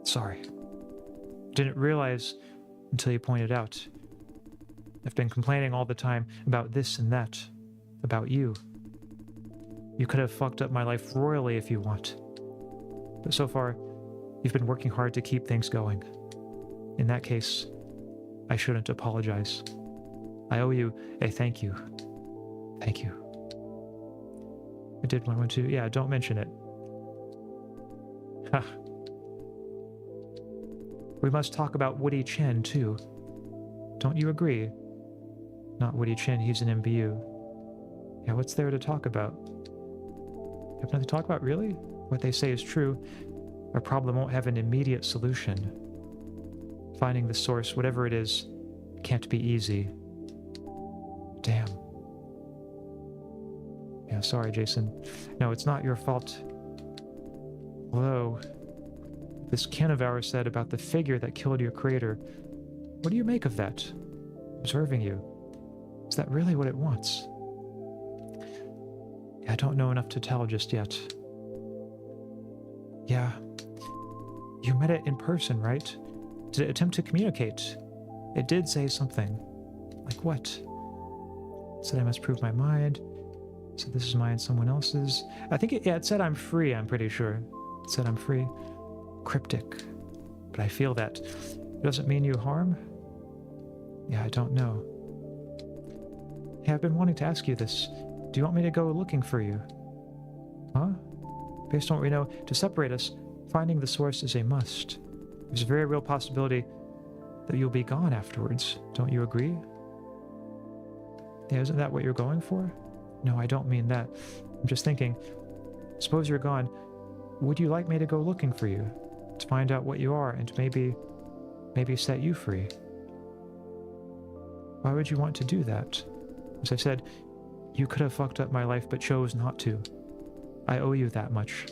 Sorry. Didn't realize until you pointed out. I've been complaining all the time about this and that. About you. You could have fucked up my life royally if you want. But so far, you've been working hard to keep things going. In that case, I shouldn't apologize. I owe you a thank you. Thank you. I did want to, yeah, don't mention it. Ha. We must talk about Woody Chen, too. Don't you agree? Not Woody Chen, he's an MBU. Yeah, what's there to talk about? You have nothing to talk about, really? What they say is true. Our problem won't have an immediate solution. Finding the source, whatever it is, can't be easy. Damn. Yeah, sorry, Jason. No, it's not your fault. Although, this kin of ours said about the figure that killed your creator, what do you make of that? Observing you. Is that really what it wants? I don't know enough to tell just yet. Yeah. You met it in person, right? Did it attempt to communicate? It did say something. Like what? It said I must prove my mind. It said this is mine, someone else's. I think it said I'm free, I'm pretty sure. It said I'm free. Cryptic. But I feel that. It doesn't mean you harm? Yeah, I don't know. Hey, I've been wanting to ask you this. Do you want me to go looking for you? Huh? Based on what we know, to separate us, finding the source is a must. There's a very real possibility that you'll be gone afterwards. Don't you agree? Yeah, isn't that what you're going for? No, I don't mean that. I'm just thinking, suppose you're gone. Would you like me to go looking for you? to find out what you are and maybe set you free. Why would you want to do that? As I said, you could have fucked up my life but chose not to. I owe you that much.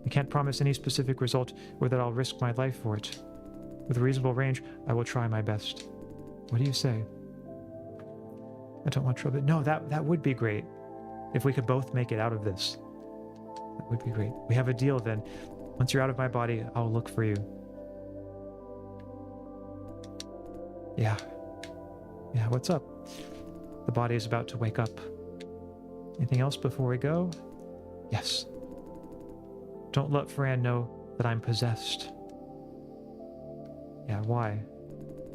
I can't promise any specific result or that I'll risk my life for it. With a reasonable range, I will try my best. What do you say? I don't want trouble. No, that would be great. If we could both make it out of this. That would be great. We have a deal then. Once you're out of my body, I'll look for you. Yeah. Yeah, what's up? The body is about to wake up. Anything else before we go? Yes. Don't let Fran know that I'm possessed. Yeah, why?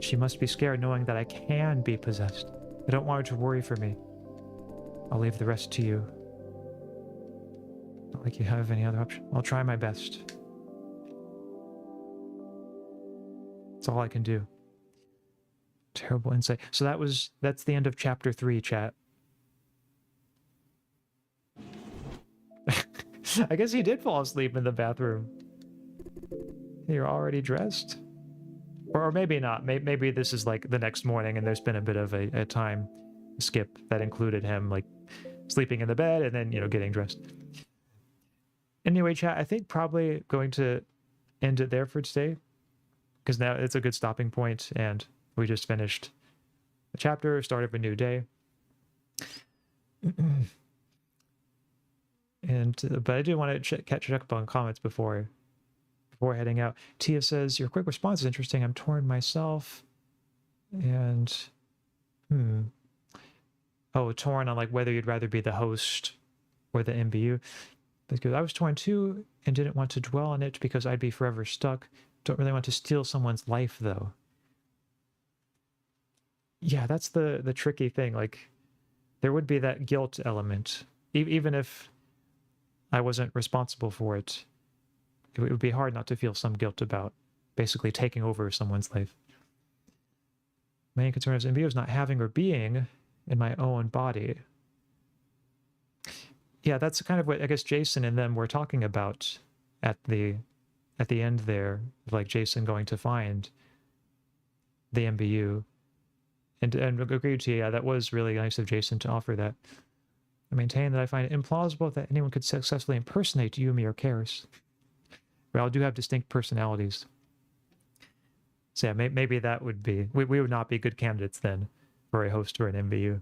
She must be scared knowing that I can be possessed. I don't want her to worry for me. I'll leave the rest to you. Not like you have any other option. I'll try my best. That's all I can do. Terrible insight. So that's the end of chapter 3, chat. I guess he did fall asleep in the bathroom. You're already dressed? Or maybe not. Maybe this is like the next morning and there's been a bit of a time skip that included him like sleeping in the bed and then, you know, getting dressed. Anyway, chat, I think probably going to end it there for today because now it's a good stopping point and we just finished a chapter, started a new day. But I do want to catch up on comments before heading out. Tia says, your quick response is interesting. I'm torn myself. And, oh, torn on like whether you'd rather be the host or the MBU. Because I was torn too and didn't want to dwell on it because I'd be forever stuck. Don't really want to steal someone's life though. Yeah, that's the tricky thing. Like, there would be that guilt element. Even if I wasn't responsible for it, it would be hard not to feel some guilt about basically taking over someone's life. My main concern as MBO is not having or being in my own body. Yeah, that's kind of what I guess Jason and them were talking about at the end there, like Jason going to find the MBU. And agree with you, yeah, that was really nice of Jason to offer that. I maintain that I find it implausible that anyone could successfully impersonate Yumi or Karis. But I do have distinct personalities. So yeah, maybe that would be... We would not be good candidates then for a host or an MBU.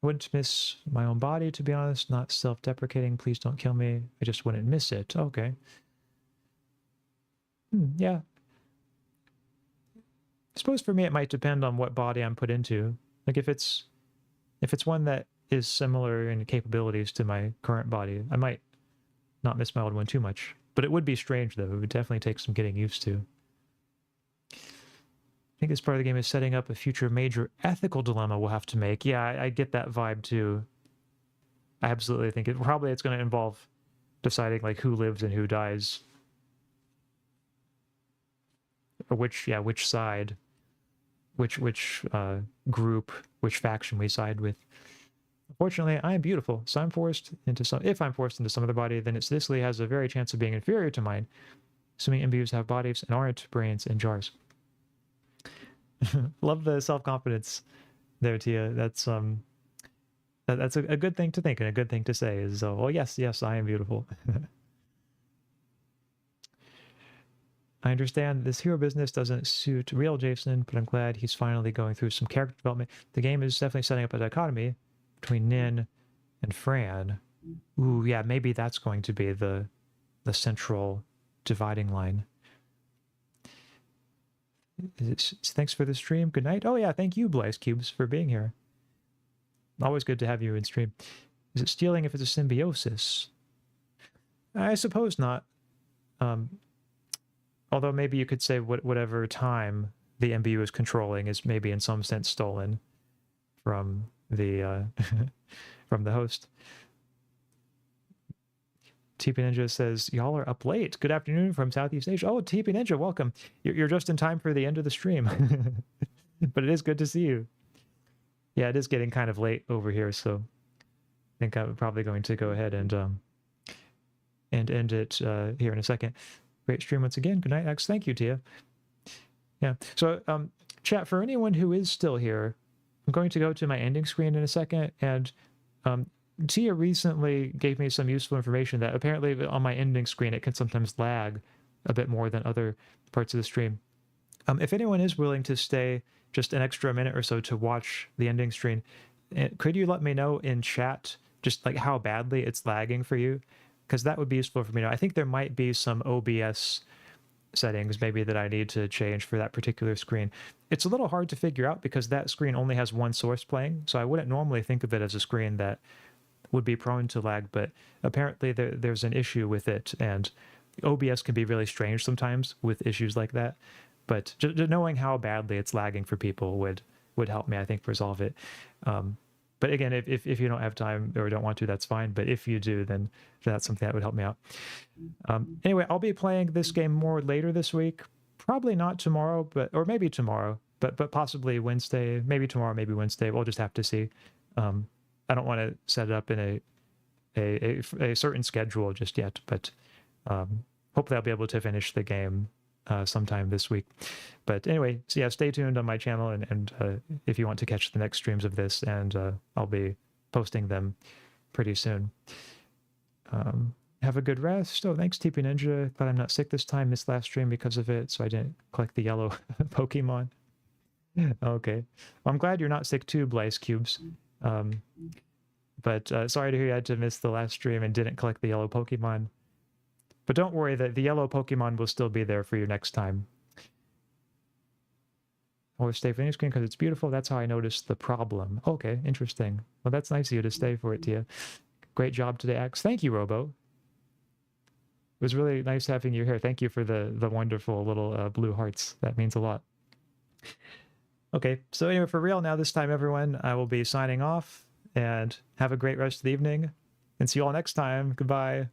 I wouldn't miss my own body, to be honest. Not self-deprecating. Please don't kill me. I just wouldn't miss it. Okay. Yeah. I suppose for me it might depend on what body I'm put into. Like if it's one that is similar in capabilities to my current body, I might not miss my old one too much. But it would be strange though. It would definitely take some getting used to. I think this part of the game is setting up a future major ethical dilemma we'll have to make. Yeah, I get that vibe too. I absolutely think it's going to involve deciding like who lives and who dies. Or which side, which group, which faction we side with. Unfortunately, I am beautiful, so if I'm forced into some other body, then it statistically has a very chance of being inferior to mine, assuming MBUs have bodies and aren't brains in jars. Love the self-confidence there, Tia. That's a good thing to think and a good thing to say is, oh yes, I am beautiful. I understand this hero business doesn't suit real Jason, but I'm glad he's finally going through some character development. The game is definitely setting up a dichotomy between Nin and Fran. Ooh, yeah, maybe that's going to be the central dividing line. Thanks for the stream. Good night. Oh yeah, thank you, Blaze Cubes, for being here. Always good to have you in stream. Is it stealing if it's a symbiosis? I suppose not. Although maybe you could say whatever time the MBU is controlling is maybe in some sense stolen from the from the host. TP Ninja says, y'all are up late. Good afternoon from Southeast Asia. Oh, TP Ninja, welcome. You're just in time for the end of the stream. But it is good to see you. Yeah, it is getting kind of late over here, so I think I'm probably going to go ahead and end it here in a second. Great stream once again. Good night, X. Thank you, Tia. Yeah. So, chat, for anyone who is still here, I'm going to go to my ending screen in a second, and Tia recently gave me some useful information that apparently on my ending screen it can sometimes lag a bit more than other parts of the stream. If anyone is willing to stay just an extra minute or so to watch the ending screen, could you let me know in chat just like how badly it's lagging for you? Because that would be useful for me to know. I think there might be some OBS settings maybe that I need to change for that particular screen. It's a little hard to figure out because that screen only has one source playing, so I wouldn't normally think of it as a screen that would be prone to lag, but apparently there's an issue with it, and OBS can be really strange sometimes with issues like that. But just knowing how badly it's lagging for people would help me, I think, resolve it. But again, if you don't have time or don't want to, that's fine. But if you do, then that's something that would help me out. Anyway, I'll be playing this game more later this week. Probably not tomorrow, or maybe tomorrow, but possibly Wednesday. Maybe tomorrow, maybe Wednesday. We'll just have to see. I don't want to set it up in a certain schedule just yet, but hopefully I'll be able to finish the game sometime this week. But anyway, so yeah, stay tuned on my channel, and if you want to catch the next streams of this, and I'll be posting them pretty soon. Have a good rest. Oh, thanks, TP Ninja. Glad I'm not sick this time. Missed last stream because of it, so I didn't collect the yellow Pokemon. Okay. Well, I'm glad you're not sick too, Blaze Cubes. But sorry to hear you had to miss the last stream and didn't collect the yellow Pokemon. But don't worry, the yellow Pokemon will still be there for you next time. Always stay for the screen because it's beautiful. That's how I noticed the problem. Okay, interesting. Well, that's nice of you to stay for it, Tia. Great job today, X. Thank you, Robo. It was really nice having you here. Thank you for the wonderful little blue hearts. That means a lot. Okay, so anyway, for real now this time, everyone, I will be signing off, and have a great rest of the evening, and see you all next time. Goodbye.